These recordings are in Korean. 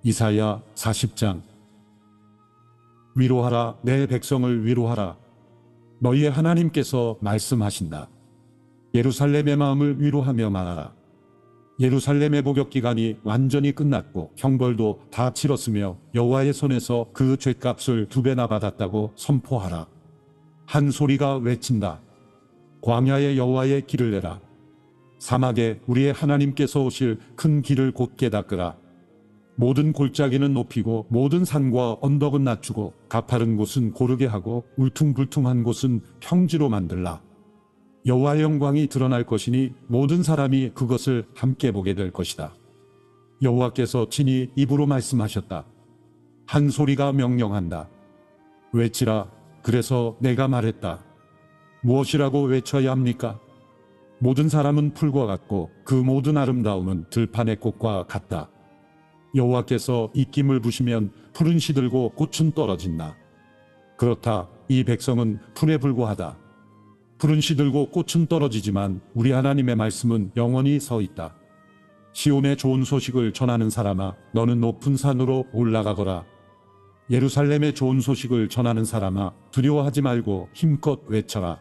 이사야 40장. 위로하라, 내 백성을 위로하라. 너희의 하나님께서 말씀하신다. 예루살렘의 마음을 위로하며 말하라. 예루살렘의 복역 기간이 완전히 끝났고 형벌도 다 치렀으며 여호와의 손에서 그 죗값을 2배나 받았다고 선포하라. 한 소리가 외친다. 광야에 여호와의 길을 내라. 사막에 우리의 하나님께서 오실 큰 길을 곧게 닦으라. 모든 골짜기는 높이고 모든 산과 언덕은 낮추고 가파른 곳은 고르게 하고 울퉁불퉁한 곳은 평지로 만들라. 여호와의 영광이 드러날 것이니 모든 사람이 그것을 함께 보게 될 것이다. 여호와께서 친히 입으로 말씀하셨다. 한 소리가 명령한다. 외치라. 그래서 내가 말했다. 무엇이라고 외쳐야 합니까? 모든 사람은 풀과 같고 그 모든 아름다움은 들판의 꽃과 같다. 여호와께서 입김을 부시면 풀은 시들고 꽃은 떨어진다. 그렇다. 이 백성은 풀에 불과하다. 풀은 시들고 꽃은 떨어지지만 우리 하나님의 말씀은 영원히 서 있다. 시온의 좋은 소식을 전하는 사람아, 너는 높은 산으로 올라가거라. 예루살렘의 좋은 소식을 전하는 사람아, 두려워하지 말고 힘껏 외쳐라.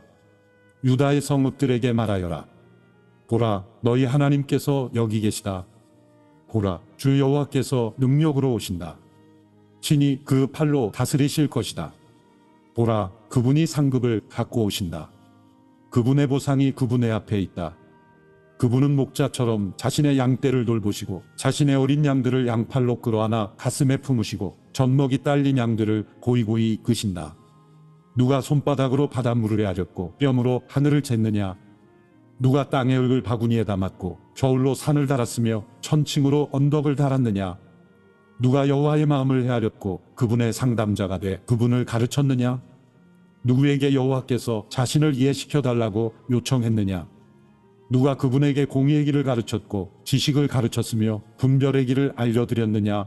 유다의 성읍들에게 말하여라. 보라, 너희 하나님께서 여기 계시다. 보라, 주 여호와께서 능력으로 오신다. 친히 그 팔로 다스리실 것이다. 보라, 그분이 상급을 갖고 오신다. 그분의 보상이 그분의 앞에 있다. 그분은 목자처럼 자신의 양떼를 돌보시고 자신의 어린 양들을 양팔로 끌어안아 가슴에 품으시고 젖먹이 딸린 양들을 고이고이 이끄신다. 누가 손바닥으로 바닷물을 헤아렸고 뼘으로 하늘을 쟀느냐? 누가 땅의 흙을 바구니에 담았고 저울로 산을 달았으며 천칭으로 언덕을 달았느냐? 누가 여호와의 마음을 헤아렸고 그분의 상담자가 돼 그분을 가르쳤느냐? 누구에게 여호와께서 자신을 이해시켜 달라고 요청했느냐? 누가 그분에게 공의의 길을 가르쳤고 지식을 가르쳤으며 분별의 길을 알려드렸느냐?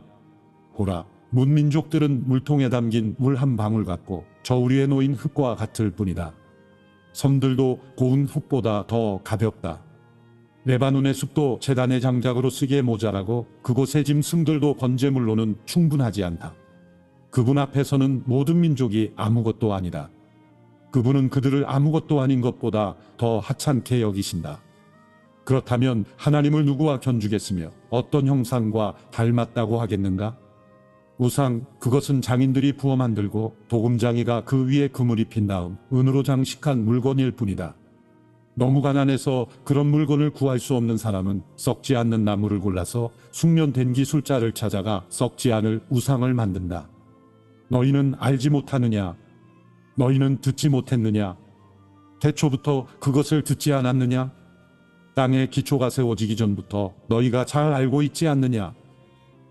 보라, 문민족들은 물통에 담긴 물 한 방울 같고 저울 위에 놓인 흙과 같을 뿐이다. 섬들도 고운 흙보다 더 가볍다. 레바논의 숲도 제단의 장작으로 쓰기에 모자라고 그곳의 짐승들도 번제물로는 충분하지 않다. 그분 앞에서는 모든 민족이 아무것도 아니다. 그분은 그들을 아무것도 아닌 것보다 더 하찮게 여기신다. 그렇다면 하나님을 누구와 견주겠으며 어떤 형상과 닮았다고 하겠는가? 우상, 그것은 장인들이 부어 만들고 도금장이가 그 위에 금을 입힌 다음 은으로 장식한 물건일 뿐이다. 너무 가난해서 그런 물건을 구할 수 없는 사람은 썩지 않는 나무를 골라서 숙련된 기술자를 찾아가 썩지 않을 우상을 만든다. 너희는 알지 못하느냐? 너희는 듣지 못했느냐? 태초부터 그것을 듣지 않았느냐? 땅의 기초가 세워지기 전부터 너희가 잘 알고 있지 않느냐?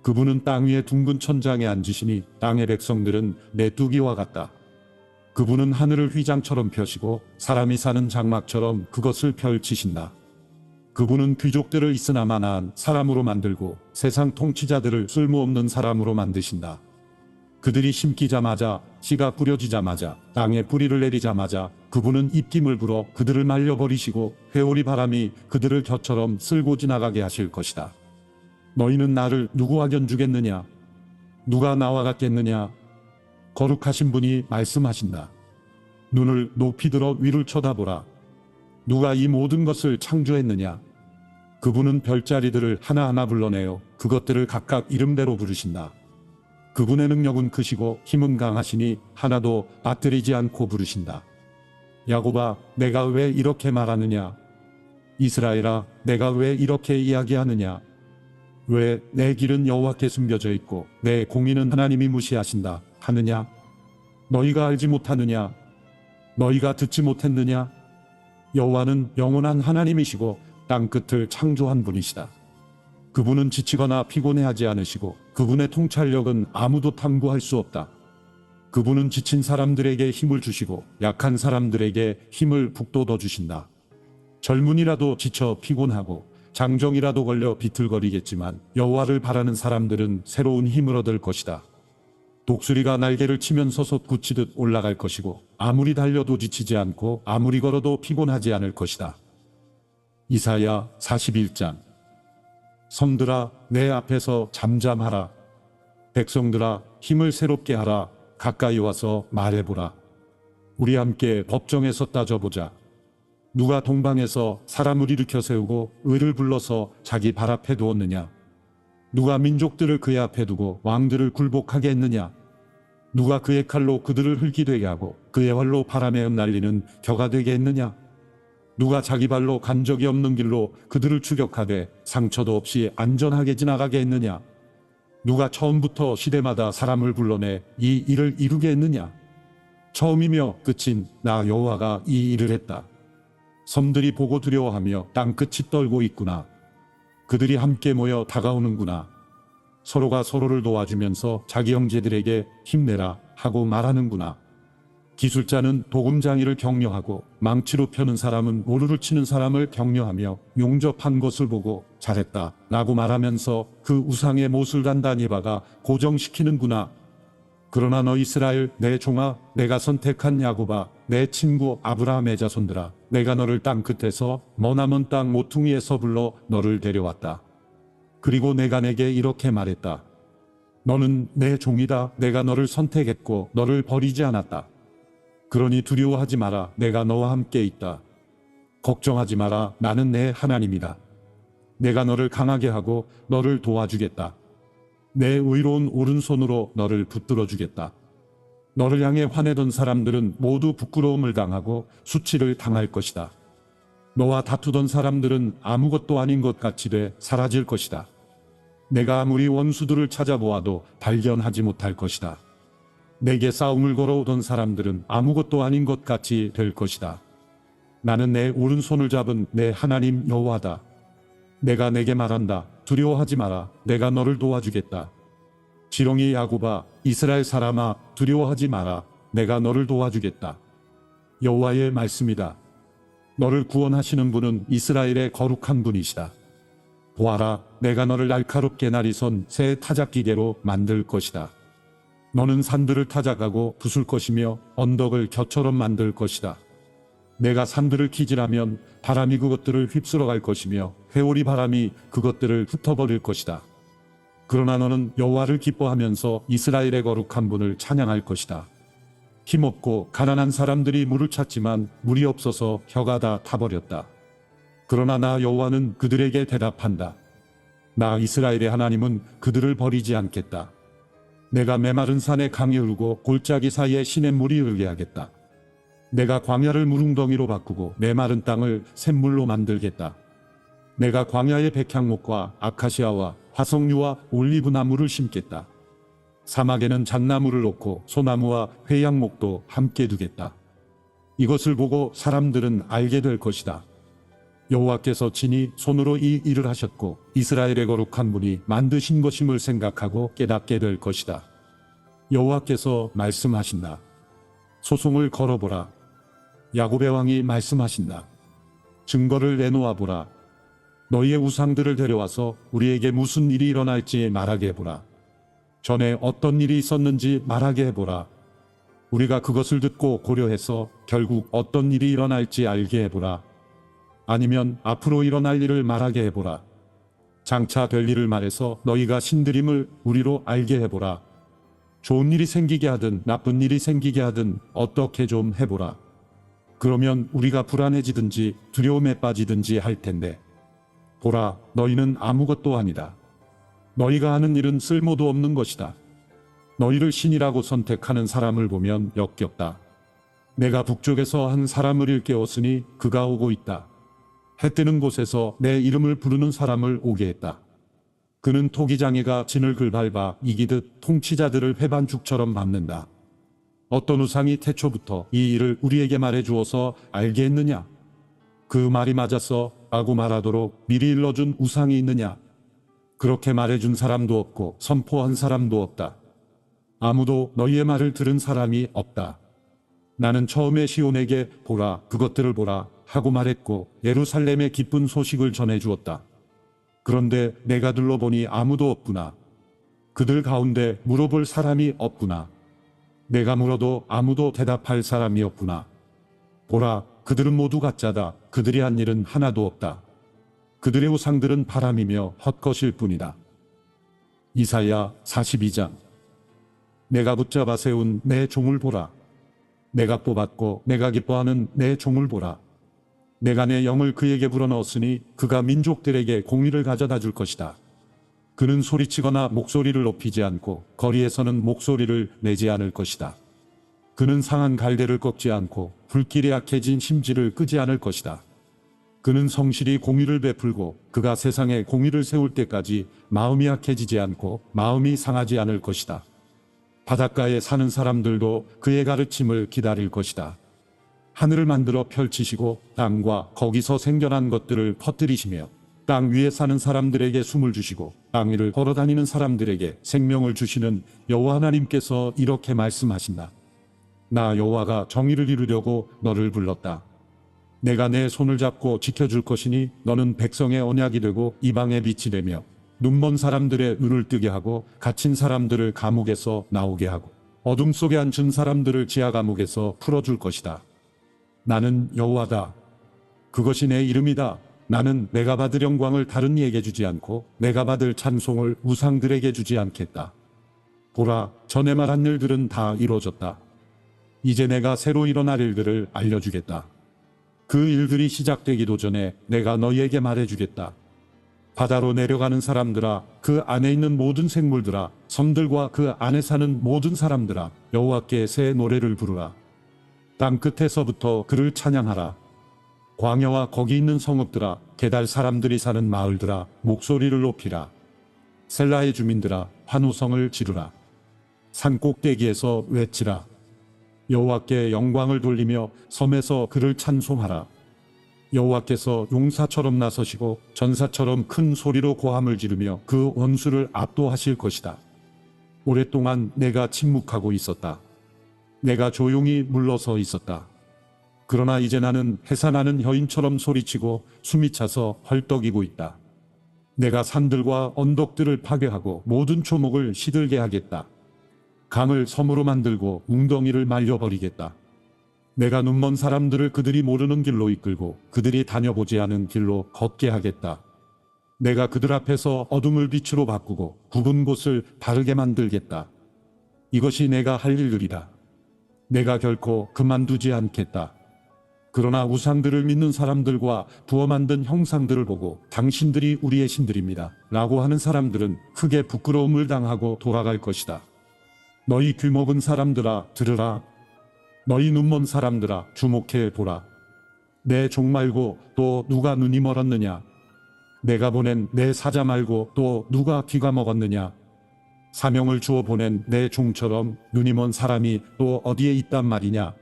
그분은 땅 위에 둥근 천장에 앉으시니 땅의 백성들은 메뚜기와 같다. 그분은 하늘을 휘장처럼 펴시고 사람이 사는 장막처럼 그것을 펼치신다. 그분은 귀족들을 있으나마나한 사람으로 만들고 세상 통치자들을 쓸모없는 사람으로 만드신다. 그들이 심기자마자 씨가 뿌려지자마자 땅에 뿌리를 내리자마자 그분은 입김을 불어 그들을 말려버리시고 회오리 바람이 그들을 겨처럼 쓸고 지나가게 하실 것이다. 너희는 나를 누구와 견주겠느냐? 누가 나와 같겠느냐? 거룩하신 분이 말씀하신다. 눈을 높이 들어 위를 쳐다보라. 누가 이 모든 것을 창조했느냐? 그분은 별자리들을 하나하나 불러내어 그것들을 각각 이름대로 부르신다. 그분의 능력은 크시고 힘은 강하시니 하나도 빠뜨리지 않고 부르신다. 야곱아, 내가 왜 이렇게 말하느냐? 이스라엘아, 내가 왜 이렇게 이야기하느냐? 왜 내 길은 여호와께 숨겨져 있고 내 공의는 하나님이 무시하신다 하느냐? 너희가 알지 못하느냐? 너희가 듣지 못했느냐? 여호와는 영원한 하나님이시고 땅끝을 창조한 분이시다. 그분은 지치거나 피곤해하지 않으시고 그분의 통찰력은 아무도 탐구할 수 없다. 그분은 지친 사람들에게 힘을 주시고 약한 사람들에게 힘을 북돋워 주신다. 젊은이라도 지쳐 피곤하고 장정이라도 걸려 비틀거리겠지만 여호와를 바라는 사람들은 새로운 힘을 얻을 것이다. 독수리가 날개를 치면서 솟구치듯 올라갈 것이고 아무리 달려도 지치지 않고 아무리 걸어도 피곤하지 않을 것이다. 이사야 41장. 섬들아, 내 앞에서 잠잠하라. 백성들아 힘을 새롭게 하라. 가까이 와서 말해보라. 우리 함께 법정에서 따져보자. 누가 동방에서 사람을 일으켜 세우고 의를 불러서 자기 발 앞에 두었느냐? 누가 민족들을 그의 앞에 두고 왕들을 굴복하게 했느냐? 누가 그의 칼로 그들을 흙이 되게 하고 그의 활로 바람에 흩날리는 겨가 되게 했느냐? 누가 자기 발로 간 적이 없는 길로 그들을 추격하되 상처도 없이 안전하게 지나가게 했느냐? 누가 처음부터 시대마다 사람을 불러내 이 일을 이루게 했느냐? 처음이며 끝인 나 여호와가 이 일을 했다. 섬들이 보고 두려워하며 땅끝이 떨고 있구나. 그들이 함께 모여 다가오는구나. 서로가 서로를 도와주면서 자기 형제들에게 힘내라 하고 말하는구나. 기술자는 도금장이를 격려하고 망치로 펴는 사람은 오르를 치는 사람을 격려하며 용접한 것을 보고 잘했다 라고 말하면서 그 우상의 못을 단단히 박아 고정시키는구나. 그러나 너 이스라엘 내 종아, 내가 선택한 야곱아, 내 친구 아브라함의 자손들아, 내가 너를 땅 끝에서 머나먼 땅 모퉁이에서 불러 너를 데려왔다. 그리고 내가 내게 이렇게 말했다. 너는 내 종이다. 내가 너를 선택했고 너를 버리지 않았다. 그러니 두려워하지 마라. 내가 너와 함께 있다. 걱정하지 마라. 나는 내 하나님이다. 내가 너를 강하게 하고 너를 도와주겠다. 내 의로운 오른손으로 너를 붙들어 주겠다. 너를 향해 화내던 사람들은 모두 부끄러움을 당하고 수치를 당할 것이다. 너와 다투던 사람들은 아무것도 아닌 것 같이 돼 사라질 것이다. 내가 아무리 원수들을 찾아보아도 발견하지 못할 것이다. 내게 싸움을 걸어오던 사람들은 아무것도 아닌 것 같이 될 것이다. 나는 내 오른손을 잡은 내 하나님 여호와다. 내가 내게 말한다. 두려워하지 마라. 내가 너를 도와주겠다. 지렁이 야곱아, 이스라엘 사람아, 두려워하지 마라. 내가 너를 도와주겠다. 여호와의 말씀이다. 너를 구원하시는 분은 이스라엘의 거룩한 분이시다. 보아라, 내가 너를 날카롭게 날이선 새 타작기계로 만들 것이다. 너는 산들을 타작하고 부술 것이며 언덕을 겨처럼 만들 것이다. 내가 산들을 기질하면 바람이 그것들을 휩쓸어 갈 것이며 회오리 바람이 그것들을 흩어버릴 것이다. 그러나 너는 여호와를 기뻐하면서 이스라엘의 거룩한 분을 찬양할 것이다. 힘없고 가난한 사람들이 물을 찾지만 물이 없어서 혀가 다 타버렸다. 그러나 나 여호와는 그들에게 대답한다. 나 이스라엘의 하나님은 그들을 버리지 않겠다. 내가 메마른 산에 강이 흐르고 골짜기 사이에 시냇물이 흐르게 하겠다. 내가 광야를 무릉덩이로 바꾸고 메마른 땅을 샘물로 만들겠다. 내가 광야에 백향목과 아카시아와 화석류와 올리브나무를 심겠다. 사막에는 잣나무를 놓고 소나무와 회양목도 함께 두겠다. 이것을 보고 사람들은 알게 될 것이다. 여호와께서 친히 손으로 이 일을 하셨고 이스라엘의 거룩한 분이 만드신 것임을 생각하고 깨닫게 될 것이다. 여호와께서 말씀하신다. 소송을 걸어보라. 야곱의 왕이 말씀하신다. 증거를 내놓아 보라. 너희의 우상들을 데려와서 우리에게 무슨 일이 일어날지 말하게 해보라. 전에 어떤 일이 있었는지 말하게 해보라. 우리가 그것을 듣고 고려해서 결국 어떤 일이 일어날지 알게 해보라. 아니면 앞으로 일어날 일을 말하게 해보라. 장차 될 일을 말해서 너희가 신들임을 우리로 알게 해보라. 좋은 일이 생기게 하든 나쁜 일이 생기게 하든 어떻게 좀 해보라. 그러면 우리가 불안해지든지 두려움에 빠지든지 할 텐데. 보라, 너희는 아무것도 아니다. 너희가 하는 일은 쓸모도 없는 것이다. 너희를 신이라고 선택하는 사람을 보면 역겹다. 내가 북쪽에서 한 사람을 일깨웠으니 그가 오고 있다. 해 뜨는 곳에서 내 이름을 부르는 사람을 오게 했다. 그는 토기장이가 진을 밟아 이기듯 통치자들을 회반죽처럼 밟는다. 어떤 우상이 태초부터 이 일을 우리에게 말해 주어서 알게 했느냐? 그 말이 맞았어 라고 말하도록 미리 일러준 우상이 있느냐? 그렇게 말해준 사람도 없고 선포한 사람도 없다. 아무도 너희의 말을 들은 사람이 없다. 나는 처음에 시온에게 보라, 그것들을 보라 하고 말했고 예루살렘에 기쁜 소식을 전해주었다. 그런데 내가 둘러보니 아무도 없구나. 그들 가운데 물어볼 사람이 없구나. 내가 물어도 아무도 대답할 사람이 없구나. 보라, 그들은 모두 가짜다. 그들이 한 일은 하나도 없다. 그들의 우상들은 바람이며 헛것일 뿐이다. 이사야 42장 내가 붙잡아 세운 내 종을 보라. 내가 뽑았고 내가 기뻐하는 내 종을 보라. 내가 내 영을 그에게 불어넣었으니 그가 민족들에게 공의를 가져다 줄 것이다. 그는 소리치거나 목소리를 높이지 않고 거리에서는 목소리를 내지 않을 것이다. 그는 상한 갈대를 꺾지 않고 불길이 약해진 심지를 끄지 않을 것이다. 그는 성실히 공의를 베풀고 그가 세상에 공의를 세울 때까지 마음이 약해지지 않고 마음이 상하지 않을 것이다. 바닷가에 사는 사람들도 그의 가르침을 기다릴 것이다. 하늘을 만들어 펼치시고 땅과 거기서 생겨난 것들을 퍼뜨리시며 땅 위에 사는 사람들에게 숨을 주시고 땅 위를 걸어다니는 사람들에게 생명을 주시는 여호와 하나님께서 이렇게 말씀하신다. 나 여호와가 정의를 이루려고 너를 불렀다. 내가 내 손을 잡고 지켜줄 것이니 너는 백성의 언약이 되고 이방의 빛이 되며 눈먼 사람들의 눈을 뜨게 하고 갇힌 사람들을 감옥에서 나오게 하고 어둠 속에 앉은 사람들을 지하 감옥에서 풀어줄 것이다. 나는 여호와다. 그것이 내 이름이다. 나는 내가 받을 영광을 다른 이에게 주지 않고 내가 받을 찬송을 우상들에게 주지 않겠다. 보라, 전에 말한 일들은 다 이루어졌다. 이제 내가 새로 일어날 일들을 알려주겠다. 그 일들이 시작되기도 전에 내가 너희에게 말해주겠다. 바다로 내려가는 사람들아, 그 안에 있는 모든 생물들아, 섬들과 그 안에 사는 모든 사람들아, 여호와께 새 노래를 부르라. 땅 끝에서부터 그를 찬양하라. 광야와 거기 있는 성읍들아, 게달 사람들이 사는 마을들아, 목소리를 높이라. 셀라의 주민들아, 환호성을 지르라. 산 꼭대기에서 외치라. 여호와께 영광을 돌리며 섬에서 그를 찬송하라. 여호와께서 용사처럼 나서시고 전사처럼 큰 소리로 고함을 지르며 그 원수를 압도하실 것이다. 오랫동안 내가 침묵하고 있었다. 내가 조용히 물러서 있었다. 그러나 이제 나는 해산하는 여인처럼 소리치고 숨이 차서 헐떡이고 있다. 내가 산들과 언덕들을 파괴하고 모든 초목을 시들게 하겠다. 강을 섬으로 만들고 웅덩이를 말려버리겠다. 내가 눈먼 사람들을 그들이 모르는 길로 이끌고 그들이 다녀보지 않은 길로 걷게 하겠다. 내가 그들 앞에서 어둠을 빛으로 바꾸고 굽은 곳을 바르게 만들겠다. 이것이 내가 할 일들이다. 내가 결코 그만두지 않겠다. 그러나 우상들을 믿는 사람들과 부어 만든 형상들을 보고 당신들이 우리의 신들입니다 라고 하는 사람들은 크게 부끄러움을 당하고 돌아갈 것이다. 너희 귀먹은 사람들아, 들으라. 너희 눈먼 사람들아, 주목해 보라. 내 종 말고 또 누가 눈이 멀었느냐? 내가 보낸 내 사자 말고 또 누가 귀가 먹었느냐? 사명을 주어 보낸 내 종처럼 눈이 먼 사람이 또 어디에 있단 말이냐?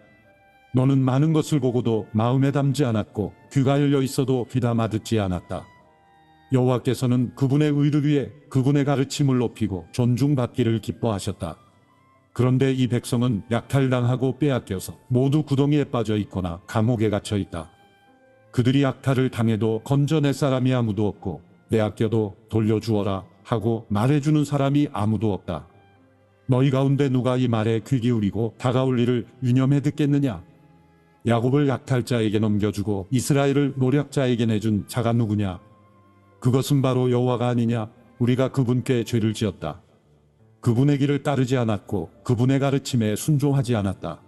너는 많은 것을 보고도 마음에 담지 않았고 귀가 열려 있어도 귀담아 듣지 않았다. 여호와께서는 그분의 의를 위해 그분의 가르침을 높이고 존중받기를 기뻐하셨다. 그런데 이 백성은 약탈당하고 빼앗겨서 모두 구덩이에 빠져 있거나 감옥에 갇혀 있다. 그들이 약탈을 당해도 건져낼 사람이 아무도 없고 빼앗겨도 돌려주어라 하고 말해주는 사람이 아무도 없다. 너희 가운데 누가 이 말에 귀 기울이고 다가올 일을 유념해 듣겠느냐? 야곱을 약탈자에게 넘겨주고 이스라엘을 노략자에게 내준 자가 누구냐? 그것은 바로 여호와가 아니냐? 우리가 그분께 죄를 지었다. 그분의 길을 따르지 않았고 그분의 가르침에 순종하지 않았다.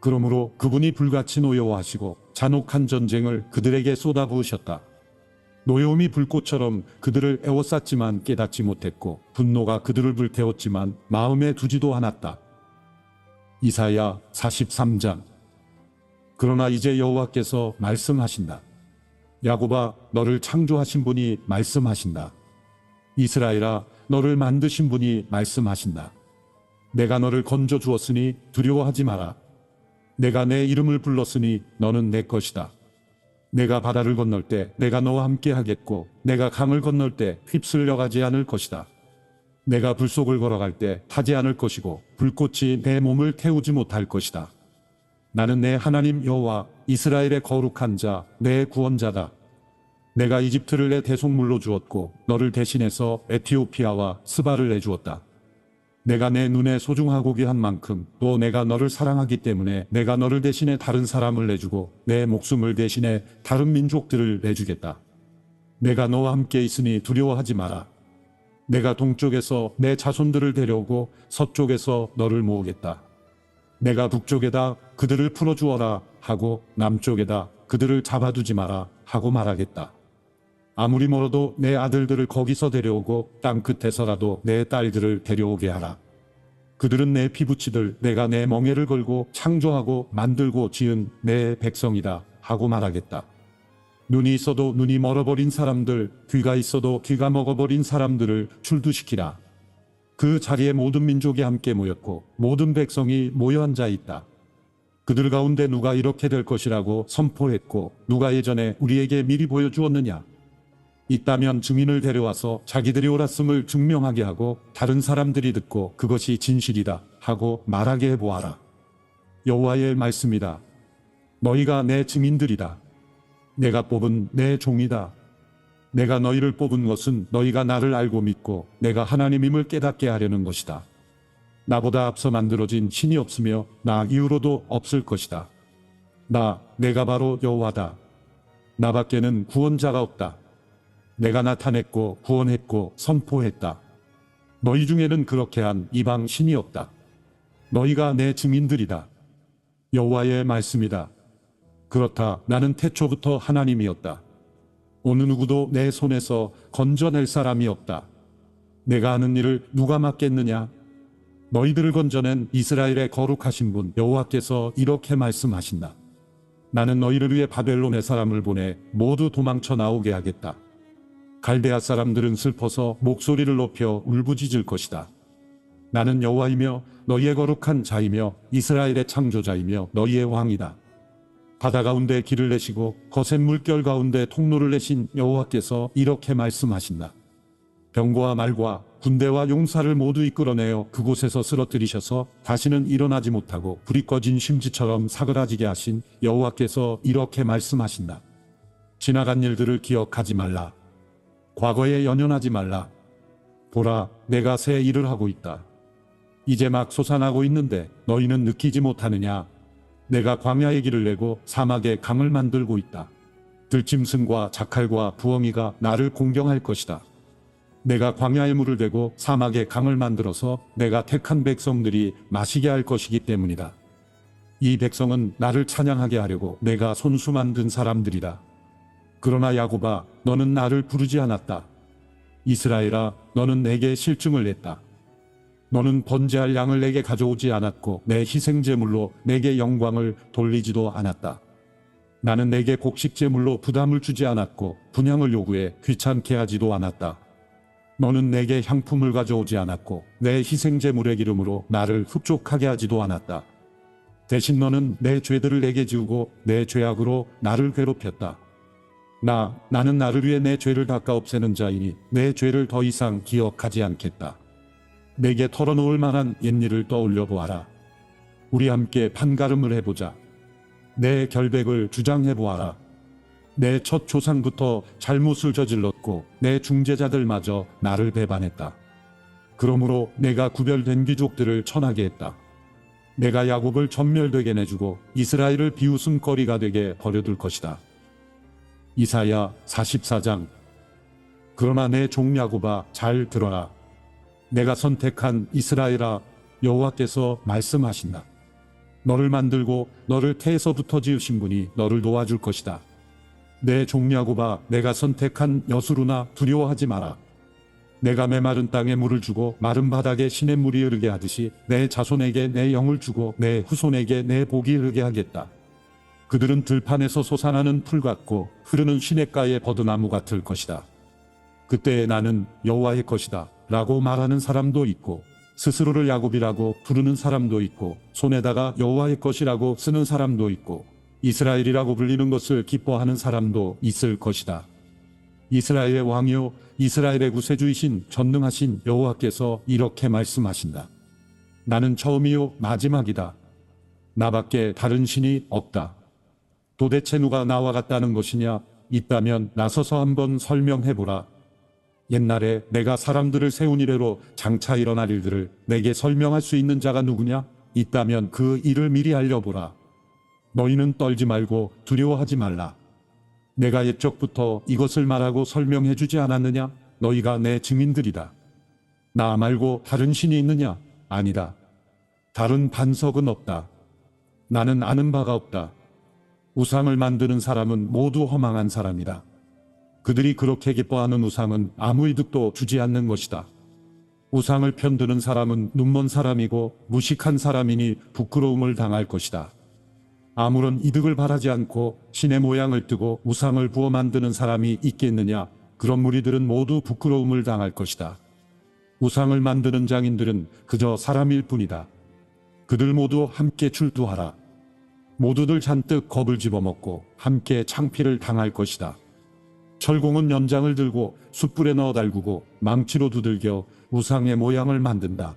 그러므로 그분이 불같이 노여워하시고 잔혹한 전쟁을 그들에게 쏟아부으셨다. 노여움이 불꽃처럼 그들을 에워쌌지만 깨닫지 못했고 분노가 그들을 불태웠지만 마음에 두지도 않았다. 이사야 43장. 그러나 이제 여호와께서 말씀하신다. 야곱아, 너를 창조하신 분이 말씀하신다. 이스라엘아, 너를 만드신 분이 말씀하신다. 내가 너를 건져 주었으니 두려워하지 마라. 내가 내 이름을 불렀으니 너는 내 것이다. 내가 바다를 건널 때 내가 너와 함께 하겠고 내가 강을 건널 때 휩쓸려 가지 않을 것이다. 내가 불속을 걸어갈 때 타지 않을 것이고 불꽃이 내 몸을 태우지 못할 것이다. 나는 내 하나님 여호와, 이스라엘의 거룩한 자, 내 구원자다. 내가 이집트를 내 대속물로 주었고 너를 대신해서 에티오피아와 스바를 내주었다. 내가 내 눈에 소중하고 귀한 만큼 또 내가 너를 사랑하기 때문에 내가 너를 대신해 다른 사람을 내주고 내 목숨을 대신해 다른 민족들을 내주겠다. 내가 너와 함께 있으니 두려워하지 마라. 내가 동쪽에서 내 자손들을 데려오고 서쪽에서 너를 모으겠다. 내가 북쪽에다 그들을 풀어주어라 하고 남쪽에다 그들을 잡아두지 마라 하고 말하겠다. 아무리 멀어도 내 아들들을 거기서 데려오고 땅 끝에서라도 내 딸들을 데려오게 하라. 그들은 내 피부치들 내가 내 멍에를 걸고 창조하고 만들고 지은 내 백성이다 하고 말하겠다. 눈이 있어도 눈이 멀어버린 사람들, 귀가 있어도 귀가 먹어버린 사람들을 출두시키라. 그 자리에 모든 민족이 함께 모였고 모든 백성이 모여 앉아 있다. 그들 가운데 누가 이렇게 될 것이라고 선포했고 누가 예전에 우리에게 미리 보여주었느냐? 있다면 증인을 데려와서 자기들이 옳았음을 증명하게 하고 다른 사람들이 듣고 그것이 진실이다 하고 말하게 해보아라. 여호와의 말씀이다. 너희가 내 증인들이다. 내가 뽑은 내 종이다. 내가 너희를 뽑은 것은 너희가 나를 알고 믿고 내가 하나님임을 깨닫게 하려는 것이다. 나보다 앞서 만들어진 신이 없으며 나 이후로도 없을 것이다. 내가 바로 여호와다. 나밖에는 구원자가 없다. 내가 나타냈고 구원했고 선포했다. 너희 중에는 그렇게 한 이방 신이 없다. 너희가 내 증인들이다. 여호와의 말씀이다. 그렇다. 나는 태초부터 하나님이었다. 어느 누구도 내 손에서 건져낼 사람이 없다. 내가 하는 일을 누가 맡겠느냐? 너희들을 건져낸 이스라엘의 거룩하신 분 여호와께서 이렇게 말씀하신다. 나는 너희를 위해 바벨론의 사람을 보내 모두 도망쳐 나오게 하겠다. 갈대아 사람들은 슬퍼서 목소리를 높여 울부짖을 것이다. 나는 여호와이며 너희의 거룩한 자이며 이스라엘의 창조자이며 너희의 왕이다. 바다 가운데 길을 내시고 거센 물결 가운데 통로를 내신 여호와께서 이렇게 말씀하신다. 병과 말과 군대와 용사를 모두 이끌어내어 그곳에서 쓰러뜨리셔서 다시는 일어나지 못하고 불이 꺼진 심지처럼 사그라지게 하신 여호와께서 이렇게 말씀하신다. 지나간 일들을 기억하지 말라. 과거에 연연하지 말라. 보라, 내가 새 일을 하고 있다. 이제 막 솟아나고 있는데 너희는 느끼지 못하느냐? 내가 광야의 길을 내고 사막에 강을 만들고 있다. 들짐승과 자칼과 부엉이가 나를 공경할 것이다. 내가 광야에 물을 대고 사막에 강을 만들어서 내가 택한 백성들이 마시게 할 것이기 때문이다. 이 백성은 나를 찬양하게 하려고 내가 손수 만든 사람들이다. 그러나 야곱아, 너는 나를 부르지 않았다. 이스라엘아, 너는 내게 실증을 냈다. 너는 번제할 양을 내게 가져오지 않았고 내 희생제물로 내게 영광을 돌리지도 않았다. 나는 내게 곡식제물로 부담을 주지 않았고 분향을 요구해 귀찮게 하지도 않았다. 너는 내게 향품을 가져오지 않았고 내 희생제물의 기름으로 나를 흡족하게 하지도 않았다. 대신 너는 내 죄들을 내게 지우고 내 죄악으로 나를 괴롭혔다. 나는 나를 위해 내 죄를 닦아 없애는 자이니 내 죄를 더 이상 기억하지 않겠다. 내게 털어놓을 만한 옛일을 떠올려 보아라. 우리 함께 판가름을 해보자. 내 결백을 주장해 보아라. 내 첫 조상부터 잘못을 저질렀고 내 중재자들마저 나를 배반했다. 그러므로 내가 구별된 귀족들을 천하게 했다. 내가 야곱을 전멸되게 내주고 이스라엘을 비웃음거리가 되게 버려둘 것이다. 이사야 44장. 그러나 내 종 야곱아, 잘 들어라. 내가 선택한 이스라엘아, 여호와께서 말씀하신다. 너를 만들고 너를 태에서부터 지으신 분이 너를 도와줄 것이다. 내 종 야곱아, 내가 선택한 여수루나 두려워하지 마라. 내가 메마른 땅에 물을 주고 마른 바닥에 시냇물이 흐르게 하듯이 내 자손에게 내 영을 주고 내 후손에게 내 복이 흐르게 하겠다. 그들은 들판에서 솟아나는 풀 같고 흐르는 시냇가의 버드나무 같을 것이다. 그때에 나는 여호와의 것이다 라고 말하는 사람도 있고 스스로를 야곱이라고 부르는 사람도 있고 손에다가 여호와의 것이라고 쓰는 사람도 있고 이스라엘이라고 불리는 것을 기뻐하는 사람도 있을 것이다. 이스라엘의 왕이요 이스라엘의 구세주이신 전능하신 여호와께서 이렇게 말씀하신다. 나는 처음이요 마지막이다. 나밖에 다른 신이 없다. 도대체 누가 나와 같다는 것이냐? 있다면 나서서 한번 설명해보라. 옛날에 내가 사람들을 세운 이래로 장차 일어날 일들을 내게 설명할 수 있는 자가 누구냐? 있다면 그 일을 미리 알려보라. 너희는 떨지 말고 두려워하지 말라. 내가 옛적부터 이것을 말하고 설명해 주지 않았느냐? 너희가 내 증인들이다. 나 말고 다른 신이 있느냐? 아니다. 다른 반석은 없다. 나는 아는 바가 없다. 우상을 만드는 사람은 모두 허망한 사람이다. 그들이 그렇게 기뻐하는 우상은 아무 이득도 주지 않는 것이다. 우상을 편드는 사람은 눈먼 사람이고 무식한 사람이니 부끄러움을 당할 것이다. 아무런 이득을 바라지 않고 신의 모양을 뜨고 우상을 부어 만드는 사람이 있겠느냐? 그런 무리들은 모두 부끄러움을 당할 것이다. 우상을 만드는 장인들은 그저 사람일 뿐이다. 그들 모두 함께 출두하라. 모두들 잔뜩 겁을 집어먹고 함께 창피를 당할 것이다. 철공은 연장을 들고 숯불에 넣어 달구고 망치로 두들겨 우상의 모양을 만든다.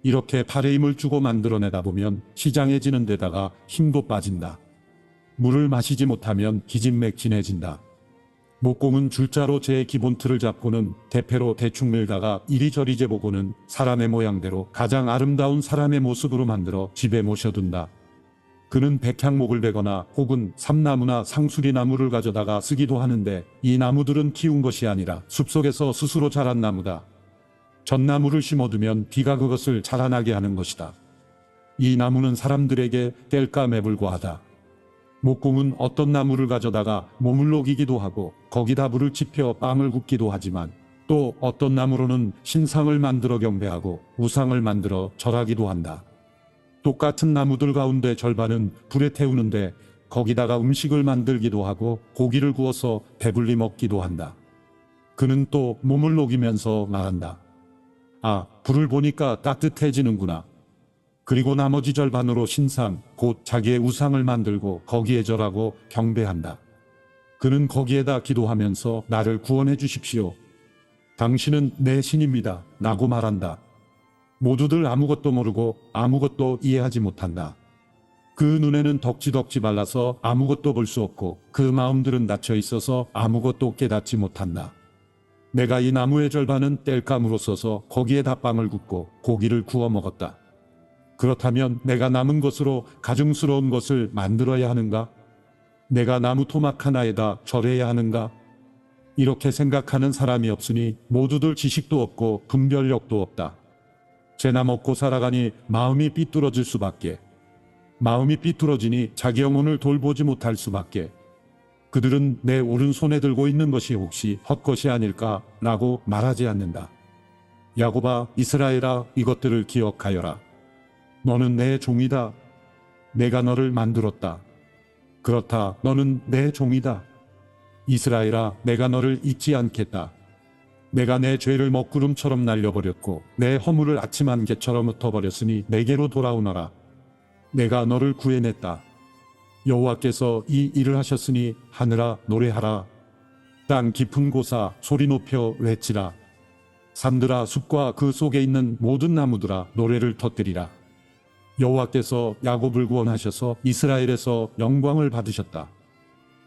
이렇게 팔에 힘을 주고 만들어내다 보면 시장해지는 데다가 힘도 빠진다. 물을 마시지 못하면 기진맥진해진다. 목공은 줄자로 제 기본 틀을 잡고는 대패로 대충 밀다가 이리저리 재보고는 사람의 모양대로 가장 아름다운 사람의 모습으로 만들어 집에 모셔둔다. 그는 백향목을 베거나 혹은 삼나무나 상수리나무를 가져다가 쓰기도 하는데 이 나무들은 키운 것이 아니라 숲속에서 스스로 자란 나무다. 전나무를 심어두면 비가 그것을 자라나게 하는 것이다. 이 나무는 사람들에게 뗄까 매불고하다. 목공은 어떤 나무를 가져다가 몸을 녹이기도 하고 거기다 불을 지펴 빵을 굽기도 하지만 또 어떤 나무로는 신상을 만들어 경배하고 우상을 만들어 절하기도 한다. 똑같은 나무들 가운데 절반은 불에 태우는데 거기다가 음식을 만들기도 하고 고기를 구워서 배불리 먹기도 한다. 그는 또 몸을 녹이면서 말한다. 아, 불을 보니까 따뜻해지는구나. 그리고 나머지 절반으로 신상, 곧 자기의 우상을 만들고 거기에 절하고 경배한다. 그는 거기에다 기도하면서 나를 구원해 주십시오. 당신은 내 신입니다. 라고 말한다. 모두들 아무것도 모르고 아무것도 이해하지 못한다. 그 눈에는 덕지덕지 발라서 아무것도 볼 수 없고 그 마음들은 닫혀 있어서 아무것도 깨닫지 못한다. 내가 이 나무의 절반은 땔감으로 써서 거기에다 빵을 굽고 고기를 구워 먹었다. 그렇다면 내가 남은 것으로 가증스러운 것을 만들어야 하는가? 내가 나무 토막 하나에다 절해야 하는가? 이렇게 생각하는 사람이 없으니 모두들 지식도 없고 분별력도 없다. 죄나 먹고 살아가니 마음이 삐뚤어질 수밖에. 마음이 삐뚤어지니 자기 영혼을 돌보지 못할 수밖에. 그들은 내 오른손에 들고 있는 것이 혹시 헛것이 아닐까? 라고 말하지 않는다. 야곱아, 이스라엘아, 이것들을 기억하여라. 너는 내 종이다. 내가 너를 만들었다. 그렇다, 너는 내 종이다. 이스라엘아, 내가 너를 잊지 않겠다. 내가 내 죄를 먹구름처럼 날려버렸고 내 허물을 아침 안개처럼 흩어버렸으니 내게로 돌아오너라. 내가 너를 구해냈다. 여호와께서 이 일을 하셨으니 하늘아 노래하라. 땅 깊은 곳아 소리 높여 외치라. 산들아 숲과 그 속에 있는 모든 나무들아 노래를 터뜨리라. 여호와께서 야곱을 구원하셔서 이스라엘에서 영광을 받으셨다.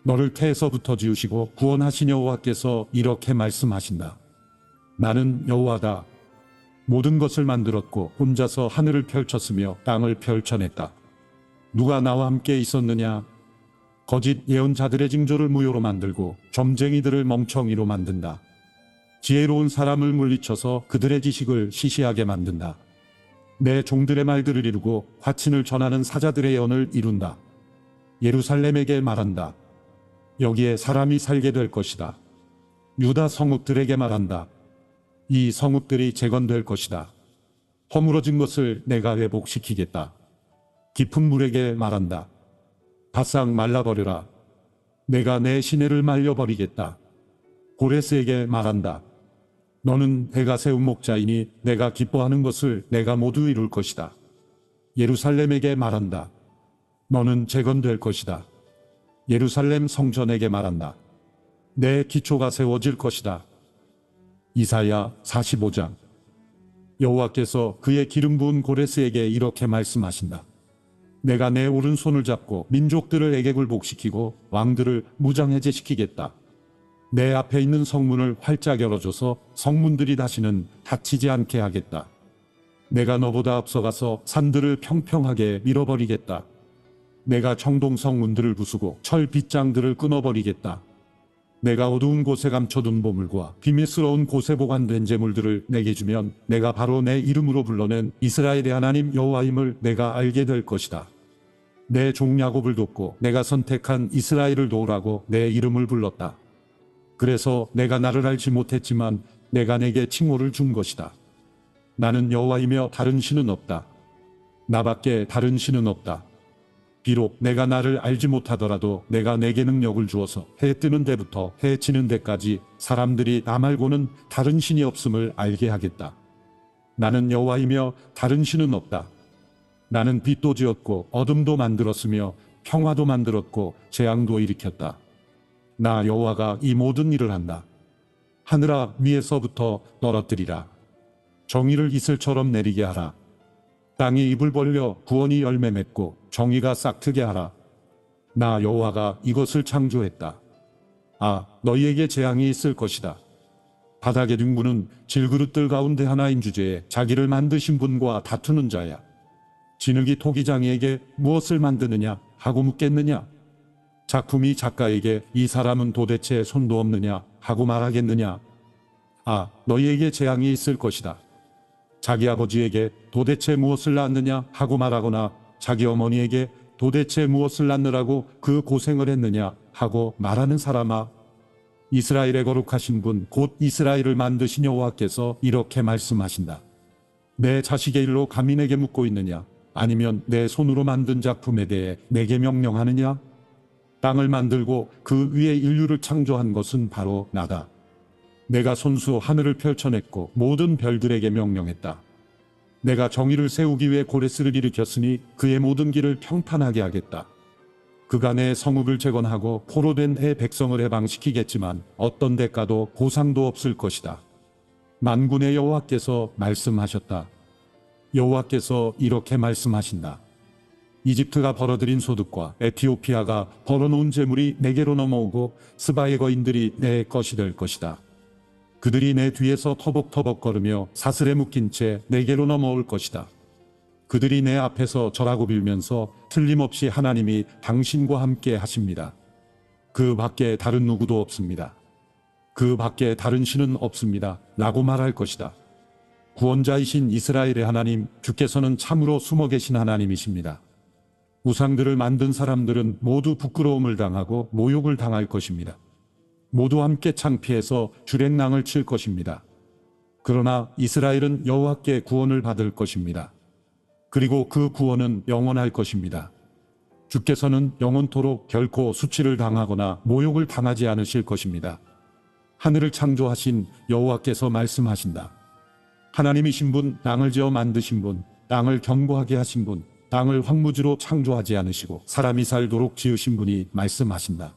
너를 태에서부터 지으시고 구원하신 여호와께서 이렇게 말씀하신다. 나는 여호와다. 모든 것을 만들었고 혼자서 하늘을 펼쳤으며 땅을 펼쳐냈다. 누가 나와 함께 있었느냐? 거짓 예언자들의 징조를 무효로 만들고 점쟁이들을 멍청이로 만든다. 지혜로운 사람을 물리쳐서 그들의 지식을 시시하게 만든다. 내 종들의 말들을 이루고 화친을 전하는 사자들의 예언을 이룬다. 예루살렘에게 말한다. 여기에 사람이 살게 될 것이다. 유다 성읍들에게 말한다. 이 성읍들이 재건될 것이다. 허물어진 것을 내가 회복시키겠다. 깊은 물에게 말한다. 바싹 말라버려라. 내가 내 시내를 말려버리겠다. 고레스에게 말한다. 너는 내가 세운 목자이니 내가 기뻐하는 것을 내가 모두 이룰 것이다. 예루살렘에게 말한다. 너는 재건될 것이다. 예루살렘 성전에게 말한다. 내 기초가 세워질 것이다. 이사야 45장. 여호와께서 그의 기름 부은 고레스에게 이렇게 말씀하신다. 내가 내 오른손을 잡고 민족들을 에게 굴복시키고 왕들을 무장해제시키겠다. 내 앞에 있는 성문을 활짝 열어줘서 성문들이 다시는 닫히지 않게 하겠다. 내가 너보다 앞서가서 산들을 평평하게 밀어버리겠다. 내가 청동 성문들을 부수고 철 빗장들을 끊어버리겠다. 내가 어두운 곳에 감춰둔 보물과 비밀스러운 곳에 보관된 재물들을 내게 주면 내가 바로 내 이름으로 불러낸 이스라엘의 하나님 여호와임을 내가 알게 될 것이다. 내 종 야곱을 돕고 내가 선택한 이스라엘을 도우라고 내 이름을 불렀다. 그래서 내가 나를 알지 못했지만 내가 내게 칭호를 준 것이다. 나는 여호와이며 다른 신은 없다. 나밖에 다른 신은 없다. 비록 내가 나를 알지 못하더라도 내가 내게 능력을 주어서 해 뜨는 데부터 해 지는 데까지 사람들이 나 말고는 다른 신이 없음을 알게 하겠다. 나는 여호와이며 다른 신은 없다. 나는 빛도 지었고 어둠도 만들었으며 평화도 만들었고 재앙도 일으켰다. 나 여호와가 이 모든 일을 한다. 하늘아 위에서부터 떨어뜨리라. 정의를 이슬처럼 내리게 하라. 땅이 입을 벌려 구원이 열매 맺고 정의가 싹트게 하라. 나 여호와가 이것을 창조했다. 아, 너희에게 재앙이 있을 것이다. 바닥의 둥구는 질그릇들 가운데 하나인 주제에 자기를 만드신 분과 다투는 자야. 진흙이 토기장이에게 무엇을 만드느냐 하고 묻겠느냐. 작품이 작가에게 이 사람은 도대체 손도 없느냐 하고 말하겠느냐. 아, 너희에게 재앙이 있을 것이다. 자기 아버지에게 도대체 무엇을 낳았느냐 하고 말하거나 자기 어머니에게 도대체 무엇을 낳느라고 그 고생을 했느냐 하고 말하는 사람아, 이스라엘의 거룩하신 분 곧 이스라엘을 만드신 여호와께서 이렇게 말씀하신다. 내 자식의 일로 감히 내게 묻고 있느냐? 아니면 내 손으로 만든 작품에 대해 내게 명령하느냐? 땅을 만들고 그 위에 인류를 창조한 것은 바로 나다. 내가 손수 하늘을 펼쳐냈고 모든 별들에게 명령했다. 내가 정의를 세우기 위해 고레스를 일으켰으니 그의 모든 길을 평판하게 하겠다. 그가 내 성읍을 재건하고 포로된 해 백성을 해방시키겠지만 어떤 대가도 보상도 없을 것이다. 만군의 여호와께서 말씀하셨다. 여호와께서 이렇게 말씀하신다. 이집트가 벌어들인 소득과 에티오피아가 벌어놓은 재물이 내게로 넘어오고 스바의 거인들이 내 것이 될 것이다. 그들이 내 뒤에서 터벅터벅 걸으며 사슬에 묶인 채 내게로 넘어올 것이다. 그들이 내 앞에서 절하고 빌면서 틀림없이 하나님이 당신과 함께 하십니다. 그 밖에 다른 누구도 없습니다. 그 밖에 다른 신은 없습니다. 라고 말할 것이다. 구원자이신 이스라엘의 하나님, 주께서는 참으로 숨어 계신 하나님이십니다. 우상들을 만든 사람들은 모두 부끄러움을 당하고 모욕을 당할 것입니다. 모두 함께 창피해서 주랭랑을 칠 것입니다. 그러나 이스라엘은 여호와께 구원을 받을 것입니다. 그리고 그 구원은 영원할 것입니다. 주께서는 영원토록 결코 수치를 당하거나 모욕을 당하지 않으실 것입니다. 하늘을 창조하신 여호와께서 말씀하신다. 하나님이신 분, 땅을 지어 만드신 분, 땅을 견고하게 하신 분, 땅을 황무지로 창조하지 않으시고 사람이 살도록 지으신 분이 말씀하신다.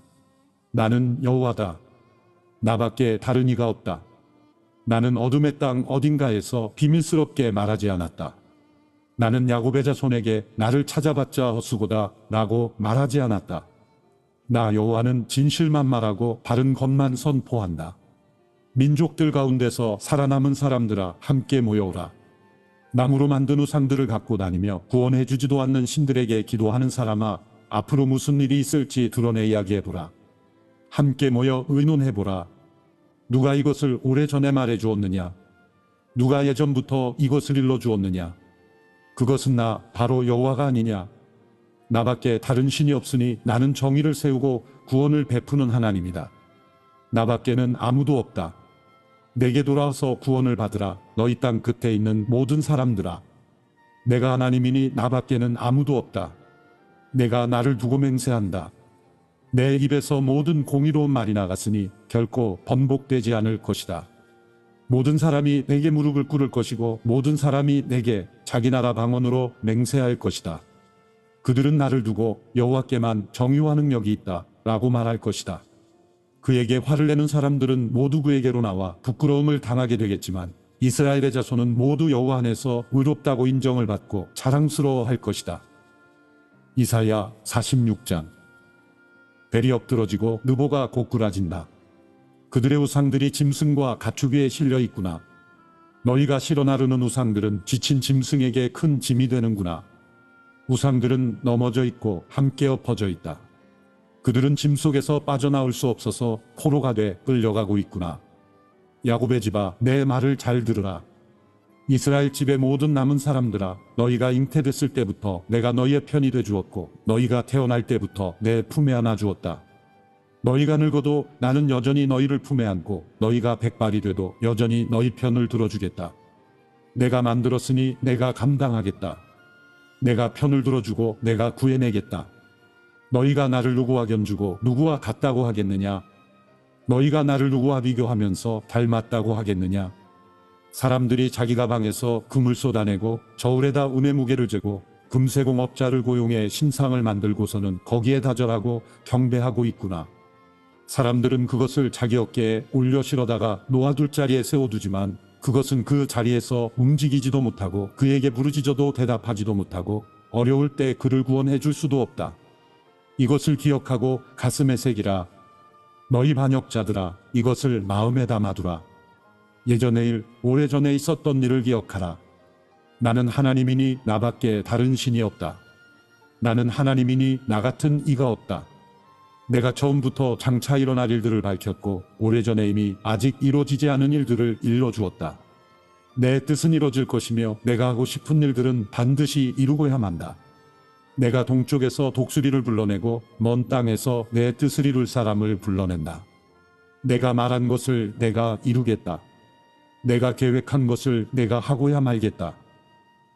나는 여호와다. 나밖에 다른 이가 없다. 나는 어둠의 땅 어딘가에서 비밀스럽게 말하지 않았다. 나는 야곱의 자손에게 나를 찾아봤자 헛수고다 라고 말하지 않았다. 나 여호와는 진실만 말하고 바른 것만 선포한다. 민족들 가운데서 살아남은 사람들아 함께 모여오라. 나무로 만든 우상들을 갖고 다니며 구원해 주지도 않는 신들에게 기도하는 사람아, 앞으로 무슨 일이 있을지 드러내 이야기해보라. 함께 모여 의논해보라. 누가 이것을 오래전에 말해주었느냐? 누가 예전부터 이것을 일러주었느냐? 그것은 나 바로 여호와가 아니냐? 나밖에 다른 신이 없으니 나는 정의를 세우고 구원을 베푸는 하나님이다. 나밖에는 아무도 없다. 내게 돌아와서 구원을 받으라. 너희 땅 끝에 있는 모든 사람들아. 내가 하나님이니 나밖에는 아무도 없다. 내가 나를 두고 맹세한다. 내 입에서 모든 공의로운 말이 나갔으니 결코 번복되지 않을 것이다. 모든 사람이 내게 무릎을 꿇을 것이고 모든 사람이 내게 자기 나라 방언으로 맹세할 것이다. 그들은 나를 두고 여호와께만 정의와 능력이 있다 라고 말할 것이다. 그에게 화를 내는 사람들은 모두 그에게로 나와 부끄러움을 당하게 되겠지만 이스라엘의 자손은 모두 여호와 안에서 의롭다고 인정을 받고 자랑스러워할 것이다. 이사야 46장. 벨이 엎드러지고 느보가 고꾸라진다. 그들의 우상들이 짐승과 가축 위에 실려 있구나. 너희가 실어 나르는 우상들은 지친 짐승에게 큰 짐이 되는구나. 우상들은 넘어져 있고 함께 엎어져 있다. 그들은 짐 속에서 빠져나올 수 없어서 포로가 돼 끌려가고 있구나. 야곱의 집아, 내 말을 잘 들으라. 이스라엘 집의 모든 남은 사람들아, 너희가 잉태됐을 때부터 내가 너희의 편이 돼 주었고 너희가 태어날 때부터 내 품에 안아 주었다. 너희가 늙어도 나는 여전히 너희를 품에 안고 너희가 백발이 돼도 여전히 너희 편을 들어주겠다. 내가 만들었으니 내가 감당하겠다. 내가 편을 들어주고 내가 구해내겠다. 너희가 나를 누구와 견주고 누구와 같다고 하겠느냐? 너희가 나를 누구와 비교하면서 닮았다고 하겠느냐? 사람들이 자기 가방에서 금을 쏟아내고 저울에다 은의 무게를 재고 금세공 업자를 고용해 신상을 만들고서는 거기에다 절하고 경배하고 있구나. 사람들은 그것을 자기 어깨에 올려 실어다가 놓아둘 자리에 세워두지만 그것은 그 자리에서 움직이지도 못하고 그에게 부르짖어도 대답하지도 못하고 어려울 때 그를 구원해 줄 수도 없다. 이것을 기억하고 가슴에 새기라. 너희 반역자들아, 이것을 마음에 담아두라. 예전의 일, 오래전에 있었던 일을 기억하라. 나는 하나님이니 나밖에 다른 신이 없다. 나는 하나님이니 나 같은 이가 없다. 내가 처음부터 장차 일어날 일들을 밝혔고 오래전에 이미 아직 이루어지지 않은 일들을 일러주었다. 내 뜻은 이루어질 것이며 내가 하고 싶은 일들은 반드시 이루고야 만다. 내가 동쪽에서 독수리를 불러내고 먼 땅에서 내 뜻을 이룰 사람을 불러낸다. 내가 말한 것을 내가 이루겠다. 내가 계획한 것을 내가 하고야 말겠다.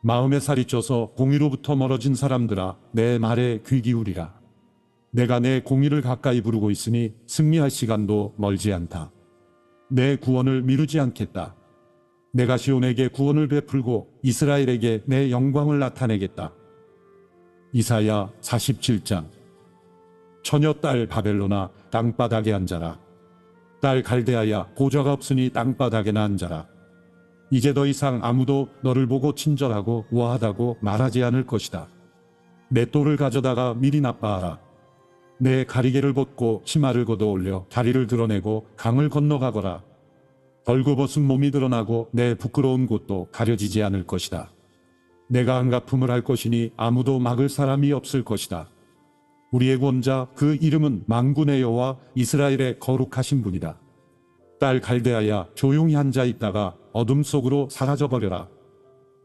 마음에 살이 쪄서 공의로부터 멀어진 사람들아, 내 말에 귀 기울이라. 내가 내 공의를 가까이 부르고 있으니 승리할 시간도 멀지 않다. 내 구원을 미루지 않겠다. 내가 시온에게 구원을 베풀고 이스라엘에게 내 영광을 나타내겠다. 이사야 47장. 처녀 딸 바벨론아, 땅바닥에 앉아라. 딸 갈대아야, 보좌가 없으니 땅바닥에나 앉아라. 이제 더 이상 아무도 너를 보고 친절하고 우아하다고 말하지 않을 것이다. 내 똘을 가져다가 미리 나빠하라. 내 가리개를 벗고 치마를 걷어 올려 다리를 드러내고 강을 건너가거라. 벌거벗은 몸이 드러나고 내 부끄러운 곳도 가려지지 않을 것이다. 내가 한가품을 할 것이니 아무도 막을 사람이 없을 것이다. 우리의 구원자, 그 이름은 만군의 여호와, 이스라엘의 거룩하신 분이다. 딸 갈대아야, 조용히 앉아 있다가 어둠 속으로 사라져버려라.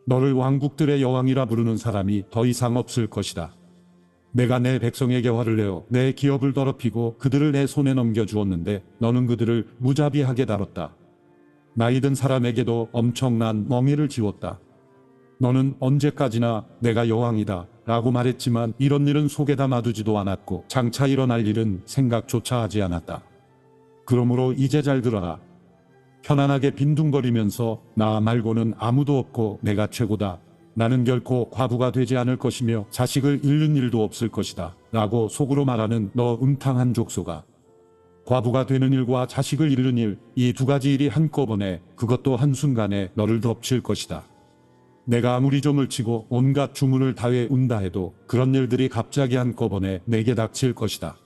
너를 왕국들의 여왕이라 부르는 사람이 더 이상 없을 것이다. 내가 내 백성에게 화를 내어 내 기업을 더럽히고 그들을 내 손에 넘겨주었는데 너는 그들을 무자비하게 다뤘다. 나이든 사람에게도 엄청난 멍에를 지웠다. 너는 언제까지나 내가 여왕이다 라고 말했지만 이런 일은 속에 담아두지도 않았고 장차 일어날 일은 생각조차 하지 않았다. 그러므로 이제 잘 들어라. 편안하게 빈둥거리면서 나 말고는 아무도 없고 내가 최고다. 나는 결코 과부가 되지 않을 것이며 자식을 잃는 일도 없을 것이다 라고 속으로 말하는 너 음탕한 족속아. 과부가 되는 일과 자식을 잃는 일, 이 두 가지 일이 한꺼번에, 그것도 한순간에 너를 덮칠 것이다. 내가 아무리 점을 치고 온갖 주문을 다해 운다 해도 그런 일들이 갑자기 한꺼번에 내게 닥칠 것이다.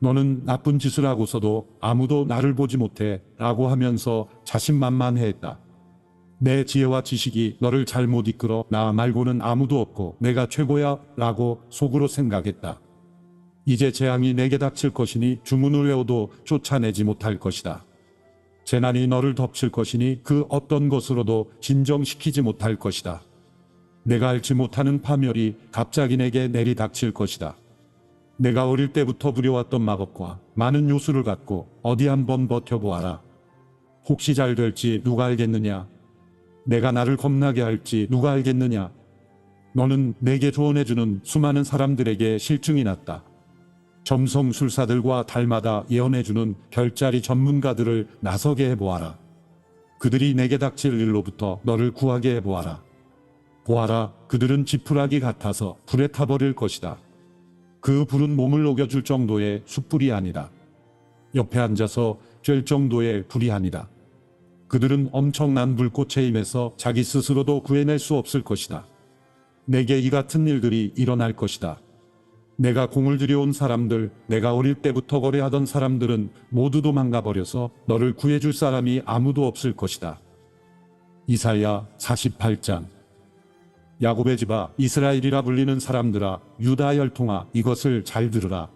너는 나쁜 짓을 하고서도 아무도 나를 보지 못해 라고 하면서 자신만만해했다. 내 지혜와 지식이 너를 잘못 이끌어 나 말고는 아무도 없고 내가 최고야 라고 속으로 생각했다. 이제 재앙이 내게 닥칠 것이니 주문을 외워도 쫓아내지 못할 것이다. 재난이 너를 덮칠 것이니 그 어떤 것으로도 진정시키지 못할 것이다. 내가 알지 못하는 파멸이 갑자기 내게 내리닥칠 것이다. 내가 어릴 때부터 부려왔던 마법과 많은 요술을 갖고 어디 한번 버텨보아라. 혹시 잘 될지 누가 알겠느냐? 내가 나를 겁나게 할지 누가 알겠느냐? 너는 내게 조언해주는 수많은 사람들에게 실증이 났다. 점성술사들과 달마다 예언해주는 별자리 전문가들을 나서게 해보아라. 그들이 내게 닥칠 일로부터 너를 구하게 해보아라. 보아라, 그들은 지푸라기 같아서 불에 타버릴 것이다. 그 불은 몸을 녹여줄 정도의 숯불이 아니다. 옆에 앉아서 쬐 정도의 불이 아니다. 그들은 엄청난 불꽃에 임해서 자기 스스로도 구해낼 수 없을 것이다. 내게 이 같은 일들이 일어날 것이다. 내가 공을 들여온 사람들, 내가 어릴 때부터 거래하던 사람들은 모두 도망가버려서 너를 구해줄 사람이 아무도 없을 것이다. 이사야 48장. 야곱의 집아, 이스라엘이라 불리는 사람들아, 유다 열통아, 이것을 잘 들으라.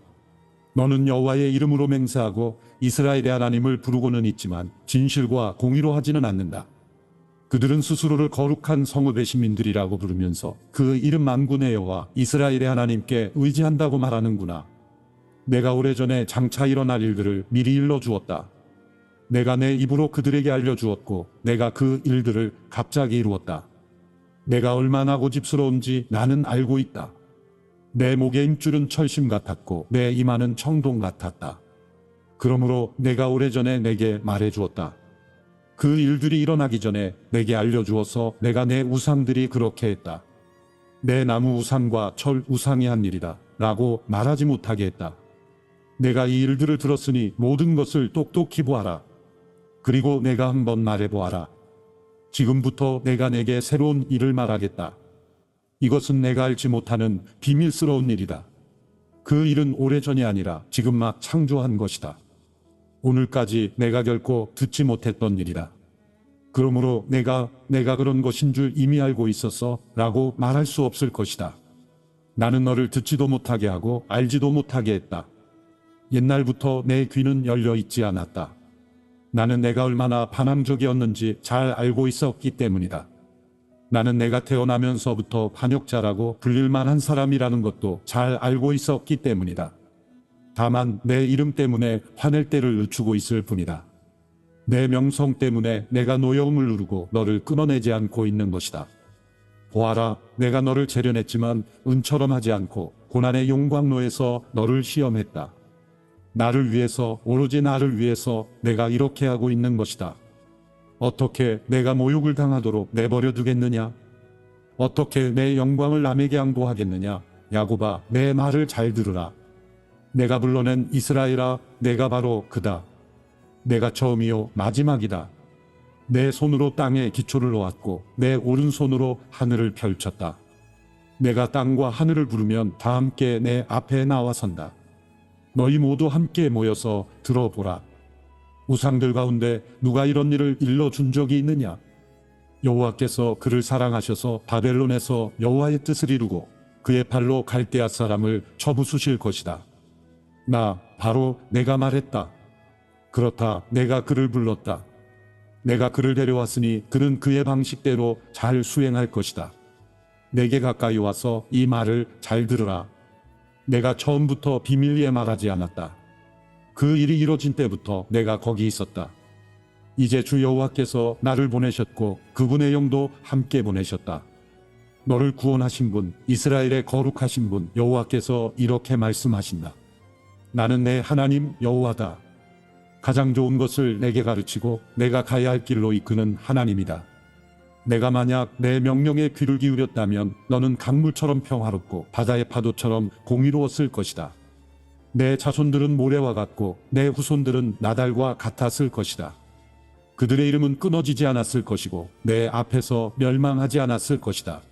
너는 여호와의 이름으로 맹세하고 이스라엘의 하나님을 부르고는 있지만 진실과 공의로 하지는 않는다. 그들은 스스로를 거룩한 성읍의 시민들이라고 부르면서 그 이름 만군의 여호와 이스라엘의 하나님께 의지한다고 말하는구나. 내가 오래전에 장차 일어날 일들을 미리 일러주었다. 내가 내 입으로 그들에게 알려주었고 내가 그 일들을 갑자기 이루었다. 내가 얼마나 고집스러운지 나는 알고 있다. 내 목의 힘줄은 철심 같았고 내 이마는 청동 같았다. 그러므로 내가 오래전에 내게 말해주었다. 그 일들이 일어나기 전에 내게 알려주어서 내가 내 우상들이 그렇게 했다. 내 나무 우상과 철 우상이 한 일이다 라고 말하지 못하게 했다. 내가 이 일들을 들었으니 모든 것을 똑똑히 보아라. 그리고 내가 한번 말해보아라. 지금부터 내가 내게 새로운 일을 말하겠다. 이것은 내가 알지 못하는 비밀스러운 일이다. 그 일은 오래전이 아니라 지금 막 창조한 것이다. 오늘까지 내가 결코 듣지 못했던 일이다. 그러므로 내가 그런 것인 줄 이미 알고 있었어 라고 말할 수 없을 것이다. 나는 너를 듣지도 못하게 하고 알지도 못하게 했다. 옛날부터 내 귀는 열려 있지 않았다. 나는 내가 얼마나 반항적이었는지 잘 알고 있었기 때문이다. 나는 내가 태어나면서부터 반역자라고 불릴 만한 사람이라는 것도 잘 알고 있었기 때문이다. 다만 내 이름 때문에 화낼 때를 늦추고 있을 뿐이다. 내 명성 때문에 내가 노여움을 누르고 너를 끊어내지 않고 있는 것이다. 보아라, 내가 너를 재련했지만 은처럼 하지 않고 고난의 용광로에서 너를 시험했다. 나를 위해서, 오로지 나를 위해서 내가 이렇게 하고 있는 것이다. 어떻게 내가 모욕을 당하도록 내버려 두겠느냐? 어떻게 내 영광을 남에게 양보하겠느냐? 야곱아, 내 말을 잘 들으라. 내가 불러낸 이스라엘아, 내가 바로 그다. 내가 처음이요 마지막이다. 내 손으로 땅에 기초를 놓았고 내 오른손으로 하늘을 펼쳤다. 내가 땅과 하늘을 부르면 다 함께 내 앞에 나와선다. 너희 모두 함께 모여서 들어보라. 우상들 가운데 누가 이런 일을 일러준 적이 있느냐? 여호와께서 그를 사랑하셔서 바벨론에서 여호와의 뜻을 이루고 그의 팔로 갈대아 사람을 쳐부수실 것이다. 나 바로 내가 말했다. 그렇다, 내가 그를 불렀다. 내가 그를 데려왔으니 그는 그의 방식대로 잘 수행할 것이다. 내게 가까이 와서 이 말을 잘 들으라. 내가 처음부터 비밀리에 말하지 않았다. 그 일이 이루어진 때부터 내가 거기 있었다. 이제 주 여호와께서 나를 보내셨고 그분의 영도 함께 보내셨다. 너를 구원하신 분, 이스라엘의 거룩하신 분 여호와께서 이렇게 말씀하신다. 나는 내 하나님 여호와다. 가장 좋은 것을 내게 가르치고 내가 가야 할 길로 이끄는 하나님이다. 내가 만약 내 명령에 귀를 기울였다면 너는 강물처럼 평화롭고 바다의 파도처럼 공의로웠을 것이다. 내 자손들은 모래와 같고 내 후손들은 나달과 같았을 것이다. 그들의 이름은 끊어지지 않았을 것이고 내 앞에서 멸망하지 않았을 것이다.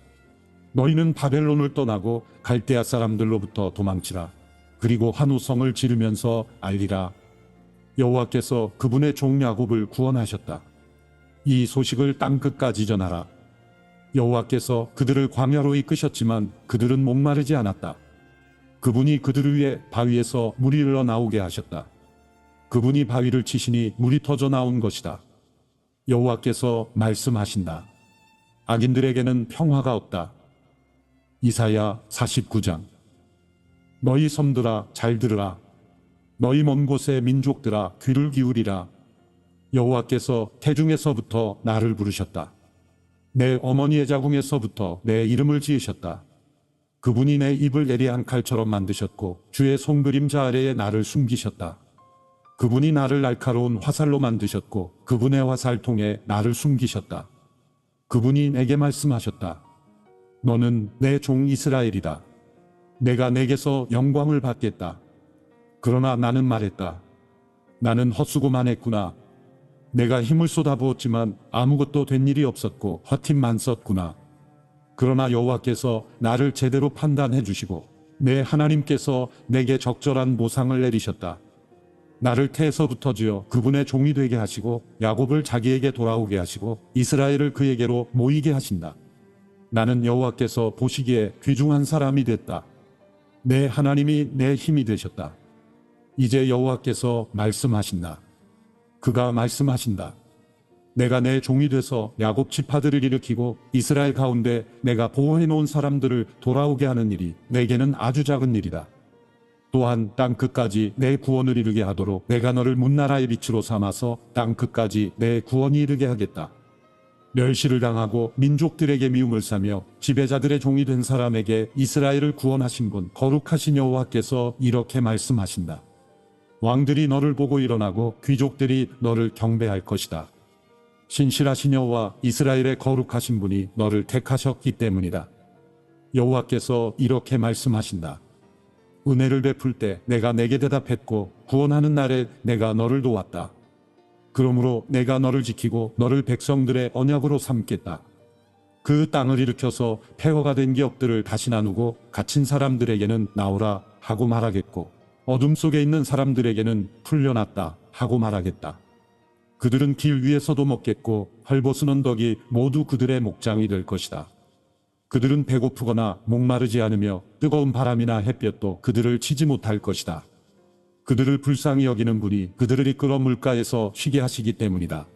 너희는 바벨론을 떠나고 갈대아 사람들로부터 도망치라. 그리고 환호성을 지르면서 알리라. 여호와께서 그분의 종 야곱을 구원하셨다. 이 소식을 땅끝까지 전하라. 여호와께서 그들을 광야로 이끄셨지만 그들은 목마르지 않았다. 그분이 그들을 위해 바위에서 물이 흘러나오게 하셨다. 그분이 바위를 치시니 물이 터져 나온 것이다. 여호와께서 말씀하신다. 악인들에게는 평화가 없다. 이사야 49장. 너희 섬들아 잘 들으라. 너희 먼 곳의 민족들아 귀를 기울이라. 여호와께서 태중에서부터 나를 부르셨다. 내 어머니의 자궁에서부터 내 이름을 지으셨다. 그분이 내 입을 예리한 칼처럼 만드셨고 주의 손그림자 아래에 나를 숨기셨다. 그분이 나를 날카로운 화살로 만드셨고 그분의 화살통에 나를 숨기셨다. 그분이 내게 말씀하셨다. 너는 내 종 이스라엘이다. 내가 내게서 영광을 받겠다. 그러나 나는 말했다. 나는 헛수고만 했구나. 내가 힘을 쏟아부었지만 아무것도 된 일이 없었고 헛힘만 썼구나. 그러나 여호와께서 나를 제대로 판단해 주시고 내 하나님께서 내게 적절한 보상을 내리셨다. 나를 태에서부터 지어 그분의 종이 되게 하시고 야곱을 자기에게 돌아오게 하시고 이스라엘을 그에게로 모이게 하신다. 나는 여호와께서 보시기에 귀중한 사람이 됐다. 내 하나님이 내 힘이 되셨다. 이제 여호와께서 말씀하신다. 그가 말씀하신다. 내가 내 종이 돼서 야곱 지파들을 일으키고 이스라엘 가운데 내가 보호해 놓은 사람들을 돌아오게 하는 일이 내게는 아주 작은 일이다. 또한 땅 끝까지 내 구원을 이루게 하도록 내가 너를 문나라의 빛으로 삼아서 땅 끝까지 내 구원이 이르게 하겠다. 멸시를 당하고 민족들에게 미움을 사며 지배자들의 종이 된 사람에게 이스라엘을 구원하신 분 거룩하신 여호와께서 이렇게 말씀하신다. 왕들이 너를 보고 일어나고 귀족들이 너를 경배할 것이다. 신실하신 여호와 이스라엘의 거룩하신 분이 너를 택하셨기 때문이다. 여호와께서 이렇게 말씀하신다. 은혜를 베풀 때 내가 내게 대답했고 구원하는 날에 내가 너를 도왔다. 그러므로 내가 너를 지키고 너를 백성들의 언약으로 삼겠다. 그 땅을 일으켜서 폐허가 된 기업들을 다시 나누고 갇힌 사람들에게는 나오라 하고 말하겠고 어둠 속에 있는 사람들에게는 풀려났다 하고 말하겠다. 그들은 길 위에서도 먹겠고 헐벗은 언덕이 모두 그들의 목장이 될 것이다. 그들은 배고프거나 목마르지 않으며 뜨거운 바람이나 햇볕도 그들을 치지 못할 것이다. 그들을 불쌍히 여기는 분이 그들을 이끌어 물가에서 쉬게 하시기 때문이다.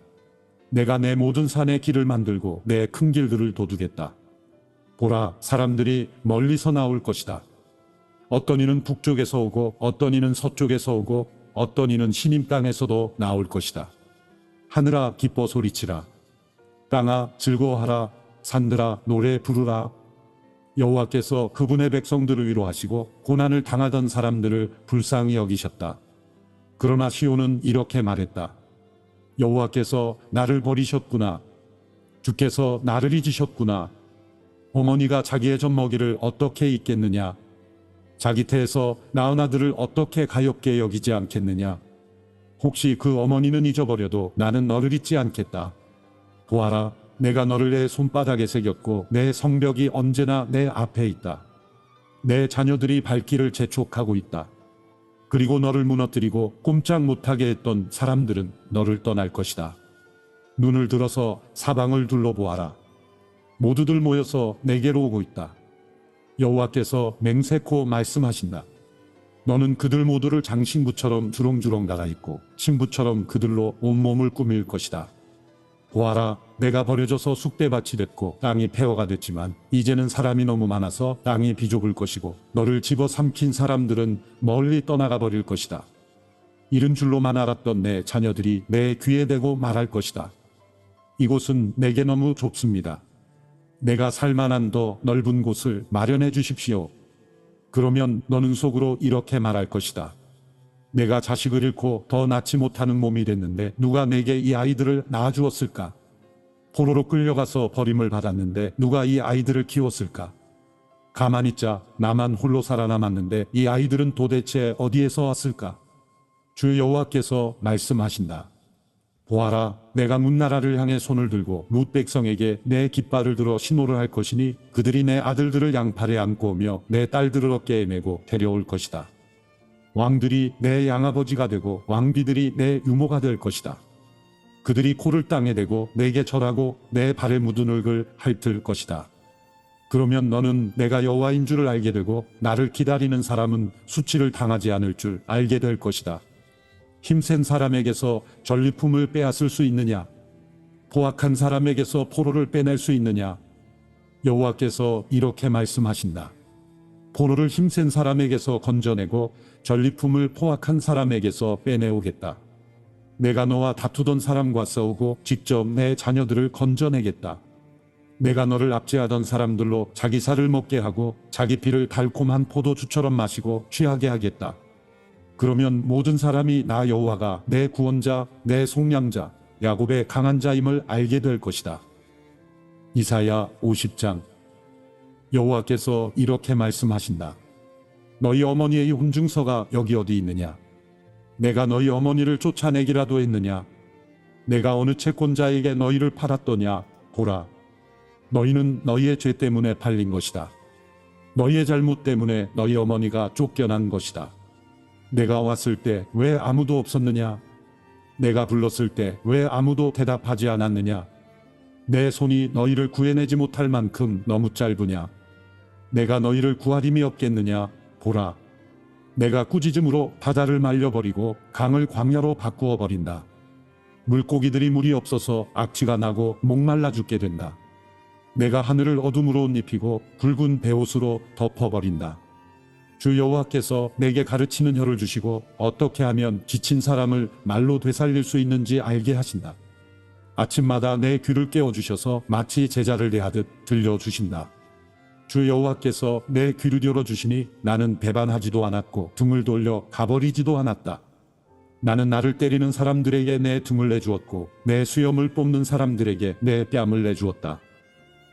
내가 내 모든 산에 길을 만들고 내 큰 길들을 도두겠다. 보라, 사람들이 멀리서 나올 것이다. 어떤 이는 북쪽에서 오고 어떤 이는 서쪽에서 오고 어떤 이는 시님 땅에서도 나올 것이다. 하늘아 기뻐 소리치라. 땅아 즐거워하라. 산들아 노래 부르라. 여호와께서 그분의 백성들을 위로하시고 고난을 당하던 사람들을 불쌍히 여기셨다. 그러나 시온은 이렇게 말했다. 여호와께서 나를 버리셨구나. 주께서 나를 잊으셨구나. 어머니가 자기의 젖먹이를 어떻게 잊겠느냐. 자기 태에서 낳은 아들을 어떻게 가엾게 여기지 않겠느냐. 혹시 그 어머니는 잊어버려도 나는 너를 잊지 않겠다. 보아라, 내가 너를 내 손바닥에 새겼고 내 성벽이 언제나 내 앞에 있다. 내 자녀들이 발길을 재촉하고 있다. 그리고 너를 무너뜨리고 꼼짝 못하게 했던 사람들은 너를 떠날 것이다. 눈을 들어서 사방을 둘러보아라. 모두들 모여서 내게로 오고 있다. 여호와께서 맹세코 말씀하신다. 너는 그들 모두를 장신구처럼 주렁주렁 달아있고 신부처럼 그들로 온몸을 꾸밀 것이다. 보아라, 내가 버려져서 쑥대밭이 됐고 땅이 폐허가 됐지만 이제는 사람이 너무 많아서 땅이 비좁을 것이고 너를 집어삼킨 사람들은 멀리 떠나가 버릴 것이다. 이른 줄로만 알았던 내 자녀들이 내 귀에 대고 말할 것이다. 이곳은 내게 너무 좁습니다. 내가 살만한 더 넓은 곳을 마련해 주십시오. 그러면 너는 속으로 이렇게 말할 것이다. 내가 자식을 잃고 더 낳지 못하는 몸이 됐는데 누가 내게 이 아이들을 낳아주었을까? 포로로 끌려가서 버림을 받았는데 누가 이 아이들을 키웠을까? 가만히 있자, 나만 홀로 살아남았는데 이 아이들은 도대체 어디에서 왔을까? 주 여호와께서 말씀하신다. 보아라, 내가 문나라를 향해 손을 들고 룻 백성에게 내 깃발을 들어 신호를 할 것이니 그들이 내 아들들을 양팔에 안고 오며 내 딸들을 어깨에 메고 데려올 것이다. 왕들이 내 양아버지가 되고 왕비들이 내 유모가 될 것이다. 그들이 코를 땅에 대고 내게 절하고 내 발에 묻은 흙을 핥을 것이다. 그러면 너는 내가 여호와인 줄을 알게 되고 나를 기다리는 사람은 수치를 당하지 않을 줄 알게 될 것이다. 힘센 사람에게서 전리품을 빼앗을 수 있느냐? 포악한 사람에게서 포로를 빼낼 수 있느냐? 여호와께서 이렇게 말씀하신다. 포로를 힘센 사람에게서 건져내고 전리품을 포악한 사람에게서 빼내오겠다. 내가 너와 다투던 사람과 싸우고 직접 내 자녀들을 건져내겠다. 내가 너를 압제하던 사람들로 자기 살을 먹게 하고 자기 피를 달콤한 포도주처럼 마시고 취하게 하겠다. 그러면 모든 사람이 나 여호와가 내 구원자, 내 속량자, 야곱의 강한 자임을 알게 될 것이다. 이사야 50장. 여호와께서 이렇게 말씀하신다. 너희 어머니의 혼중서가 여기 어디 있느냐? 내가 너희 어머니를 쫓아내기라도 했느냐? 내가 어느 채권자에게 너희를 팔았더냐? 보라, 너희는 너희의 죄 때문에 팔린 것이다. 너희의 잘못 때문에 너희 어머니가 쫓겨난 것이다. 내가 왔을 때 왜 아무도 없었느냐? 내가 불렀을 때 왜 아무도 대답하지 않았느냐? 내 손이 너희를 구해내지 못할 만큼 너무 짧으냐? 내가 너희를 구할 힘이 없겠느냐? 보라, 내가 꾸짖음으로 바다를 말려버리고 강을 광야로 바꾸어 버린다. 물고기들이 물이 없어서 악취가 나고 목말라 죽게 된다. 내가 하늘을 어둠으로 옷 입히고 붉은 베옷으로 덮어버린다. 주 여호와께서 내게 가르치는 혀를 주시고 어떻게 하면 지친 사람을 말로 되살릴 수 있는지 알게 하신다. 아침마다 내 귀를 깨워주셔서 마치 제자를 대하듯 들려주신다. 주 여호와께서 내 귀를 열어주시니 나는 배반하지도 않았고 등을 돌려 가버리지도 않았다. 나는 나를 때리는 사람들에게 내 등을 내주었고 내 수염을 뽑는 사람들에게 내 뺨을 내주었다.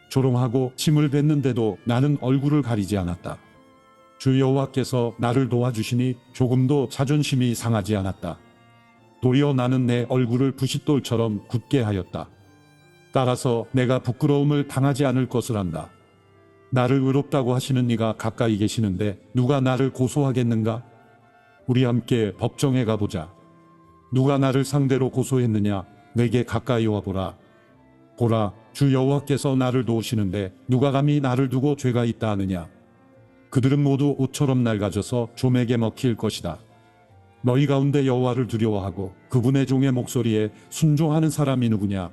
조롱하고 침을 뱉는데도 나는 얼굴을 가리지 않았다. 주 여호와께서 나를 도와주시니 조금도 자존심이 상하지 않았다. 도리어 나는 내 얼굴을 부싯돌처럼 굳게 하였다. 따라서 내가 부끄러움을 당하지 않을 것을 안다. 나를 의롭다고 하시는 이가 가까이 계시는데 누가 나를 고소하겠는가? 우리 함께 법정에 가보자. 누가 나를 상대로 고소했느냐? 내게 가까이 와보라. 보라, 주 여호와께서 나를 도우시는데 누가 감히 나를 두고 죄가 있다 하느냐? 그들은 모두 옷처럼 낡아져서 좀에게 먹힐 것이다. 너희 가운데 여호와를 두려워하고 그분의 종의 목소리에 순종하는 사람이 누구냐?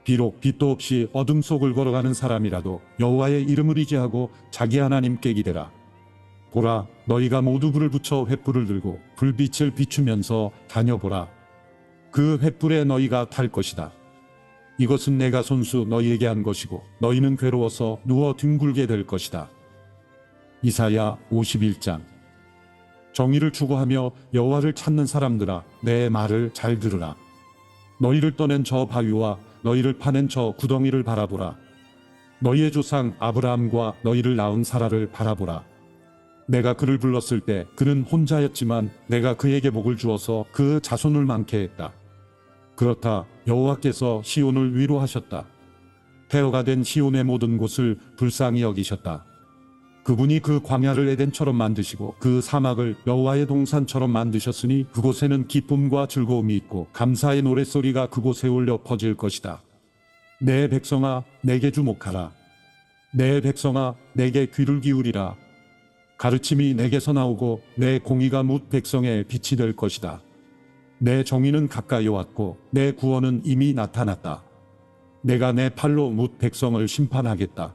비록 빛도 없이 어둠 속을 걸어가는 사람이라도 여호와의 이름을 의지하고 자기 하나님께 기대라. 보라, 너희가 모두 불을 붙여 횃불을 들고 불빛을 비추면서 다녀보라. 그 횃불에 너희가 탈 것이다. 이것은 내가 손수 너희에게 한 것이고 너희는 괴로워서 누워 뒹굴게 될 것이다. 이사야 51장. 정의를 추구하며 여호와를 찾는 사람들아, 내 말을 잘 들으라. 너희를 떠낸 저 바위와 너희를 파낸 저 구덩이를 바라보라. 너희의 조상 아브라함과 너희를 낳은 사라를 바라보라. 내가 그를 불렀을 때 그는 혼자였지만 내가 그에게 복을 주어서 그 자손을 많게 했다. 그렇다, 여호와께서 시온을 위로하셨다. 폐허가 된 시온의 모든 곳을 불쌍히 여기셨다. 그분이 그 광야를 에덴처럼 만드시고 그 사막을 여호와의 동산처럼 만드셨으니 그곳에는 기쁨과 즐거움이 있고 감사의 노랫소리가 그곳에 울려 퍼질 것이다. 내 백성아, 내게 주목하라. 내 백성아, 내게 귀를 기울이라. 가르침이 내게서 나오고 내 공의가 뭇 백성의 빛이 될 것이다. 내 정의는 가까이 왔고 내 구원은 이미 나타났다. 내가 내 팔로 뭇 백성을 심판하겠다.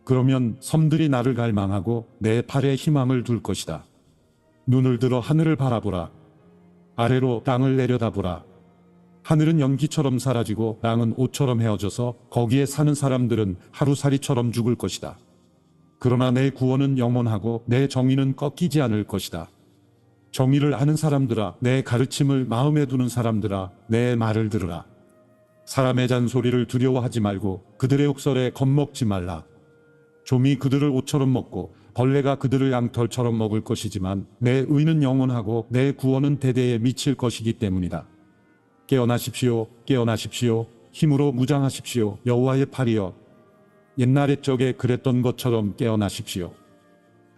그러면 섬들이 나를 갈망하고 내 팔에 희망을 둘 것이다. 눈을 들어 하늘을 바라보라. 아래로 땅을 내려다보라. 하늘은 연기처럼 사라지고 땅은 옷처럼 헤어져서 거기에 사는 사람들은 하루살이처럼 죽을 것이다. 그러나 내 구원은 영원하고 내 정의는 꺾이지 않을 것이다. 정의를 아는 사람들아, 내 가르침을 마음에 두는 사람들아, 내 말을 들으라. 사람의 잔소리를 두려워하지 말고 그들의 욕설에 겁먹지 말라. 좀이 그들을 옷처럼 먹고 벌레가 그들을 양털처럼 먹을 것이지만 내 의는 영원하고 내 구원은 대대에 미칠 것이기 때문이다. 깨어나십시오, 깨어나십시오. 힘으로 무장하십시오. 여호와의 팔이여, 옛날 옛적에 그랬던 것처럼 깨어나십시오.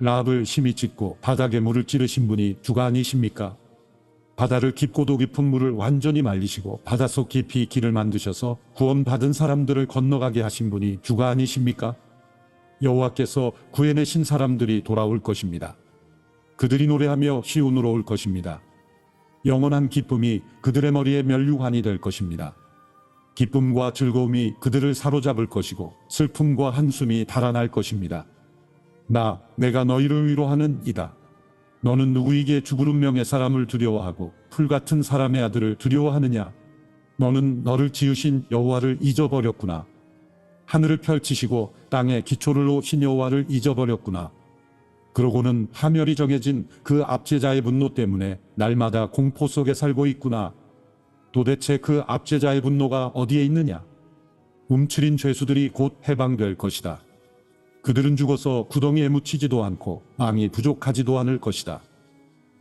라합을 심히 찢고 바닥에 물을 찌르신 분이 주가 아니십니까? 바다를 깊고도 깊은 물을 완전히 말리시고 바닷속 깊이 길을 만드셔서 구원받은 사람들을 건너가게 하신 분이 주가 아니십니까? 여호와께서 구해내신 사람들이 돌아올 것입니다. 그들이 노래하며 시온으로 올 것입니다. 영원한 기쁨이 그들의 머리에 면류관이 될 것입니다. 기쁨과 즐거움이 그들을 사로잡을 것이고 슬픔과 한숨이 달아날 것입니다. 내가 너희를 위로하는 이다. 너는 누구에게 죽을 운명의 사람을 두려워하고 풀 같은 사람의 아들을 두려워하느냐? 너는 너를 지으신 여호와를 잊어버렸구나. 하늘을 펼치시고 땅에 기초를 놓으신 여호와를 잊어버렸구나. 그러고는 파멸이 정해진 그 압제자의 분노 때문에 날마다 공포 속에 살고 있구나. 도대체 그 압제자의 분노가 어디에 있느냐? 움츠린 죄수들이 곧 해방될 것이다. 그들은 죽어서 구덩이에 묻히지도 않고 빵이 부족하지도 않을 것이다.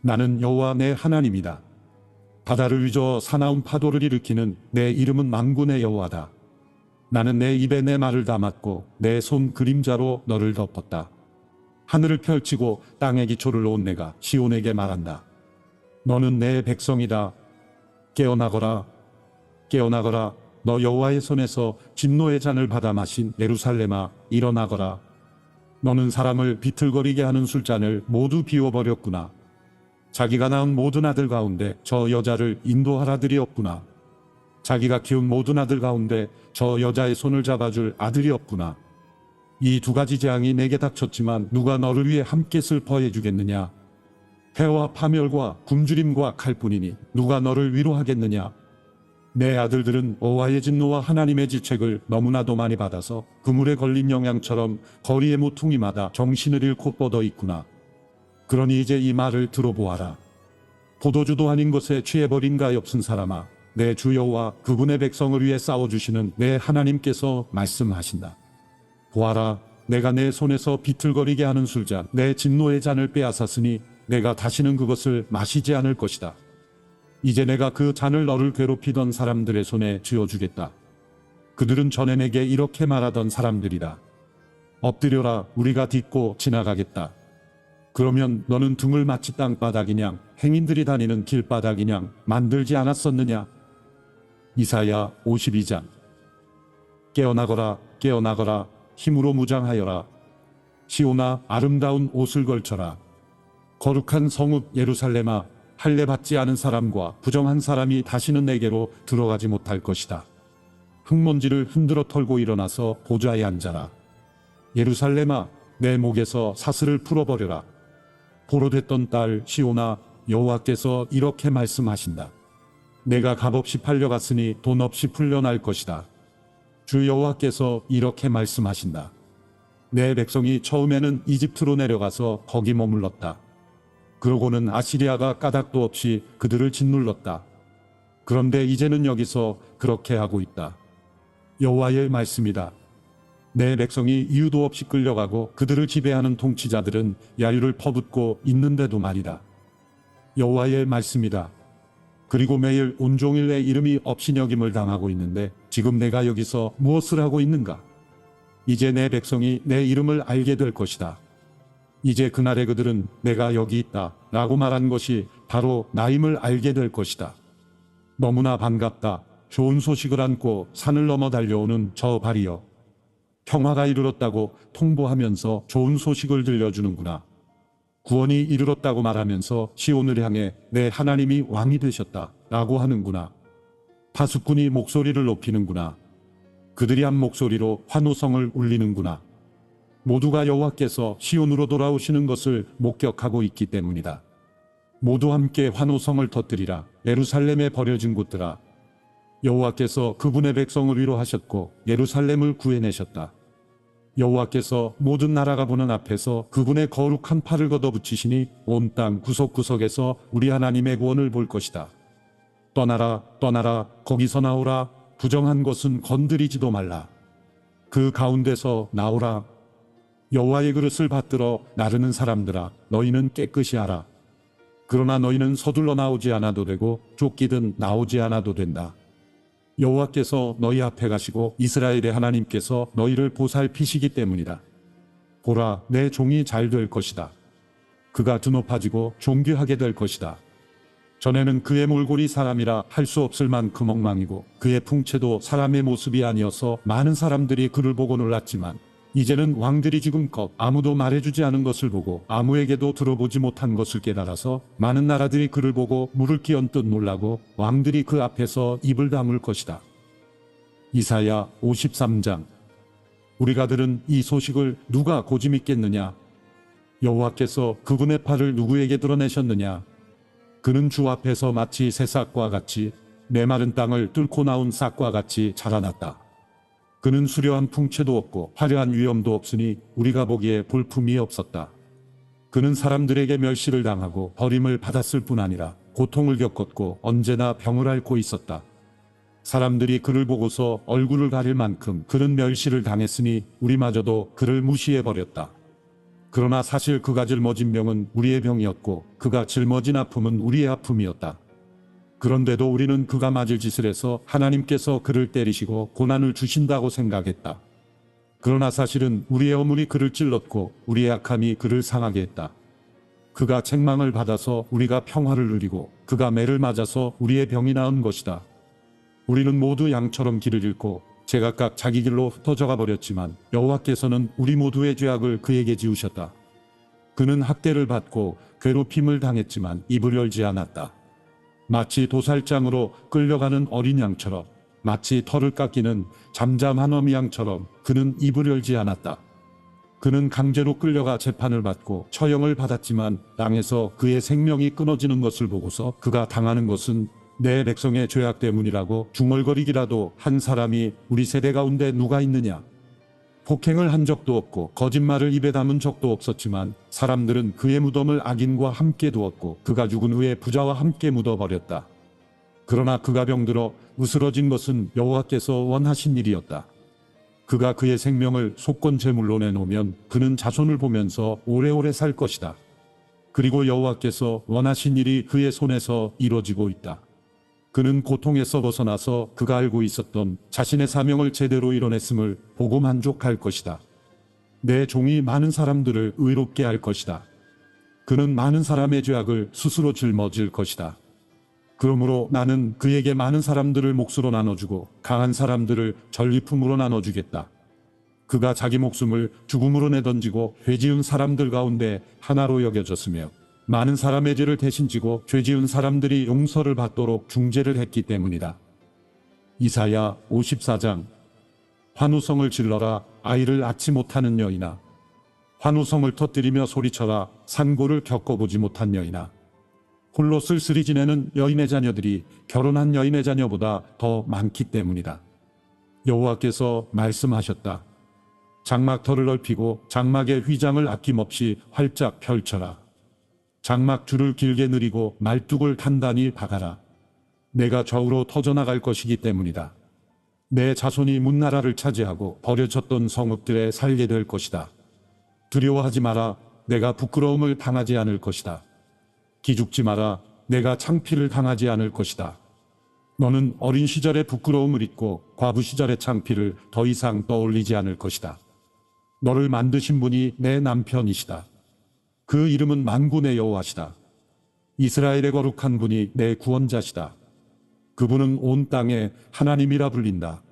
나는 여호와 내 하나님이다. 바다를 위저 사나운 파도를 일으키는 내 이름은 만군의 여호와다. 나는 내 입에 내 말을 담았고 내 손 그림자로 너를 덮었다. 하늘을 펼치고 땅에 기초를 놓은 내가 시온에게 말한다. 너는 내 백성이다. 깨어나거라. 깨어나거라. 너 여호와의 손에서 진노의 잔을 받아 마신 예루살렘아, 일어나거라. 너는 사람을 비틀거리게 하는 술잔을 모두 비워버렸구나. 자기가 낳은 모든 아들 가운데 저 여자를 인도할 아들이 없구나. 자기가 키운 모든 아들 가운데 저 여자의 손을 잡아줄 아들이 없구나. 이 두 가지 재앙이 내게 닥쳤지만 누가 너를 위해 함께 슬퍼해 주겠느냐. 해와 파멸과 굶주림과 칼뿐이니 누가 너를 위로하겠느냐. 내 아들들은 여호와의 진노와 하나님의 질책을 너무나도 많이 받아서 그물에 걸린 영양처럼 거리의 모퉁이마다 정신을 잃고 뻗어 있구나. 그러니 이제 이 말을 들어보아라. 포도주도 아닌 것에 취해버린 가엾은 사람아, 내 주 여호와 그분의 백성을 위해 싸워주시는 내 하나님께서 말씀하신다. 보아라, 내가 내 손에서 비틀거리게 하는 술잔, 내 진노의 잔을 빼앗았으니 내가 다시는 그것을 마시지 않을 것이다. 이제 내가 그 잔을 너를 괴롭히던 사람들의 손에 쥐어주겠다. 그들은 전에 내게 이렇게 말하던 사람들이다. 엎드려라, 우리가 딛고 지나가겠다. 그러면 너는 등을 마치 땅바닥이냥 행인들이 다니는 길바닥이냥 만들지 않았었느냐. 이사야 52장. 깨어나거라, 깨어나거라, 힘으로 무장하여라. 시온아, 아름다운 옷을 걸쳐라. 거룩한 성읍 예루살렘아, 할례 받지 않은 사람과 부정한 사람이 다시는 내게로 들어가지 못할 것이다. 흙먼지를 흔들어 털고 일어나서 보좌에 앉아라. 예루살렘아, 내 목에서 사슬을 풀어버려라. 보로됐던 딸 시온아, 여호와께서 이렇게 말씀하신다. 내가 값없이 팔려갔으니 돈 없이 풀려날 것이다. 주 여호와께서 이렇게 말씀하신다. 내 백성이 처음에는 이집트로 내려가서 거기 머물렀다. 그러고는 아시리아가 까닭도 없이 그들을 짓눌렀다. 그런데 이제는 여기서 그렇게 하고 있다. 여호와의 말씀이다. 내 백성이 이유도 없이 끌려가고 그들을 지배하는 통치자들은 야유를 퍼붓고 있는데도 말이다. 여호와의 말씀이다. 그리고 매일 온종일 내 이름이 업신여김을 당하고 있는데 지금 내가 여기서 무엇을 하고 있는가? 이제 내 백성이 내 이름을 알게 될 것이다. 이제 그날에 그들은 내가 여기 있다 라고 말한 것이 바로 나임을 알게 될 것이다. 너무나 반갑다. 좋은 소식을 안고 산을 넘어 달려오는 저 발이여. 평화가 이르렀다고 통보하면서 좋은 소식을 들려주는구나. 구원이 이르렀다고 말하면서 시온을 향해 내 하나님이 왕이 되셨다 라고 하는구나. 파수꾼이 목소리를 높이는구나. 그들이 한 목소리로 환호성을 울리는구나. 모두가 여호와께서 시온으로 돌아오시는 것을 목격하고 있기 때문이다. 모두 함께 환호성을 터뜨리라. 예루살렘에 버려진 곳들아. 여호와께서 그분의 백성을 위로하셨고 예루살렘을 구해내셨다. 여호와께서 모든 나라가 보는 앞에서 그분의 거룩한 팔을 걷어붙이시니 온 땅 구석구석에서 우리 하나님의 구원을 볼 것이다. 떠나라, 떠나라, 거기서 나오라. 부정한 것은 건드리지도 말라. 그 가운데서 나오라. 여호와의 그릇을 받들어 나르는 사람들아, 너희는 깨끗이 하라. 그러나 너희는 서둘러 나오지 않아도 되고 쫓기든 나오지 않아도 된다. 여호와께서 너희 앞에 가시고 이스라엘의 하나님께서 너희를 보살피시기 때문이다. 보라, 내 종이 잘 될 것이다. 그가 드높아지고 존귀하게 될 것이다. 전에는 그의 몰골이 사람이라 할 수 없을 만큼 엉망이고 그의 풍채도 사람의 모습이 아니어서 많은 사람들이 그를 보고 놀랐지만 이제는 왕들이 지금껏 아무도 말해주지 않은 것을 보고 아무에게도 들어보지 못한 것을 깨달아서 많은 나라들이 그를 보고 물을 끼얹듯 놀라고 왕들이 그 앞에서 입을 다물 것이다. 이사야 53장. 우리가 들은 이 소식을 누가 고지 믿겠느냐? 여호와께서 그분의 팔을 누구에게 드러내셨느냐? 그는 주 앞에서 마치 새싹과 같이 메마른 땅을 뚫고 나온 싹과 같이 자라났다. 그는 수려한 풍채도 없고 화려한 위엄도 없으니 우리가 보기에 볼품이 없었다. 그는 사람들에게 멸시를 당하고 버림을 받았을 뿐 아니라 고통을 겪었고 언제나 병을 앓고 있었다. 사람들이 그를 보고서 얼굴을 가릴 만큼 그는 멸시를 당했으니 우리마저도 그를 무시해버렸다. 그러나 사실 그가 짊어진 병은 우리의 병이었고 그가 짊어진 아픔은 우리의 아픔이었다. 그런데도 우리는 그가 맞을 짓을 해서 하나님께서 그를 때리시고 고난을 주신다고 생각했다. 그러나 사실은 우리의 어물이 그를 찔렀고 우리의 약함이 그를 상하게 했다. 그가 책망을 받아서 우리가 평화를 누리고 그가 매를 맞아서 우리의 병이 나은 것이다. 우리는 모두 양처럼 길을 잃고 제각각 자기 길로 흩어져가 버렸지만 여호와께서는 우리 모두의 죄악을 그에게 지우셨다. 그는 학대를 받고 괴롭힘을 당했지만 입을 열지 않았다. 마치 도살장으로 끌려가는 어린 양처럼, 마치 털을 깎이는 잠잠한 어미 양처럼 그는 입을 열지 않았다. 그는 강제로 끌려가 재판을 받고 처형을 받았지만 땅에서 그의 생명이 끊어지는 것을 보고서 그가 당하는 것은 내 백성의 죄악 때문이라고 중얼거리기라도 한 사람이 우리 세대 가운데 누가 있느냐? 폭행을 한 적도 없고 거짓말을 입에 담은 적도 없었지만 사람들은 그의 무덤을 악인과 함께 두었고 그가 죽은 후에 부자와 함께 묻어버렸다. 그러나 그가 병들어 으스러진 것은 여호와께서 원하신 일이었다. 그가 그의 생명을 속건 제물로 내놓으면 그는 자손을 보면서 오래오래 살 것이다. 그리고 여호와께서 원하신 일이 그의 손에서 이루어지고 있다. 그는 고통에서 벗어나서 그가 알고 있었던 자신의 사명을 제대로 이뤄냈음을 보고 만족할 것이다. 내 종이 많은 사람들을 의롭게 할 것이다. 그는 많은 사람의 죄악을 스스로 짊어질 것이다. 그러므로 나는 그에게 많은 사람들을 몫으로 나눠주고 강한 사람들을 전리품으로 나눠주겠다. 그가 자기 목숨을 죽음으로 내던지고 죄지은 사람들 가운데 하나로 여겨졌으며 많은 사람의 죄를 대신 지고 죄지은 사람들이 용서를 받도록 중재를 했기 때문이다. 이사야 54장. 환우성을 질러라 아이를 낳지 못하는 여인아. 환우성을 터뜨리며 소리쳐라 산고를 겪어보지 못한 여인아. 홀로 쓸쓸히 지내는 여인의 자녀들이 결혼한 여인의 자녀보다 더 많기 때문이다. 여호와께서 말씀하셨다. 장막터를 넓히고 장막의 휘장을 아낌없이 활짝 펼쳐라. 장막 줄을 길게 늘이고 말뚝을 단단히 박아라. 내가 좌우로 터져나갈 것이기 때문이다. 내 자손이 문나라를 차지하고 버려졌던 성읍들에 살게 될 것이다. 두려워하지 마라. 내가 부끄러움을 당하지 않을 것이다. 기죽지 마라. 내가 창피를 당하지 않을 것이다. 너는 어린 시절의 부끄러움을 잊고 과부 시절의 창피를 더 이상 떠올리지 않을 것이다. 너를 만드신 분이 내 남편이시다. 그 이름은 만군의 여호와시다. 이스라엘의 거룩한 분이 내 구원자시다. 그분은 온 땅에 하나님이라 불린다.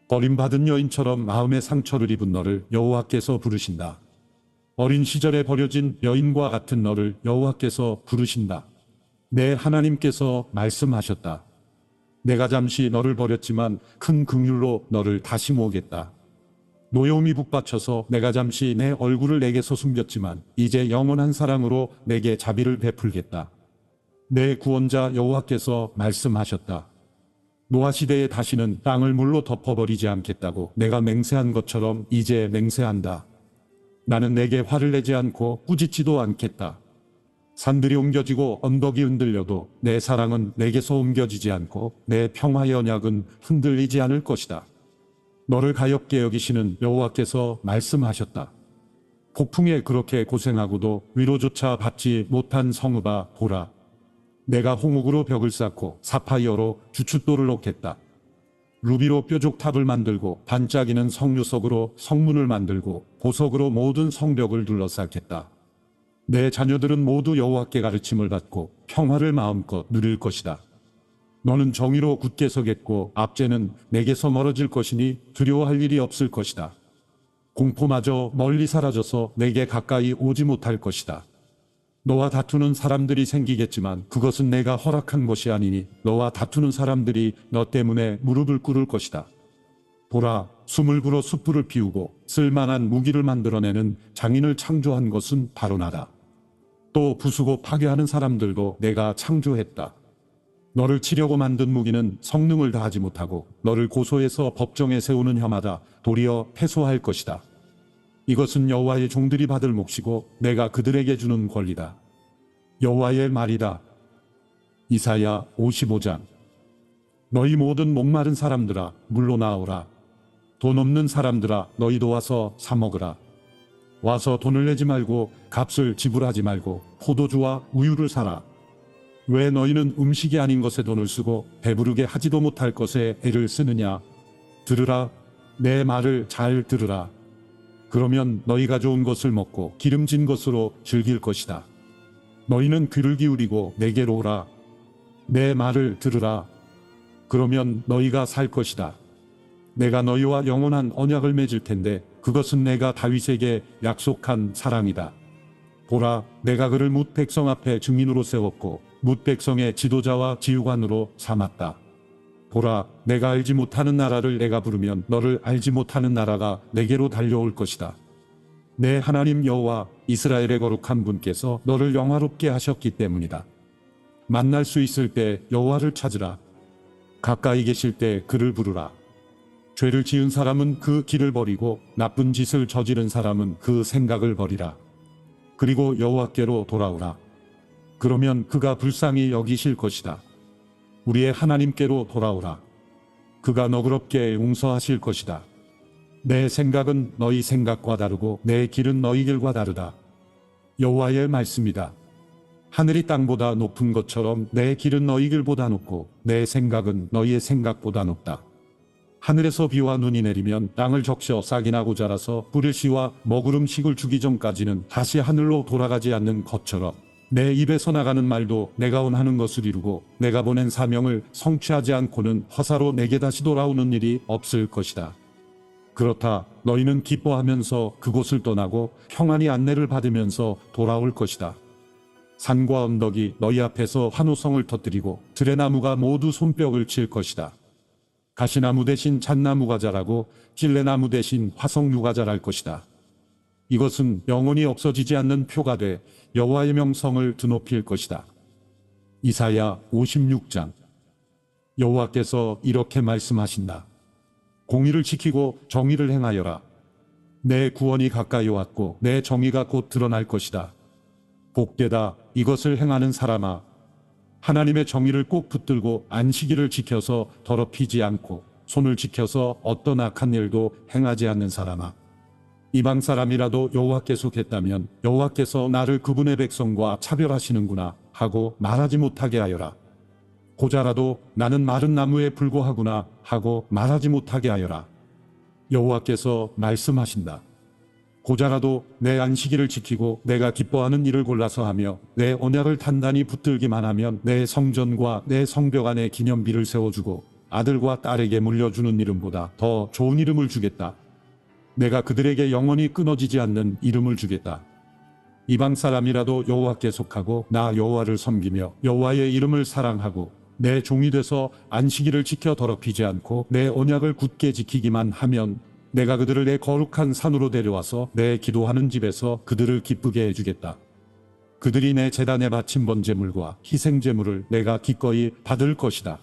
버림받은 여인처럼 마음의 상처를 입은 너를 여호와께서 부르신다. 어린 시절에 버려진 여인과 같은 너를 여호와께서 부르신다. 내 하나님께서 말씀하셨다. 내가 잠시 너를 버렸지만 큰 긍휼로 너를 다시 모으겠다. 노여움이 북받쳐서 내가 잠시 내 얼굴을 내게서 숨겼지만 이제 영원한 사랑으로 내게 자비를 베풀겠다. 내 구원자 여호와께서 말씀하셨다. 노아 시대에 다시는 땅을 물로 덮어버리지 않겠다고 내가 맹세한 것처럼 이제 맹세한다. 나는 내게 화를 내지 않고 꾸짖지도 않겠다. 산들이 옮겨지고 언덕이 흔들려도 내 사랑은 내게서 옮겨지지 않고 내 평화의 언약은 흔들리지 않을 것이다. 너를 가엾게 여기시는 여호와께서 말씀하셨다. 폭풍에 그렇게 고생하고도 위로조차 받지 못한 성읍아 보라. 내가 홍옥으로 벽을 쌓고 사파이어로 주춧돌을 놓겠다. 루비로 뾰족탑을 만들고 반짝이는 성류석으로 성문을 만들고 보석으로 모든 성벽을 둘러싸겠다. 내 자녀들은 모두 여호와께 가르침을 받고 평화를 마음껏 누릴 것이다. 너는 정의로 굳게 서겠고 압제는 내게서 멀어질 것이니 두려워할 일이 없을 것이다. 공포마저 멀리 사라져서 내게 가까이 오지 못할 것이다. 너와 다투는 사람들이 생기겠지만 그것은 내가 허락한 것이 아니니 너와 다투는 사람들이 너 때문에 무릎을 꿇을 것이다. 보라, 숨을 불어 숯불을 피우고 쓸만한 무기를 만들어내는 장인을 창조한 것은 바로 나다. 또 부수고 파괴하는 사람들도 내가 창조했다. 너를 치려고 만든 무기는 성능을 다하지 못하고 너를 고소해서 법정에 세우는 혐하다 도리어 패소할 것이다. 이것은 여호와의 종들이 받을 몫이고 내가 그들에게 주는 권리다. 여호와의 말이다. 이사야 55장. 너희 모든 목마른 사람들아 물로 나오라. 돈 없는 사람들아 너희도 와서 사 먹으라. 와서 돈을 내지 말고 값을 지불하지 말고 포도주와 우유를 사라. 왜 너희는 음식이 아닌 것에 돈을 쓰고 배부르게 하지도 못할 것에 애를 쓰느냐. 들으라. 내 말을 잘 들으라. 그러면 너희가 좋은 것을 먹고 기름진 것으로 즐길 것이다. 너희는 귀를 기울이고 내게로 오라. 내 말을 들으라. 그러면 너희가 살 것이다. 내가 너희와 영원한 언약을 맺을 텐데 그것은 내가 다윗에게 약속한 사랑이다. 보라, 내가 그를 뭇 백성 앞에 증인으로 세웠고 뭇 백성의 지도자와 지휘관으로 삼았다. 보라, 내가 알지 못하는 나라를 내가 부르면 너를 알지 못하는 나라가 내게로 달려올 것이다. 내 하나님 여호와 이스라엘의 거룩한 분께서 너를 영화롭게 하셨기 때문이다. 만날 수 있을 때 여호와를 찾으라. 가까이 계실 때 그를 부르라. 죄를 지은 사람은 그 길을 버리고 나쁜 짓을 저지른 사람은 그 생각을 버리라. 그리고 여호와께로 돌아오라. 그러면 그가 불쌍히 여기실 것이다. 우리의 하나님께로 돌아오라. 그가 너그럽게 용서하실 것이다. 내 생각은 너희 생각과 다르고 내 길은 너희 길과 다르다. 여호와의 말씀이다. 하늘이 땅보다 높은 것처럼 내 길은 너희 길보다 높고 내 생각은 너희의 생각보다 높다. 하늘에서 비와 눈이 내리면 땅을 적셔 싹이 나고 자라서 뿌릴 씨와 먹으름식을 주기 전까지는 다시 하늘로 돌아가지 않는 것처럼 내 입에서 나가는 말도 내가 원하는 것을 이루고 내가 보낸 사명을 성취하지 않고는 허사로 내게 다시 돌아오는 일이 없을 것이다. 그렇다. 너희는 기뻐하면서 그곳을 떠나고 평안히 안내를 받으면서 돌아올 것이다. 산과 언덕이 너희 앞에서 환호성을 터뜨리고 들의 나무가 모두 손뼉을 칠 것이다. 가시나무 대신 잣나무가 자라고 길레나무 대신 화석류가 자랄 것이다. 이것은 영원히 없어지지 않는 표가 돼 여호와의 명성을 드높일 것이다. 이사야 56장. 여호와께서 이렇게 말씀하신다. 공의를 지키고 정의를 행하여라. 내 구원이 가까이 왔고 내 정의가 곧 드러날 것이다. 복되다 이것을 행하는 사람아. 하나님의 정의를 꼭 붙들고 안식일을 지켜서 더럽히지 않고 손을 지켜서 어떤 악한 일도 행하지 않는 사람아. 이방 사람이라도 여호와께 속했다면 여호와께서 나를 그분의 백성과 차별하시는구나 하고 말하지 못하게 하여라. 고자라도 나는 마른 나무에 불과하구나 하고 말하지 못하게 하여라. 여호와께서 말씀하신다. 고자라도 내 안식일을 지키고 내가 기뻐하는 일을 골라서 하며 내 언약을 단단히 붙들기만 하면 내 성전과 내 성벽 안에 기념비를 세워주고 아들과 딸에게 물려주는 이름보다 더 좋은 이름을 주겠다. 내가 그들에게 영원히 끊어지지 않는 이름을 주겠다. 이방 사람이라도 여호와께 속하고 나 여호와를 섬기며 여호와의 이름을 사랑하고 내 종이 돼서 안식일을 지켜 더럽히지 않고 내 언약을 굳게 지키기만 하면 내가 그들을 내 거룩한 산으로 데려와서 내 기도하는 집에서 그들을 기쁘게 해주겠다. 그들이 내 제단에 바친 번제물과 희생제물을 내가 기꺼이 받을 것이다.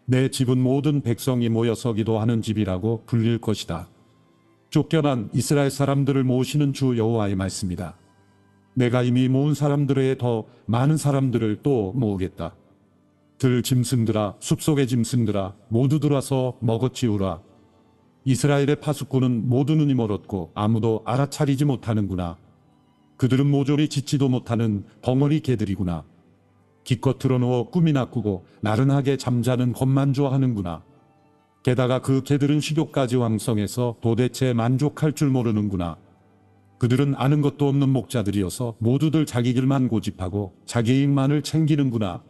내 집은 모든 백성이 모여서 기도하는 집이라고 불릴 것이다. 쫓겨난 이스라엘 사람들을 모으시는 주 여호와의 말씀이다. 내가 이미 모은 사람들 외에 더 많은 사람들을 또 모으겠다. 들 짐승들아, 숲속의 짐승들아, 모두 들어와서 먹어치우라. 이스라엘의 파수꾼은 모두 눈이 멀었고 아무도 알아차리지 못하는구나. 그들은 모조리 짖지도 못하는 벙어리 개들이구나. 기껏 틀어놓어 꿈이나 꾸고 나른하게 잠자는 것만 좋아하는구나. 게다가 그 개들은 식욕까지 왕성해서 도대체 만족할 줄 모르는구나. 그들은 아는 것도 없는 목자들이어서 모두들 자기 길만 고집하고 자기 이익만을 챙기는구나.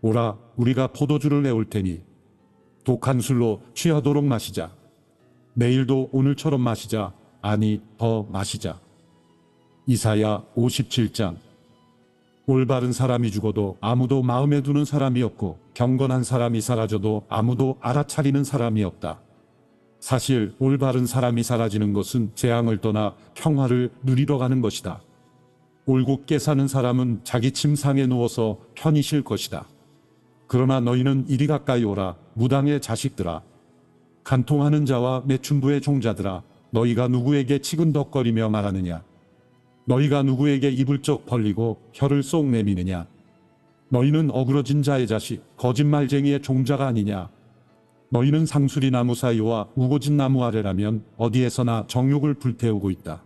오라, 우리가 포도주를 내올 테니 독한 술로 취하도록 마시자. 내일도 오늘처럼 마시자. 아니, 더 마시자. 이사야 57장. 올바른 사람이 죽어도 아무도 마음에 두는 사람이 없고 경건한 사람이 사라져도 아무도 알아차리는 사람이 없다. 사실 올바른 사람이 사라지는 것은 재앙을 떠나 평화를 누리러 가는 것이다. 올곧게 사는 사람은 자기 침상에 누워서 편히 쉴 것이다. 그러나 너희는 이리 가까이 오라. 무당의 자식들아. 간통하는 자와 매춘부의 종자들아. 너희가 누구에게 치근덕거리며 말하느냐. 너희가 누구에게 입을 쩍 벌리고 혀를 쏙 내미느냐. 너희는 어그러진 자의 자식, 거짓말쟁이의 종자가 아니냐. 너희는 상수리 나무 사이와 우거진 나무 아래라면 어디에서나 정욕을 불태우고 있다.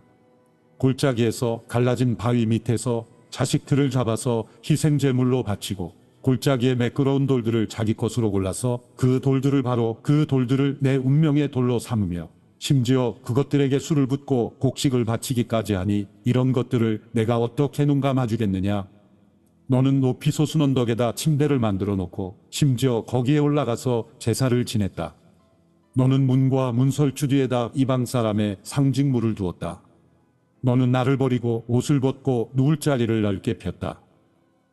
골짜기에서 갈라진 바위 밑에서 자식들을 잡아서 희생제물로 바치고 골짜기에 매끄러운 돌들을 자기 것으로 골라서 그 돌들을 내 운명의 돌로 삼으며 심지어 그것들에게 술을 붓고 곡식을 바치기까지 하니 이런 것들을 내가 어떻게 눈 감아주겠느냐. 너는 높이 솟은 언덕에다 침대를 만들어 놓고 심지어 거기에 올라가서 제사를 지냈다. 너는 문과 문설주 뒤에다 이방 사람의 상징물을 두었다. 너는 나를 버리고 옷을 벗고 누울 자리를 넓게 폈다.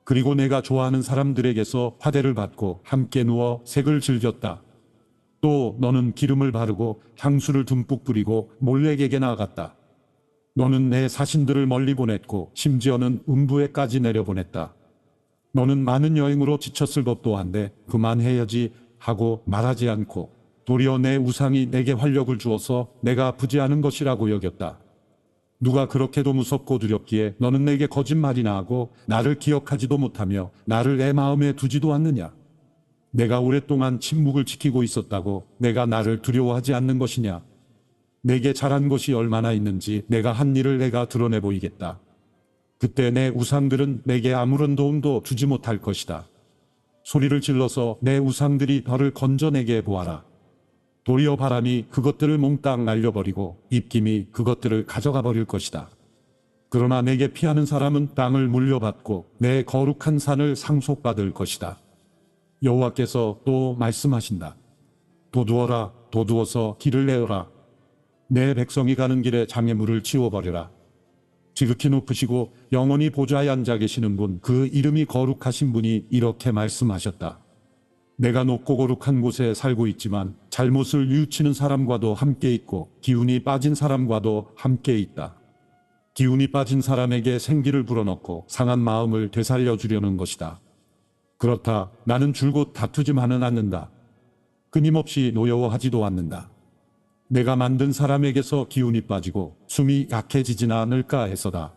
그리고 내가 좋아하는 사람들에게서 화대를 받고 함께 누워 색을 즐겼다. 또 너는 기름을 바르고 향수를 듬뿍 뿌리고 몰래 객에 나아갔다. 너는 내 사신들을 멀리 보냈고 심지어는 음부에까지 내려보냈다. 너는 많은 여행으로 지쳤을 법도 한데 그만해야지 하고 말하지 않고 도리어 내 우상이 내게 활력을 주어서 내가 아프지 않은 것이라고 여겼다. 누가 그렇게도 무섭고 두렵기에 너는 내게 거짓말이나 하고 나를 기억하지도 못하며 나를 내 마음에 두지도 않느냐? 내가 오랫동안 침묵을 지키고 있었다고 내가 나를 두려워하지 않는 것이냐? 내게 잘한 것이 얼마나 있는지 내가 한 일을 내가 드러내 보이겠다. 그때 내 우상들은 내게 아무런 도움도 주지 못할 것이다. 소리를 질러서 내 우상들이 너를 건져내게 보아라. 도리어 바람이 그것들을 몽땅 날려버리고 입김이 그것들을 가져가 버릴 것이다. 그러나 내게 피하는 사람은 땅을 물려받고 내 거룩한 산을 상속받을 것이다. 여호와께서 또 말씀하신다. 도두어라, 도두어서 길을 내어라. 내 백성이 가는 길에 장애물을 치워버려라. 지극히 높으시고 영원히 보좌에 앉아 계시는 분, 그 이름이 거룩하신 분이 이렇게 말씀하셨다. 내가 높고 거룩한 곳에 살고 있지만 잘못을 뉘우치는 사람과도 함께 있고 기운이 빠진 사람과도 함께 있다. 기운이 빠진 사람에게 생기를 불어넣고 상한 마음을 되살려 주려는 것이다. 그렇다. 나는 줄곧 다투지만은 않는다. 끊임없이 노여워하지도 않는다. 내가 만든 사람에게서 기운이 빠지고 숨이 약해지지나 않을까 해서다.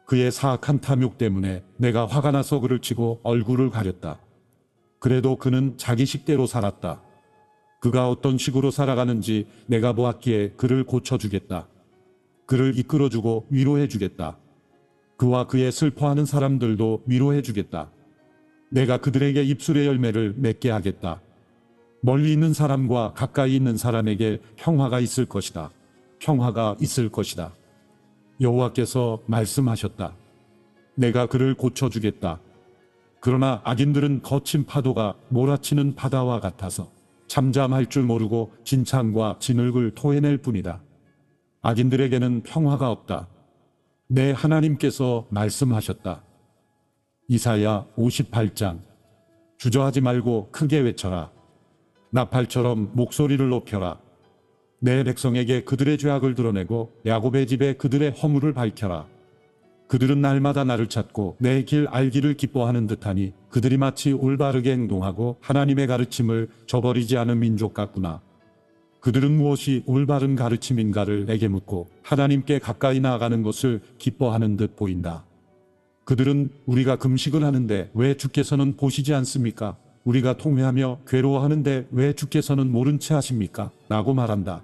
그의 사악한 탐욕 때문에 내가 화가 나서 그를 치고 얼굴을 가렸다. 그래도 그는 자기 식대로 살았다. 그가 어떤 식으로 살아가는지 내가 보았기에 그를 고쳐주겠다. 그를 이끌어주고 위로해주겠다. 그와 그의 슬퍼하는 사람들도 위로해주겠다. 내가 그들에게 입술의 열매를 맺게 하겠다. 멀리 있는 사람과 가까이 있는 사람에게 평화가 있을 것이다. 평화가 있을 것이다. 여호와께서 말씀하셨다. 내가 그를 고쳐주겠다. 그러나 악인들은 거친 파도가 몰아치는 바다와 같아서 잠잠할 줄 모르고 진창과 진흙을 토해낼 뿐이다. 악인들에게는 평화가 없다. 내 하나님께서 말씀하셨다. 이사야 58장. 주저하지 말고 크게 외쳐라. 나팔처럼 목소리를 높여라. 내 백성에게 그들의 죄악을 드러내고 야곱의 집에 그들의 허물을 밝혀라. 그들은 날마다 나를 찾고 내 길 알기를 기뻐하는 듯하니 그들이 마치 올바르게 행동하고 하나님의 가르침을 저버리지 않은 민족 같구나. 그들은 무엇이 올바른 가르침인가를 내게 묻고 하나님께 가까이 나아가는 것을 기뻐하는 듯 보인다. 그들은 우리가 금식을 하는데 왜 주께서는 보시지 않습니까? 우리가 통회하며 괴로워하는데 왜 주께서는 모른 채 하십니까? 라고 말한다.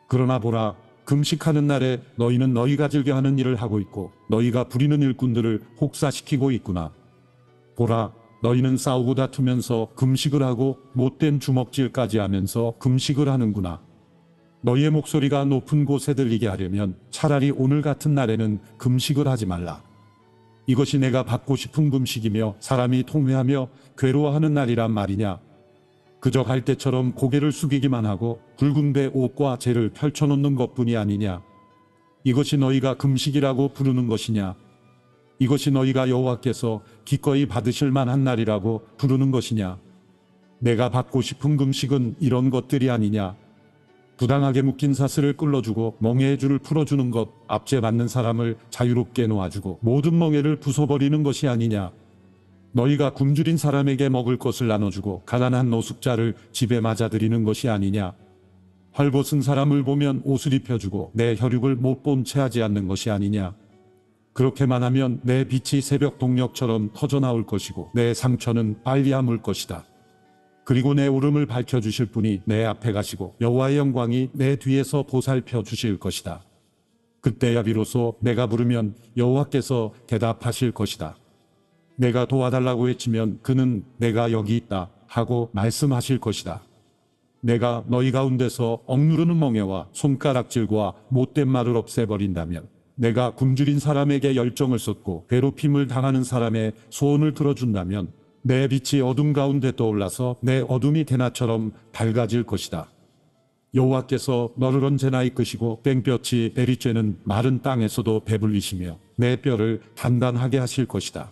그러나 보라, 금식하는 날에 너희는 너희가 즐겨 하는 일을 하고 있고 너희가 부리는 일꾼들을 혹사시키고 있구나. 보라, 너희는 싸우고 다투면서 금식을 하고 못된 주먹질까지 하면서 금식을 하는구나. 너희의 목소리가 높은 곳에 들리게 하려면 차라리 오늘 같은 날에는 금식을 하지 말라. 이것이 내가 받고 싶은 금식이며 사람이 통회하며 괴로워하는 날이란 말이냐. 그저 갈 때처럼 고개를 숙이기만 하고 붉은 배 옷과 재를 펼쳐놓는 것뿐이 아니냐. 이것이 너희가 금식이라고 부르는 것이냐. 이것이 너희가 여호와께서 기꺼이 받으실 만한 날이라고 부르는 것이냐. 내가 받고 싶은 금식은 이런 것들이 아니냐. 부당하게 묶인 사슬을 끌어주고 멍에의 줄을 풀어주는 것, 압제받는 사람을 자유롭게 놓아주고 모든 멍에를 부숴버리는 것이 아니냐. 너희가 굶주린 사람에게 먹을 것을 나눠주고 가난한 노숙자를 집에 맞아들이는 것이 아니냐. 헐벗은 사람을 보면 옷을 입혀주고 내 혈육을 못 본 채 하지 않는 것이 아니냐. 그렇게만 하면 내 빛이 새벽 동력처럼 터져나올 것이고 내 상처는 빨리 아물 것이다. 그리고 내 울음을 밝혀주실 분이 내 앞에 가시고 여호와의 영광이 내 뒤에서 보살펴 주실 것이다. 그때야 비로소 내가 부르면 여호와께서 대답하실 것이다. 내가 도와달라고 외치면 그는 내가 여기 있다 하고 말씀하실 것이다. 내가 너희 가운데서 억누르는 멍에와 손가락질과 못된 말을 없애버린다면, 내가 굶주린 사람에게 열정을 쏟고 괴롭힘을 당하는 사람의 소원을 들어준다면 내 빛이 어둠 가운데 떠올라서 내 어둠이 대낮처럼 밝아질 것이다. 여호와께서 너를 언제나 이끄시고 땡볕이 내리쬐는 마른 땅에서도 배불리시며 내 뼈를 단단하게 하실 것이다.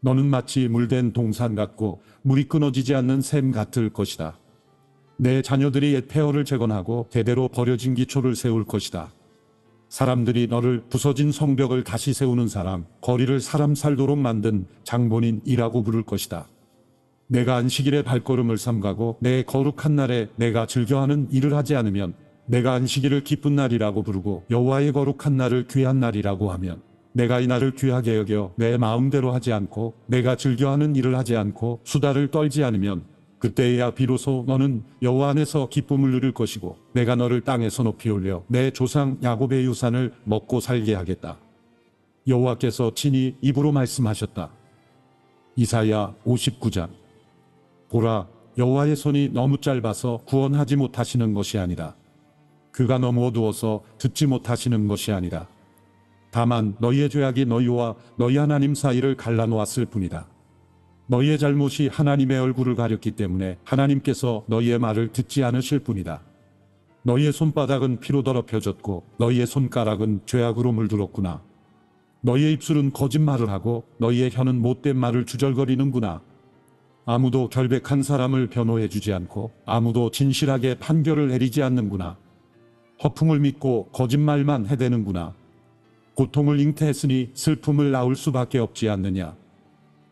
너는 마치 물된 동산 같고 물이 끊어지지 않는 샘 같을 것이다. 내 자녀들이 옛 폐허를 재건하고 대대로 버려진 기초를 세울 것이다. 사람들이 너를 부서진 성벽을 다시 세우는 사람, 거리를 사람 살도록 만든 장본인이라고 부를 것이다. 내가 안식일에 발걸음을 삼가고 내 거룩한 날에 내가 즐겨하는 일을 하지 않으면, 내가 안식일을 기쁜 날이라고 부르고 여호와의 거룩한 날을 귀한 날이라고 하면, 내가 이 날을 귀하게 여겨 내 마음대로 하지 않고 내가 즐겨하는 일을 하지 않고 수다를 떨지 않으면, 그때야 비로소 너는 여호와 안에서 기쁨을 누릴 것이고 내가 너를 땅에서 높이 올려 내 조상 야곱의 유산을 먹고 살게 하겠다. 여호와께서 친히 입으로 말씀하셨다. 이사야 59장. 보라, 여호와의 손이 너무 짧아서 구원하지 못하시는 것이 아니라, 그가 너무 어두워서 듣지 못하시는 것이 아니라, 다만 너희의 죄악이 너희와 너희 하나님 사이를 갈라놓았을 뿐이다. 너희의 잘못이 하나님의 얼굴을 가렸기 때문에 하나님께서 너희의 말을 듣지 않으실 뿐이다. 너희의 손바닥은 피로 더럽혀졌고 너희의 손가락은 죄악으로 물들었구나. 너희의 입술은 거짓말을 하고 너희의 혀는 못된 말을 주절거리는구나. 아무도 결백한 사람을 변호해 주지 않고 아무도 진실하게 판결을 내리지 않는구나. 허풍을 믿고 거짓말만 해대는구나. 고통을 잉태했으니 슬픔을 낳을 수밖에 없지 않느냐.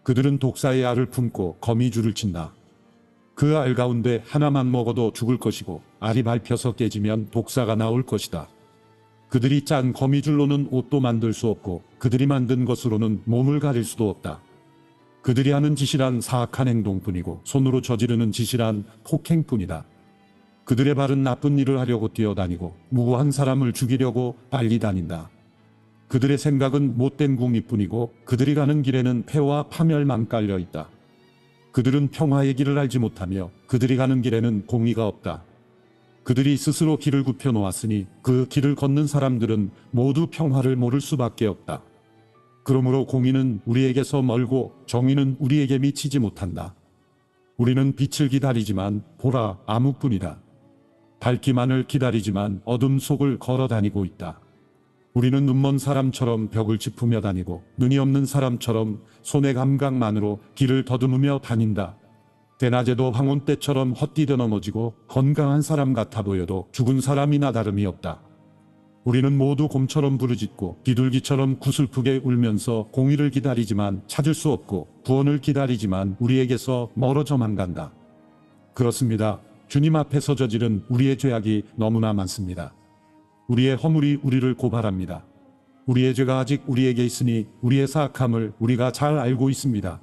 그들은 독사의 알을 품고 거미줄을 친다. 그 알 가운데 하나만 먹어도 죽을 것이고 알이 밟혀서 깨지면 독사가 나올 것이다. 그들이 짠 거미줄로는 옷도 만들 수 없고 그들이 만든 것으로는 몸을 가릴 수도 없다. 그들이 하는 짓이란 사악한 행동뿐이고 손으로 저지르는 짓이란 폭행뿐이다. 그들의 발은 나쁜 일을 하려고 뛰어다니고 무고한 사람을 죽이려고 빨리 다닌다. 그들의 생각은 못된 궁리뿐이고 그들이 가는 길에는 폐와 파멸만 깔려 있다. 그들은 평화의 길을 알지 못하며 그들이 가는 길에는 공의가 없다. 그들이 스스로 길을 굽혀 놓았으니 그 길을 걷는 사람들은 모두 평화를 모를 수밖에 없다. 그러므로 공의는 우리에게서 멀고 정의는 우리에게 미치지 못한다. 우리는 빛을 기다리지만 보라, 암흑뿐이다. 밝기만을 기다리지만 어둠 속을 걸어 다니고 있다. 우리는 눈먼 사람처럼 벽을 짚으며 다니고 눈이 없는 사람처럼 손의 감각만으로 길을 더듬으며 다닌다. 대낮에도 황혼때처럼 헛디뎌 넘어지고 건강한 사람 같아 보여도 죽은 사람이나 다름이 없다. 우리는 모두 곰처럼 부르짖고 비둘기처럼 구슬프게 울면서 공의를 기다리지만 찾을 수 없고 구원을 기다리지만 우리에게서 멀어져만 간다. 그렇습니다. 주님 앞에서 저지른 우리의 죄악이 너무나 많습니다. 우리의 허물이 우리를 고발합니다. 우리의 죄가 아직 우리에게 있으니 우리의 사악함을 우리가 잘 알고 있습니다.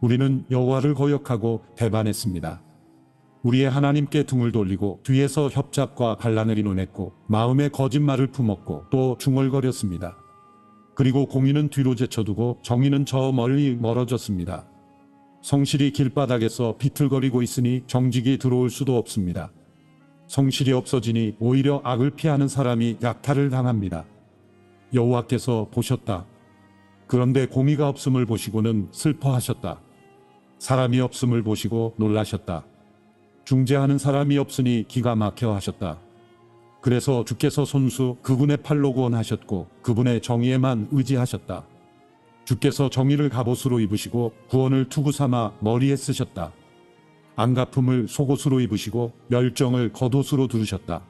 우리는 여호와를 거역하고 배반했습니다. 우리의 하나님께 등을 돌리고 뒤에서 협잡과 반란을 이뤄냈고 마음에 거짓말을 품었고 또 중얼거렸습니다. 그리고 공의는 뒤로 제쳐두고 정의는 저 멀리 멀어졌습니다. 성실이 길바닥에서 비틀거리고 있으니 정직이 들어올 수도 없습니다. 성실이 없어지니 오히려 악을 피하는 사람이 약탈을 당합니다. 여호와께서 보셨다. 그런데 공의가 없음을 보시고는 슬퍼하셨다. 사람이 없음을 보시고 놀라셨다. 중재하는 사람이 없으니 기가 막혀 하셨다. 그래서 주께서 손수 그분의 팔로 구원하셨고 그분의 정의에만 의지하셨다. 주께서 정의를 갑옷으로 입으시고 구원을 투구 삼아 머리에 쓰셨다. 안갚음을 속옷으로 입으시고 멸정을 겉옷으로 두르셨다.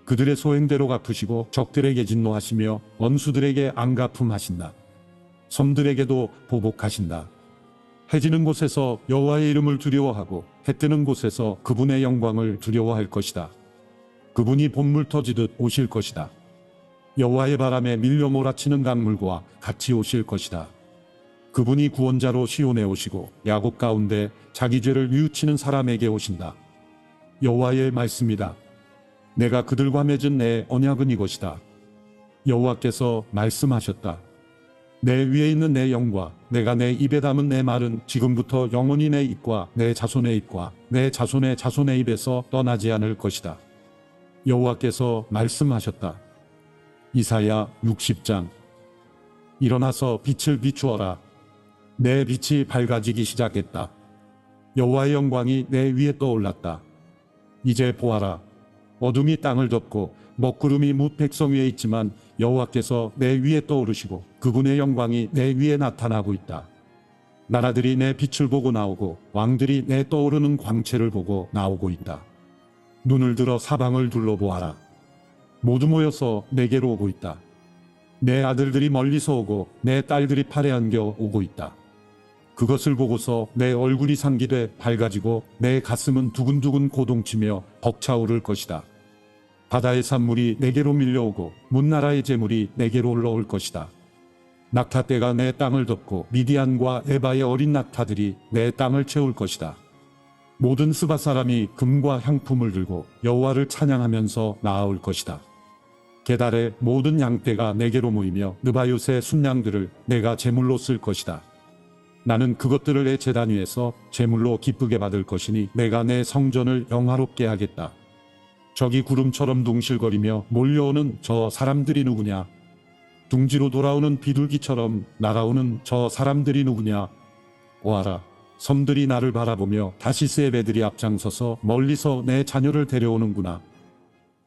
그들의 소행대로 갚으시고 적들에게 진노하시며 원수들에게 안갚음하신다. 섬들에게도 보복하신다. 해지는 곳에서 여호와의 이름을 두려워하고 해 뜨는 곳에서 그분의 영광을 두려워할 것이다. 그분이 봇물 터지듯 오실 것이다. 여호와의 바람에 밀려 몰아치는 강물과 같이 오실 것이다. 그분이 구원자로 시온에 오시고 야곱 가운데 자기 죄를 뉘우치는 사람에게 오신다. 여호와의 말씀이다. 내가 그들과 맺은 내 언약은 이것이다. 여호와께서 말씀하셨다. 내 위에 있는 내 영과 내가 내 입에 담은 내 말은 지금부터 영원히 내 입과 내 자손의 입과 내 자손의 자손의 입에서 떠나지 않을 것이다. 여호와께서 말씀하셨다. 이사야 60장. 일어나서 빛을 비추어라. 내 빛이 밝아지기 시작했다. 여호와의 영광이 내 위에 떠올랐다. 이제 보아라. 어둠이 땅을 덮고 먹구름이 뭇 백성 위에 있지만 여호와께서 내 위에 떠오르시고 그분의 영광이 내 위에 나타나고 있다. 나라들이 내 빛을 보고 나오고 왕들이 내 떠오르는 광채를 보고 나오고 있다. 눈을 들어 사방을 둘러보아라. 모두 모여서 내게로 오고 있다. 내 아들들이 멀리서 오고 내 딸들이 팔에 안겨 오고 있다. 그것을 보고서 내 얼굴이 상기돼 밝아지고 내 가슴은 두근두근 고동치며 벅차오를 것이다. 바다의 산물이 내게로 밀려오고 문나라의 재물이 내게로 올라올 것이다. 낙타떼가 내 땅을 덮고 미디안과 에바의 어린 낙타들이 내 땅을 채울 것이다. 모든 스바 사람이 금과 향품을 들고 여호와를 찬양하면서 나아올 것이다. 게달의 모든 양떼가 내게로 모이며 느바요스의 순양들을 내가 제물로 쓸 것이다. 나는 그것들을 내 제단 위에서 제물로 기쁘게 받을 것이니 내가 내 성전을 영화롭게 하겠다. 저기 구름처럼 둥실거리며 몰려오는 저 사람들이 누구냐? 둥지로 돌아오는 비둘기처럼 날아오는 저 사람들이 누구냐? 오아라. 섬들이 나를 바라보며 다시스의 배들이 앞장서서 멀리서 내 자녀를 데려오는구나.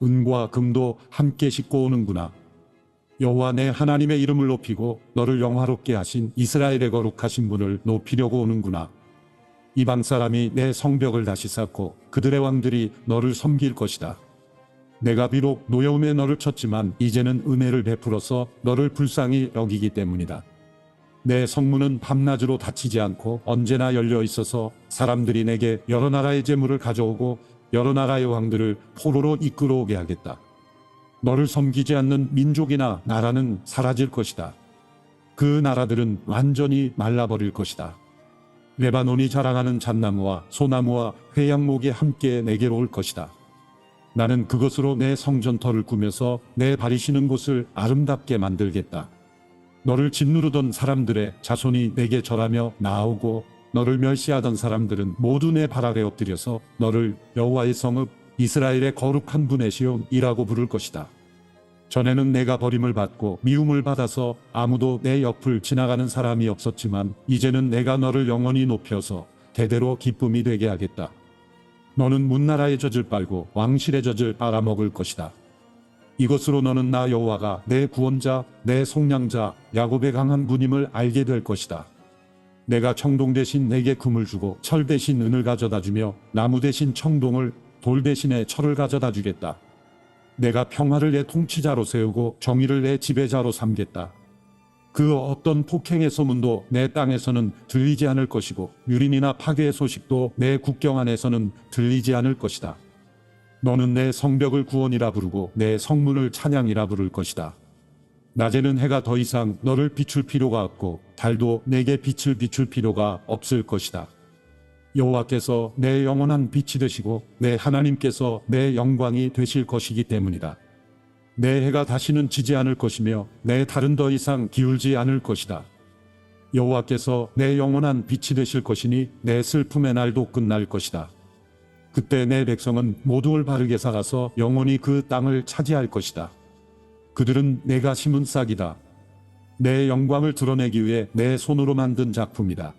은과 금도 함께 싣고 오는구나. 여호와 내 하나님의 이름을 높이고 너를 영화롭게 하신 이스라엘의 거룩하신 분을 높이려고 오는구나. 이방 사람이 내 성벽을 다시 쌓고 그들의 왕들이 너를 섬길 것이다. 내가 비록 노여움에 너를 쳤지만 이제는 은혜를 베풀어서 너를 불쌍히 여기기 때문이다. 내 성문은 밤낮으로 닫히지 않고 언제나 열려 있어서 사람들이 내게 여러 나라의 재물을 가져오고 여러 나라의 왕들을 포로로 이끌어오게 하겠다. 너를 섬기지 않는 민족이나 나라는 사라질 것이다. 그 나라들은 완전히 말라버릴 것이다. 레바논이 자랑하는 잣나무와 소나무와 회양목이 함께 내게로 올 것이다. 나는 그것으로 내 성전터를 꾸며서 내 발이 쉬는 곳을 아름답게 만들겠다. 너를 짓누르던 사람들의 자손이 내게 절하며 나아오고 너를 멸시하던 사람들은 모두 내 발 아래 엎드려서 너를 여호와의 성읍 이스라엘의 거룩한 분의 시온이라고 부를 것이다. 전에는 내가 버림을 받고 미움을 받아서 아무도 내 옆을 지나가는 사람이 없었지만 이제는 내가 너를 영원히 높여서 대대로 기쁨이 되게 하겠다. 너는 문나라의 젖을 빨고 왕실의 젖을 빨아먹을 것이다. 이것으로 너는 나 여호와가 내 구원자, 내 속량자, 야곱의 강한 분임을 알게 될 것이다. 내가 청동 대신 내게 금을 주고 철 대신 은을 가져다 주며 나무 대신 청동을 돌 대신에 철을 가져다 주겠다. 내가 평화를 내 통치자로 세우고 정의를 내 지배자로 삼겠다. 그 어떤 폭행의 소문도 내 땅에서는 들리지 않을 것이고 유린이나 파괴의 소식도 내 국경 안에서는 들리지 않을 것이다. 너는 내 성벽을 구원이라 부르고 내 성문을 찬양이라 부를 것이다. 낮에는 해가 더 이상 너를 비출 필요가 없고 달도 내게 빛을 비출 필요가 없을 것이다. 여호와께서 내 영원한 빛이 되시고 내 하나님께서 내 영광이 되실 것이기 때문이다. 내 해가 다시는 지지 않을 것이며 내 달은 더 이상 기울지 않을 것이다. 여호와께서 내 영원한 빛이 되실 것이니 내 슬픔의 날도 끝날 것이다. 그때 내 백성은 모두를 바르게 살아서 영원히 그 땅을 차지할 것이다. 그들은 내가 심은 싹이다. 내 영광을 드러내기 위해 내 손으로 만든 작품이다.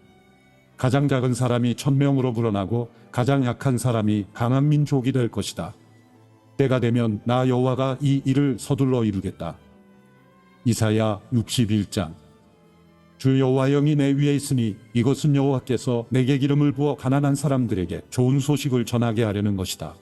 가장 작은 사람이 1000명으로 불어나고 가장 약한 사람이 강한 민족이 될 것이다. 때가 되면 나 여호와가 이 일을 서둘러 이루겠다. 이사야 61장. 주 여호와 영이 내 위에 있으니 이것은 여호와께서 내게 기름을 부어 가난한 사람들에게 좋은 소식을 전하게 하려는 것이다.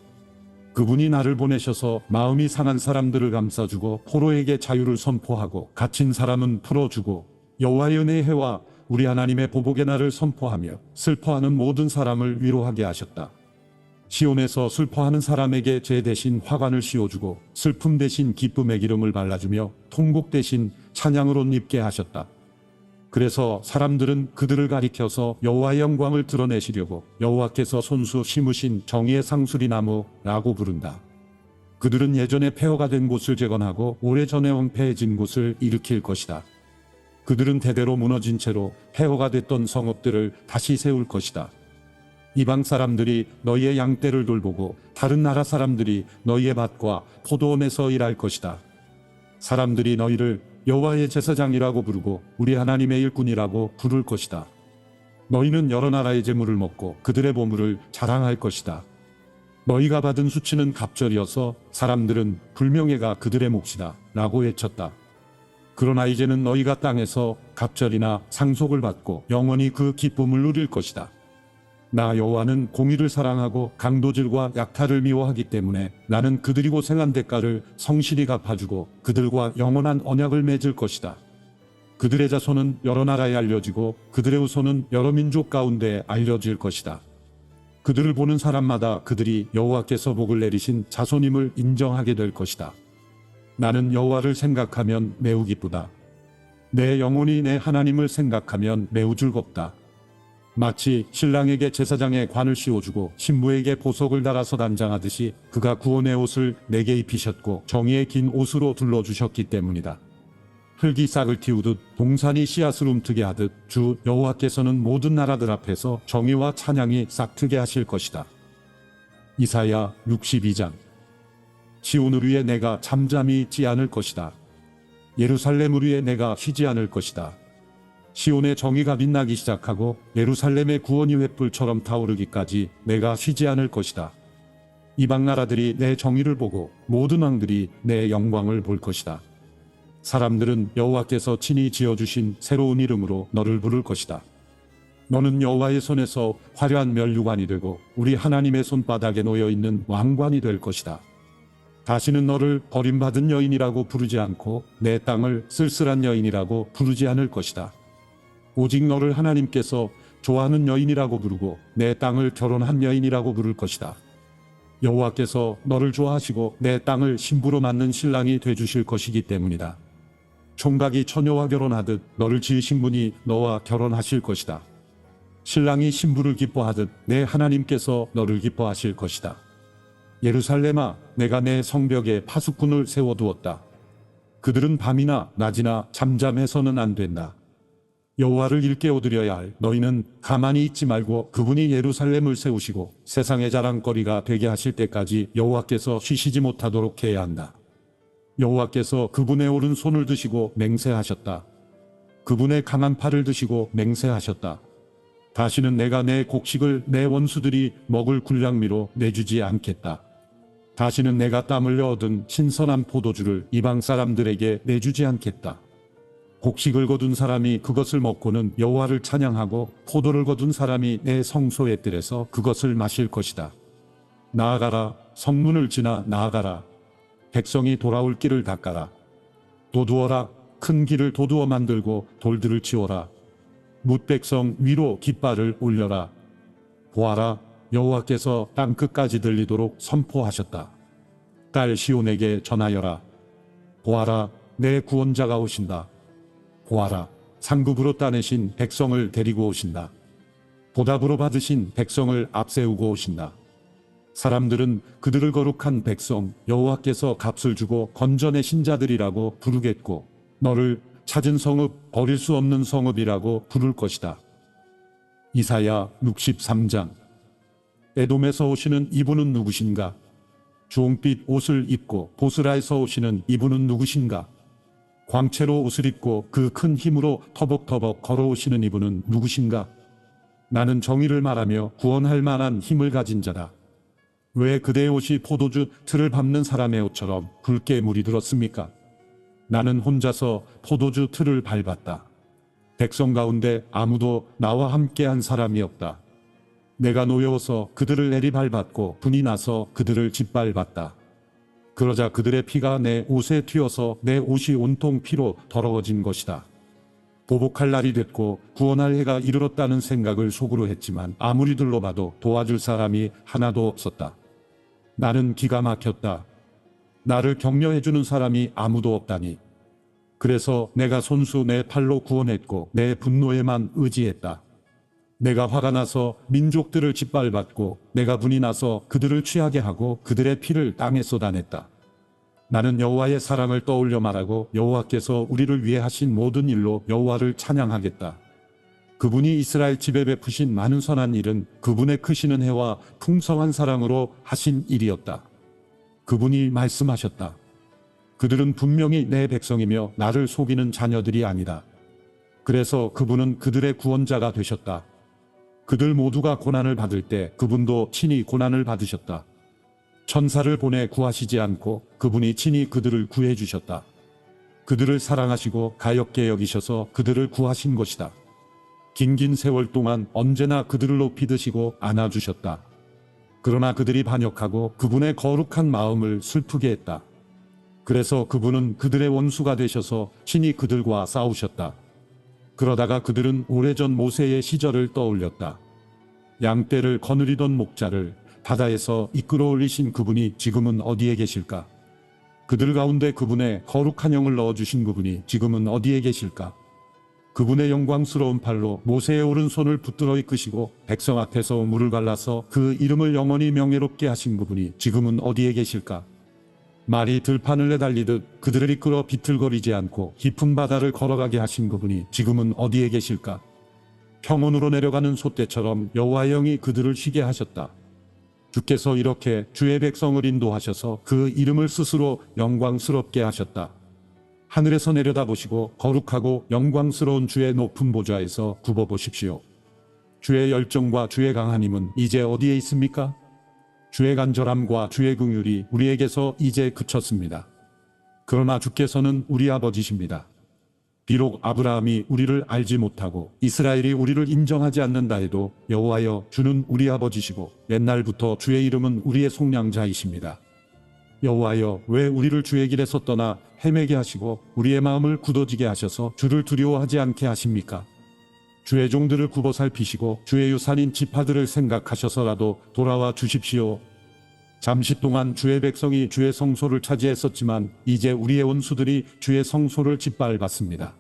그분이 나를 보내셔서 마음이 상한 사람들을 감싸주고 포로에게 자유를 선포하고 갇힌 사람은 풀어주고 여호와의 은혜의 해와 우리 하나님의 보복의 날을 선포하며 슬퍼하는 모든 사람을 위로하게 하셨다. 시온에서 슬퍼하는 사람에게 제 대신 화관을 씌워주고 슬픔 대신 기쁨의 기름을 발라주며 통곡 대신 찬양을 옷 입게 하셨다. 그래서 사람들은 그들을 가리켜서 여호와의 영광을 드러내시려고 여호와께서 손수 심으신 정의의 상수리나무라고 부른다. 그들은 예전에 폐허가 된 곳을 재건하고 오래전에 황폐해진 곳을 일으킬 것이다. 그들은 대대로 무너진 채로 폐허가 됐던 성읍들을 다시 세울 것이다. 이방 사람들이 너희의 양떼를 돌보고 다른 나라 사람들이 너희의 밭과 포도원에서 일할 것이다. 사람들이 너희를 여호와의 제사장이라고 부르고 우리 하나님의 일꾼이라고 부를 것이다. 너희는 여러 나라의 재물을 먹고 그들의 보물을 자랑할 것이다. 너희가 받은 수치는 갑절이어서 사람들은 불명예가 그들의 몫이다 라고 외쳤다. 그러나 이제는 너희가 땅에서 갑절이나 상속을 받고 영원히 그 기쁨을 누릴 것이다. 나 여호와는 공의를 사랑하고 강도질과 약탈을 미워하기 때문에 나는 그들이 고생한 대가를 성실히 갚아주고 그들과 영원한 언약을 맺을 것이다. 그들의 자손은 여러 나라에 알려지고 그들의 후손은 여러 민족 가운데 알려질 것이다. 그들을 보는 사람마다 그들이 여호와께서 복을 내리신 자손임을 인정하게 될 것이다. 나는 여호와를 생각하면 매우 기쁘다. 내 영혼이 내 하나님을 생각하면 매우 즐겁다. 마치 신랑에게 제사장의 관을 씌워주고 신부에게 보석을 달아서 단장하듯이 그가 구원의 옷을 내게 입히셨고 정의의 긴 옷으로 둘러주셨기 때문이다. 흙이 싹을 틔우듯 동산이 씨앗을 움트게 하듯 주 여호와께서는 모든 나라들 앞에서 정의와 찬양이 싹트게 하실 것이다. 이사야 62장. 시온을 위해 내가 잠잠히 있지 않을 것이다. 예루살렘을 위해 내가 쉬지 않을 것이다. 시온의 정의가 빛나기 시작하고 예루살렘의 구원이 횃불처럼 타오르기까지 내가 쉬지 않을 것이다. 이방 나라들이 내 정의를 보고 모든 왕들이 내 영광을 볼 것이다. 사람들은 여호와께서 친히 지어주신 새로운 이름으로 너를 부를 것이다. 너는 여호와의 손에서 화려한 면류관이 되고 우리 하나님의 손바닥에 놓여있는 왕관이 될 것이다. 다시는 너를 버림받은 여인이라고 부르지 않고 내 땅을 쓸쓸한 여인이라고 부르지 않을 것이다. 오직 너를 하나님께서 좋아하는 여인이라고 부르고 내 땅을 결혼한 여인이라고 부를 것이다. 여호와께서 너를 좋아하시고 내 땅을 신부로 맞는 신랑이 되주실 것이기 때문이다. 총각이 처녀와 결혼하듯 너를 지으신 분이 너와 결혼하실 것이다. 신랑이 신부를 기뻐하듯 내 하나님께서 너를 기뻐하실 것이다. 예루살렘아, 내가 내 성벽에 파수꾼을 세워두었다. 그들은 밤이나 낮이나 잠잠해서는 안 된다. 여호와를 일깨워드려야 할 너희는 가만히 있지 말고 그분이 예루살렘을 세우시고 세상의 자랑거리가 되게 하실 때까지 여호와께서 쉬시지 못하도록 해야 한다. 여호와께서 그분의 오른손을 드시고 맹세하셨다. 그분의 강한 팔을 드시고 맹세하셨다. 다시는 내가 내 곡식을 내 원수들이 먹을 군량미로 내주지 않겠다. 다시는 내가 땀 흘려 얻은 신선한 포도주를 이방 사람들에게 내주지 않겠다. 곡식을 거둔 사람이 그것을 먹고는 여호와를 찬양하고 포도를 거둔 사람이 내 성소의 뜰에서 그것을 마실 것이다. 나아가라, 성문을 지나 나아가라. 백성이 돌아올 길을 닦아라. 도두어라, 큰 길을 도두어 만들고 돌들을 치워라. 뭇백성 위로 깃발을 올려라. 보아라, 여호와께서 땅끝까지 들리도록 선포하셨다. 딸 시온에게 전하여라. 보아라, 내 구원자가 오신다. 보아라, 상급으로 따내신 백성을 데리고 오신다. 보답으로 받으신 백성을 앞세우고 오신다. 사람들은 그들을 거룩한 백성, 여호와께서 값을 주고 건져내신 자들이라고 부르겠고 너를 찾은 성읍, 버릴 수 없는 성읍이라고 부를 것이다. 이사야 63장. 에돔에서 오시는 이분은 누구신가? 주홍빛 옷을 입고 보스라에서 오시는 이분은 누구신가? 광채로 옷을 입고 그 큰 힘으로 터벅터벅 걸어오시는 이분은 누구신가? 나는 정의를 말하며 구원할 만한 힘을 가진 자다. 왜 그대의 옷이 포도주 틀을 밟는 사람의 옷처럼 붉게 물이 들었습니까? 나는 혼자서 포도주 틀을 밟았다. 백성 가운데 아무도 나와 함께한 사람이 없다. 내가 노여워서 그들을 내리밟았고 분이 나서 그들을 짓밟았다. 그러자 그들의 피가 내 옷에 튀어서 내 옷이 온통 피로 더러워진 것이다. 보복할 날이 됐고 구원할 해가 이르렀다는 생각을 속으로 했지만 아무리 둘러봐도 도와줄 사람이 하나도 없었다. 나는 기가 막혔다. 나를 격려해주는 사람이 아무도 없다니. 그래서 내가 손수 내 팔로 구원했고 내 분노에만 의지했다. 내가 화가 나서 민족들을 짓밟았고 내가 분이 나서 그들을 취하게 하고 그들의 피를 땅에 쏟아냈다. 나는 여호와의 사랑을 떠올려 말하고 여호와께서 우리를 위해 하신 모든 일로 여호와를 찬양하겠다. 그분이 이스라엘 집에 베푸신 많은 선한 일은 그분의 크시는 해와 풍성한 사랑으로 하신 일이었다. 그분이 말씀하셨다. 그들은 분명히 내 백성이며 나를 속이는 자녀들이 아니다. 그래서 그분은 그들의 구원자가 되셨다. 그들 모두가 고난을 받을 때 그분도 친히 고난을 받으셨다. 천사를 보내 구하시지 않고 그분이 친히 그들을 구해 주셨다. 그들을 사랑하시고 가엾게 여기셔서 그들을 구하신 것이다. 긴 세월 동안 언제나 그들을 높이 드시고 안아주셨다. 그러나 그들이 반역하고 그분의 거룩한 마음을 슬프게 했다. 그래서 그분은 그들의 원수가 되셔서 친히 그들과 싸우셨다. 그러다가 그들은 오래전 모세의 시절을 떠올렸다. 양떼를 거느리던 목자를 바다에서 이끌어 올리신 그분이 지금은 어디에 계실까? 그들 가운데 그분의 거룩한 영을 넣어주신 그분이 지금은 어디에 계실까? 그분의 영광스러운 팔로 모세의 오른손을 붙들어 이끄시고 백성 앞에서 물을 갈라서 그 이름을 영원히 명예롭게 하신 그분이 지금은 어디에 계실까? 말이 들판을 내달리듯 그들을 이끌어 비틀거리지 않고 깊은 바다를 걸어가게 하신 그분이 지금은 어디에 계실까? 평온으로 내려가는 솥대처럼 여호와의 영이 그들을 쉬게 하셨다. 주께서 이렇게 주의 백성을 인도하셔서 그 이름을 스스로 영광스럽게 하셨다. 하늘에서 내려다보시고 거룩하고 영광스러운 주의 높은 보좌에서 굽어보십시오. 주의 열정과 주의 강한 힘은 이제 어디에 있습니까? 주의 간절함과 주의 긍휼이 우리에게서 이제 그쳤습니다. 그러나 주께서는 우리 아버지십니다. 비록 아브라함이 우리를 알지 못하고 이스라엘이 우리를 인정하지 않는다 해도 여호와여 주는 우리 아버지시고 옛날부터 주의 이름은 우리의 속량자이십니다. 여호와여 왜 우리를 주의 길에서 떠나 헤매게 하시고 우리의 마음을 굳어지게 하셔서 주를 두려워하지 않게 하십니까? 주의 종들을 굽어 살피시고 주의 유산인 지파들을 생각하셔서라도 돌아와 주십시오. 잠시 동안 주의 백성이 주의 성소를 차지했었지만 이제 우리의 원수들이 주의 성소를 짓밟았습니다.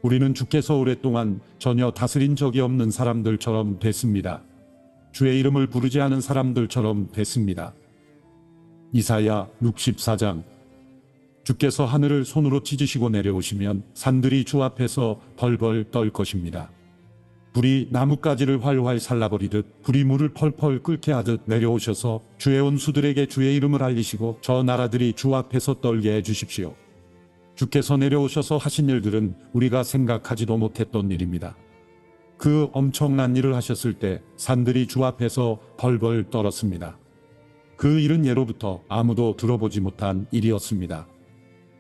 우리는 주께서 오랫동안 전혀 다스린 적이 없는 사람들처럼 됐습니다. 주의 이름을 부르지 않은 사람들처럼 됐습니다. 이사야 64장. 주께서 하늘을 손으로 찢으시고 내려오시면 산들이 주 앞에서 벌벌 떨 것입니다. 불이 나뭇가지를 활활 살라버리듯 불이 물을 펄펄 끓게 하듯 내려오셔서 주의 원수들에게 주의 이름을 알리시고 저 나라들이 주 앞에서 떨게 해주십시오. 주께서 내려오셔서 하신 일들은 우리가 생각하지도 못했던 일입니다. 그 엄청난 일을 하셨을 때 산들이 주 앞에서 벌벌 떨었습니다. 그 일은 예로부터 아무도 들어보지 못한 일이었습니다.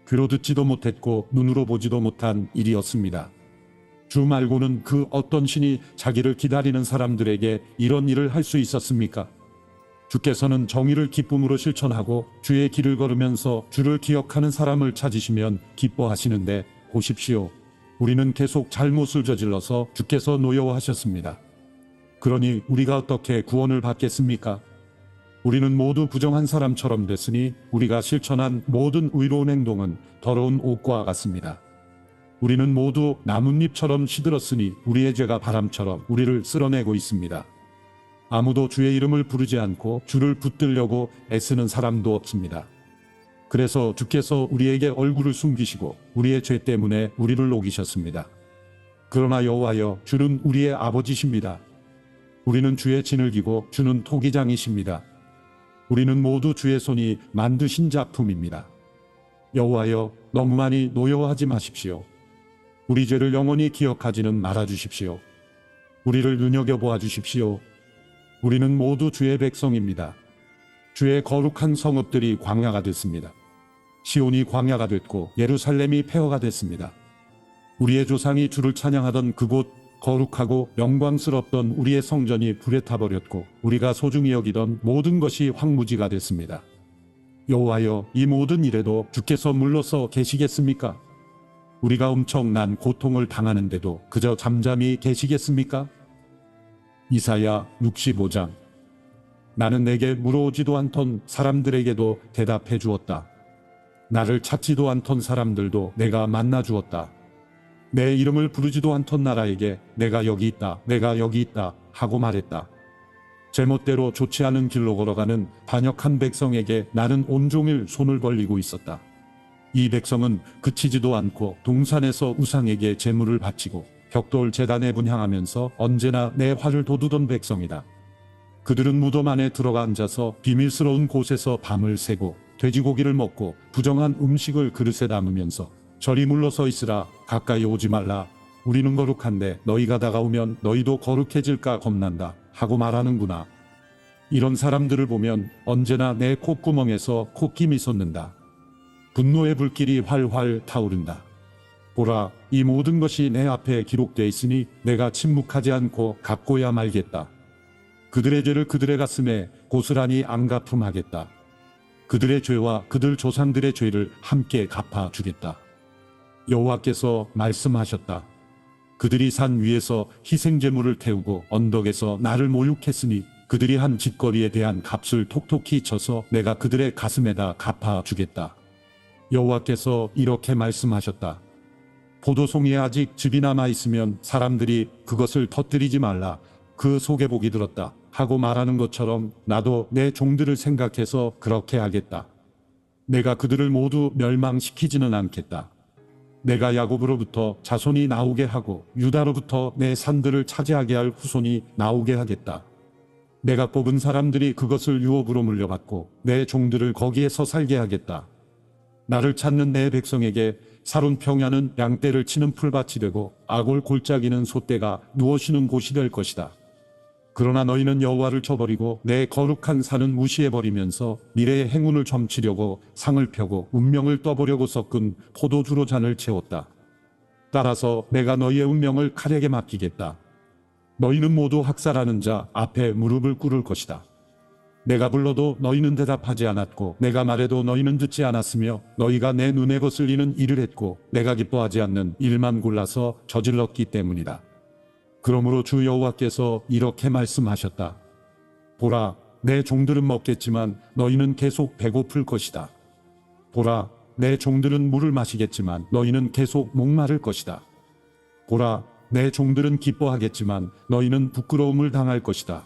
귀로 듣지도 못했고 눈으로 보지도 못한 일이었습니다. 주 말고는 그 어떤 신이 자기를 기다리는 사람들에게 이런 일을 할 수 있었습니까? 주께서는 정의를 기쁨으로 실천하고 주의 길을 걸으면서 주를 기억하는 사람을 찾으시면 기뻐하시는데 보십시오. 우리는 계속 잘못을 저질러서 주께서 노여워하셨습니다. 그러니 우리가 어떻게 구원을 받겠습니까? 우리는 모두 부정한 사람처럼 됐으니 우리가 실천한 모든 의로운 행동은 더러운 옷과 같습니다. 우리는 모두 나뭇잎처럼 시들었으니 우리의 죄가 바람처럼 우리를 쓸어내고 있습니다. 아무도 주의 이름을 부르지 않고 주를 붙들려고 애쓰는 사람도 없습니다. 그래서 주께서 우리에게 얼굴을 숨기시고 우리의 죄 때문에 우리를 녹이셨습니다. 그러나 여호와여 주는 우리의 아버지십니다. 우리는 주의 진흙이고 주는 토기장이십니다. 우리는 모두 주의 손이 만드신 작품입니다. 여호와여 너무 많이 노여워하지 마십시오. 우리 죄를 영원히 기억하지는 말아 주십시오. 우리를 눈여겨보아 주십시오. 우리는 모두 주의 백성입니다. 주의 거룩한 성읍들이 광야가 됐습니다. 시온이 광야가 됐고 예루살렘이 폐허가 됐습니다. 우리의 조상이 주를 찬양하던 그곳 거룩하고 영광스럽던 우리의 성전이 불에 타버렸고 우리가 소중히 여기던 모든 것이 황무지가 됐습니다. 여호와여 이 모든 일에도 주께서 물러서 계시겠습니까? 우리가 엄청난 고통을 당하는데도 그저 잠잠히 계시겠습니까? 이사야 65장. 나는 내게 물어오지도 않던 사람들에게도 대답해 주었다. 나를 찾지도 않던 사람들도 내가 만나 주었다. 내 이름을 부르지도 않던 나라에게 내가 여기 있다, 내가 여기 있다 하고 말했다. 제멋대로 좋지 않은 길로 걸어가는 반역한 백성에게 나는 온종일 손을 벌리고 있었다. 이 백성은 그치지도 않고 동산에서 우상에게 제물을 바치고 벽돌 제단에 분향하면서 언제나 내 화를 돋우던 백성이다. 그들은 무덤 안에 들어가 앉아서 비밀스러운 곳에서 밤을 새고 돼지고기를 먹고 부정한 음식을 그릇에 담으면서 저리 물러서 있으라, 가까이 오지 말라, 우리는 거룩한데 너희가 다가오면 너희도 거룩해질까 겁난다 하고 말하는구나. 이런 사람들을 보면 언제나 내 콧구멍에서 코김이 솟는다. 분노의 불길이 활활 타오른다. 보라, 이 모든 것이 내 앞에 기록되어 있으니 내가 침묵하지 않고 갚고야 말겠다. 그들의 죄를 그들의 가슴에 고스란히 안갚음하겠다. 그들의 죄와 그들 조상들의 죄를 함께 갚아주겠다. 여호와께서 말씀하셨다. 그들이 산 위에서 희생제물을 태우고 언덕에서 나를 모욕했으니 그들이 한 짓거리에 대한 값을 톡톡히 쳐서 내가 그들의 가슴에다 갚아주겠다. 여호와께서 이렇게 말씀하셨다. 포도송이에 아직 즙이 남아있으면 사람들이 그것을 터뜨리지 말라. 그 속에 복이 들었다 하고 말하는 것처럼 나도 내 종들을 생각해서 그렇게 하겠다. 내가 그들을 모두 멸망시키지는 않겠다. 내가 야곱으로부터 자손이 나오게 하고 유다로부터 내 산들을 차지하게 할 후손이 나오게 하겠다. 내가 뽑은 사람들이 그것을 유업으로 물려받고 내 종들을 거기에서 살게 하겠다. 나를 찾는 내 백성에게 사론 평야는 양떼를 치는 풀밭이 되고 아골 골짜기는 솥대가 누워 쉬는 곳이 될 것이다. 그러나 너희는 여호와를 저버리고 내 거룩한 산은 무시해버리면서 미래의 행운을 점치려고 상을 펴고 운명을 떠보려고 섞은 포도주로 잔을 채웠다. 따라서 내가 너희의 운명을 칼에게 맡기겠다. 너희는 모두 학살하는 자 앞에 무릎을 꿇을 것이다. 내가 불러도 너희는 대답하지 않았고 내가 말해도 너희는 듣지 않았으며 너희가 내 눈에 거슬리는 일을 했고 내가 기뻐하지 않는 일만 골라서 저질렀기 때문이다. 그러므로 주 여호와께서 이렇게 말씀하셨다. 보라, 내 종들은 먹겠지만 너희는 계속 배고플 것이다. 보라, 내 종들은 물을 마시겠지만 너희는 계속 목마를 것이다. 보라, 내 종들은 기뻐하겠지만 너희는 부끄러움을 당할 것이다.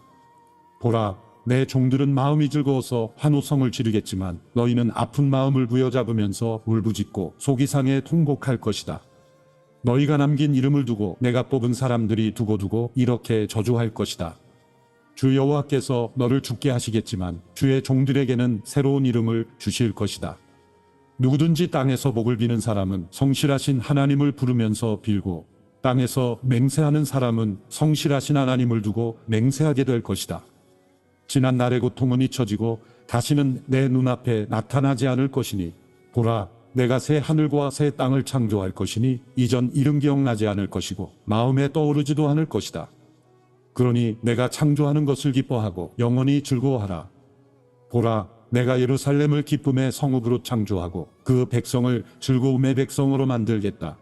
보라, 내 종들은 마음이 즐거워서 환호성을 지르겠지만 너희는 아픈 마음을 부여잡으면서 울부짖고 속이 상해 통곡할 것이다. 너희가 남긴 이름을 두고 내가 뽑은 사람들이 두고두고 이렇게 저주할 것이다. 주 여호와께서 너를 죽게 하시겠지만 주의 종들에게는 새로운 이름을 주실 것이다. 누구든지 땅에서 복을 비는 사람은 성실하신 하나님을 부르면서 빌고 땅에서 맹세하는 사람은 성실하신 하나님을 두고 맹세하게 될 것이다. 지난 날의 고통은 잊혀지고 다시는 내 눈앞에 나타나지 않을 것이니 보라, 내가 새 하늘과 새 땅을 창조할 것이니 이전 이름 기억나지 않을 것이고 마음에 떠오르지도 않을 것이다. 그러니 내가 창조하는 것을 기뻐하고 영원히 즐거워하라. 보라, 내가 예루살렘을 기쁨의 성읍으로 창조하고 그 백성을 즐거움의 백성으로 만들겠다.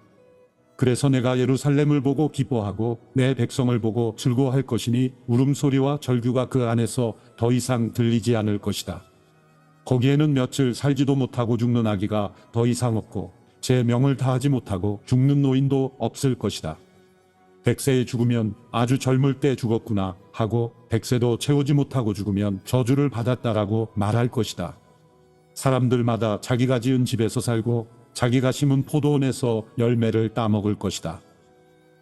그래서 내가 예루살렘을 보고 기뻐하고 내 백성을 보고 즐거워할 것이니 울음소리와 절규가 그 안에서 더 이상 들리지 않을 것이다. 거기에는 며칠 살지도 못하고 죽는 아기가 더 이상 없고 제 명을 다하지 못하고 죽는 노인도 없을 것이다. 100세에 죽으면 아주 젊을 때 죽었구나 하고 100세도 채우지 못하고 죽으면 저주를 받았다라고 말할 것이다. 사람들마다 자기가 지은 집에서 살고 자기가 심은 포도원에서 열매를 따먹을 것이다.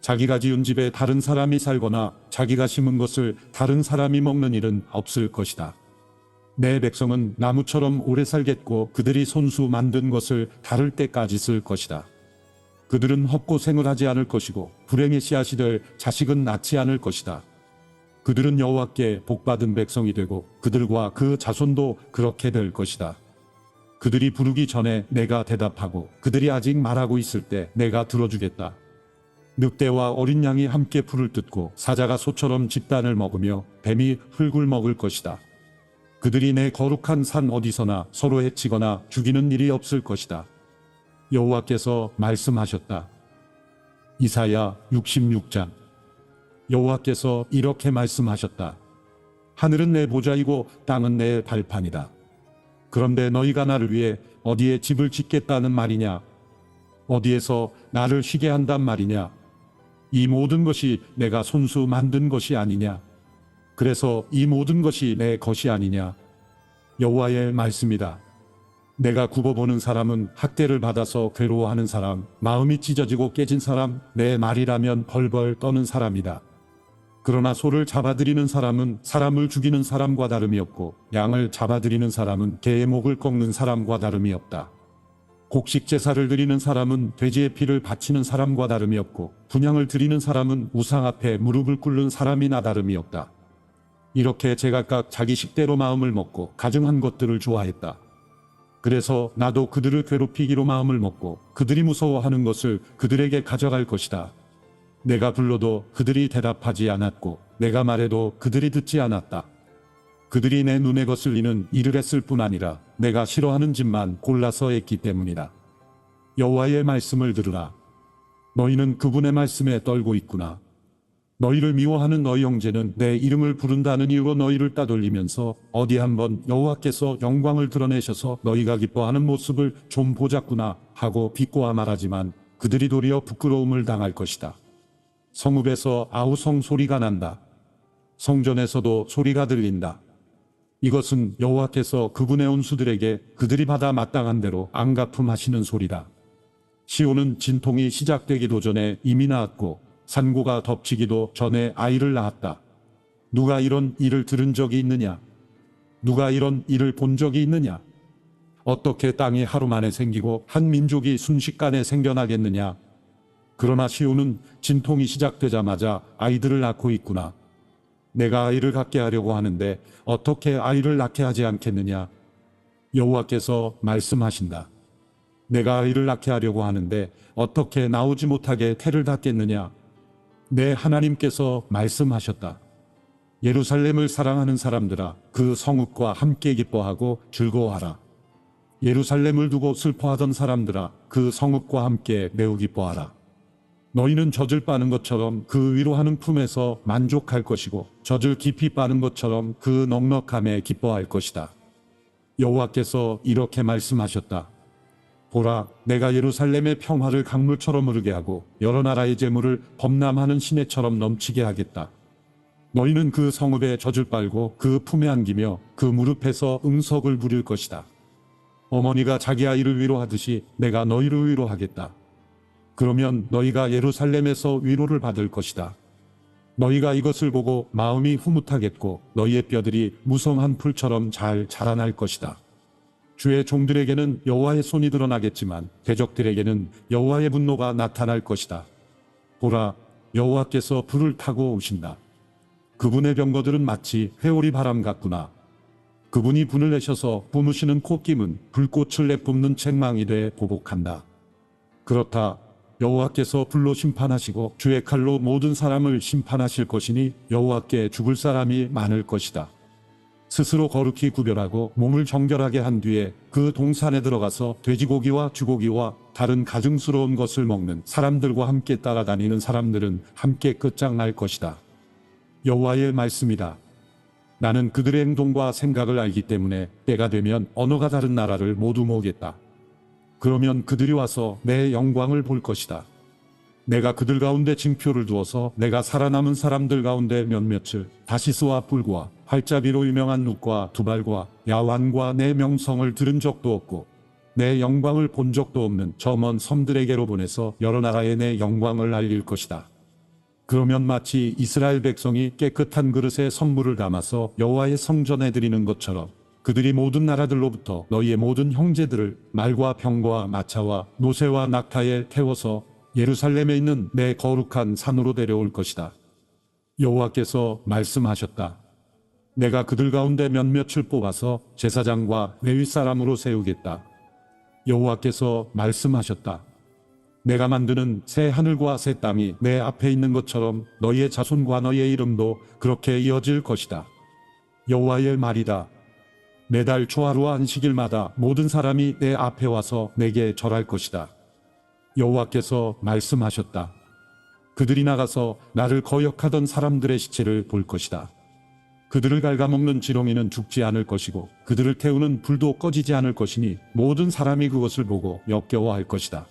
자기가 지은 집에 다른 사람이 살거나 자기가 심은 것을 다른 사람이 먹는 일은 없을 것이다. 내 백성은 나무처럼 오래 살겠고 그들이 손수 만든 것을 다를 때까지 쓸 것이다. 그들은 헛고생을 하지 않을 것이고 불행의 씨앗이 될 자식은 낳지 않을 것이다. 그들은 여호와께 복받은 백성이 되고 그들과 그 자손도 그렇게 될 것이다. 그들이 부르기 전에 내가 대답하고 그들이 아직 말하고 있을 때 내가 들어주겠다. 늑대와 어린 양이 함께 풀을 뜯고 사자가 소처럼 집단을 먹으며 뱀이 흙을 먹을 것이다. 그들이 내 거룩한 산 어디서나 서로 해치거나 죽이는 일이 없을 것이다. 여호와께서 말씀하셨다. 이사야 66장. 여호와께서 이렇게 말씀하셨다. 하늘은 내 보좌이고 땅은 내 발판이다. 그런데 너희가 나를 위해 어디에 집을 짓겠다는 말이냐? 어디에서 나를 쉬게 한단 말이냐? 이 모든 것이 내가 손수 만든 것이 아니냐? 그래서 이 모든 것이 내 것이 아니냐? 여호와의 말씀이다. 내가 굽어보는 사람은 학대를 받아서 괴로워하는 사람, 마음이 찢어지고 깨진 사람, 내 말이라면 벌벌 떠는 사람이다. 그러나 소를 잡아들이는 사람은 사람을 죽이는 사람과 다름이 없고 양을 잡아들이는 사람은 개의 목을 꺾는 사람과 다름이 없다. 곡식 제사를 드리는 사람은 돼지의 피를 바치는 사람과 다름이 없고 분향을 드리는 사람은 우상 앞에 무릎을 꿇는 사람이나 다름이 없다. 이렇게 제각각 자기 식대로 마음을 먹고 가증한 것들을 좋아했다. 그래서 나도 그들을 괴롭히기로 마음을 먹고 그들이 무서워하는 것을 그들에게 가져갈 것이다. 내가 불러도 그들이 대답하지 않았고 내가 말해도 그들이 듣지 않았다. 그들이 내 눈에 거슬리는 일을 했을 뿐 아니라 내가 싫어하는 짓만 골라서 했기 때문이다. 여호와의 말씀을 들으라. 너희는 그분의 말씀에 떨고 있구나. 너희를 미워하는 너희 형제는 내 이름을 부른다는 이유로 너희를 따돌리면서 어디 한번 여호와께서 영광을 드러내셔서 너희가 기뻐하는 모습을 좀 보자꾸나 하고 비꼬아 말하지만 그들이 도리어 부끄러움을 당할 것이다. 성읍에서 아우성 소리가 난다. 성전에서도 소리가 들린다. 이것은 여호와께서 그분의 온수들에게 그들이 받아 마땅한 대로 앙가품하시는 소리다. 시온은 진통이 시작되기도 전에 이미 낳았고 산고가 덮치기도 전에 아이를 낳았다. 누가 이런 일을 들은 적이 있느냐? 누가 이런 일을 본 적이 있느냐? 어떻게 땅이 하루 만에 생기고 한 민족이 순식간에 생겨나겠느냐? 그러나 시온은 진통이 시작되자마자 아이들을 낳고 있구나. 내가 아이를 갖게 하려고 하는데 어떻게 아이를 낳게 하지 않겠느냐? 여호와께서 말씀하신다. 내가 아이를 낳게 하려고 하는데 어떻게 나오지 못하게 태를 닫겠느냐? 내 하나님께서 말씀하셨다. 예루살렘을 사랑하는 사람들아, 그 성읍과 함께 기뻐하고 즐거워하라. 예루살렘을 두고 슬퍼하던 사람들아, 그 성읍과 함께 매우 기뻐하라. 너희는 젖을 빠는 것처럼 그 위로하는 품에서 만족할 것이고 젖을 깊이 빠는 것처럼 그 넉넉함에 기뻐할 것이다. 여호와께서 이렇게 말씀하셨다. 보라, 내가 예루살렘의 평화를 강물처럼 흐르게 하고 여러 나라의 재물을 범람하는 시내처럼 넘치게 하겠다. 너희는 그 성읍에 젖을 빨고 그 품에 안기며 그 무릎에서 응석을 부릴 것이다. 어머니가 자기 아이를 위로하듯이 내가 너희를 위로하겠다. 그러면 너희가 예루살렘에서 위로를 받을 것이다. 너희가 이것을 보고 마음이 흐뭇하겠고 너희의 뼈들이 무성한 풀처럼 잘 자라날 것이다. 주의 종들에게는 여호와의 손이 드러나겠지만 대적들에게는 여호와의 분노가 나타날 것이다. 보라, 여호와께서 불을 타고 오신다. 그분의 병거들은 마치 회오리 바람 같구나. 그분이 분을 내셔서 뿜으시는 콧김은 불꽃을 내뿜는 책망이 돼 보복한다. 그렇다. 여호와께서 불로 심판하시고 주의 칼로 모든 사람을 심판하실 것이니 여호와께 죽을 사람이 많을 것이다. 스스로 거룩히 구별하고 몸을 정결하게 한 뒤에 그 동산에 들어가서 돼지고기와 쥐고기와 다른 가증스러운 것을 먹는 사람들과 함께 따라다니는 사람들은 함께 끝장날 것이다. 여호와의 말씀이다. 나는 그들의 행동과 생각을 알기 때문에 때가 되면 언어가 다른 나라를 모두 모으겠다. 그러면 그들이 와서 내 영광을 볼 것이다. 내가 그들 가운데 징표를 두어서 내가 살아남은 사람들 가운데 몇몇을 다시스와 뿔과 활자비로 유명한 눕과 두발과 야완과 내 명성을 들은 적도 없고 내 영광을 본 적도 없는 저 먼 섬들에게로 보내서 여러 나라에 내 영광을 알릴 것이다. 그러면 마치 이스라엘 백성이 깨끗한 그릇에 선물을 담아서 여호와의 성전에 드리는 것처럼 그들이 모든 나라들로부터 너희의 모든 형제들을 말과 병과 마차와 노새와 낙타에 태워서 예루살렘에 있는 내 거룩한 산으로 데려올 것이다. 여호와께서 말씀하셨다. 내가 그들 가운데 몇몇을 뽑아서 제사장과 레위 사람으로 세우겠다. 여호와께서 말씀하셨다. 내가 만드는 새 하늘과 새 땅이 내 앞에 있는 것처럼 너희의 자손과 너희의 이름도 그렇게 이어질 것이다. 여호와의 말이다. 매달 초하루와 안식일마다 모든 사람이 내 앞에 와서 내게 절할 것이다. 여호와께서 말씀하셨다. 그들이 나가서 나를 거역하던 사람들의 시체를 볼 것이다. 그들을 갉아먹는 지렁이는 죽지 않을 것이고 그들을 태우는 불도 꺼지지 않을 것이니 모든 사람이 그것을 보고 역겨워할 것이다.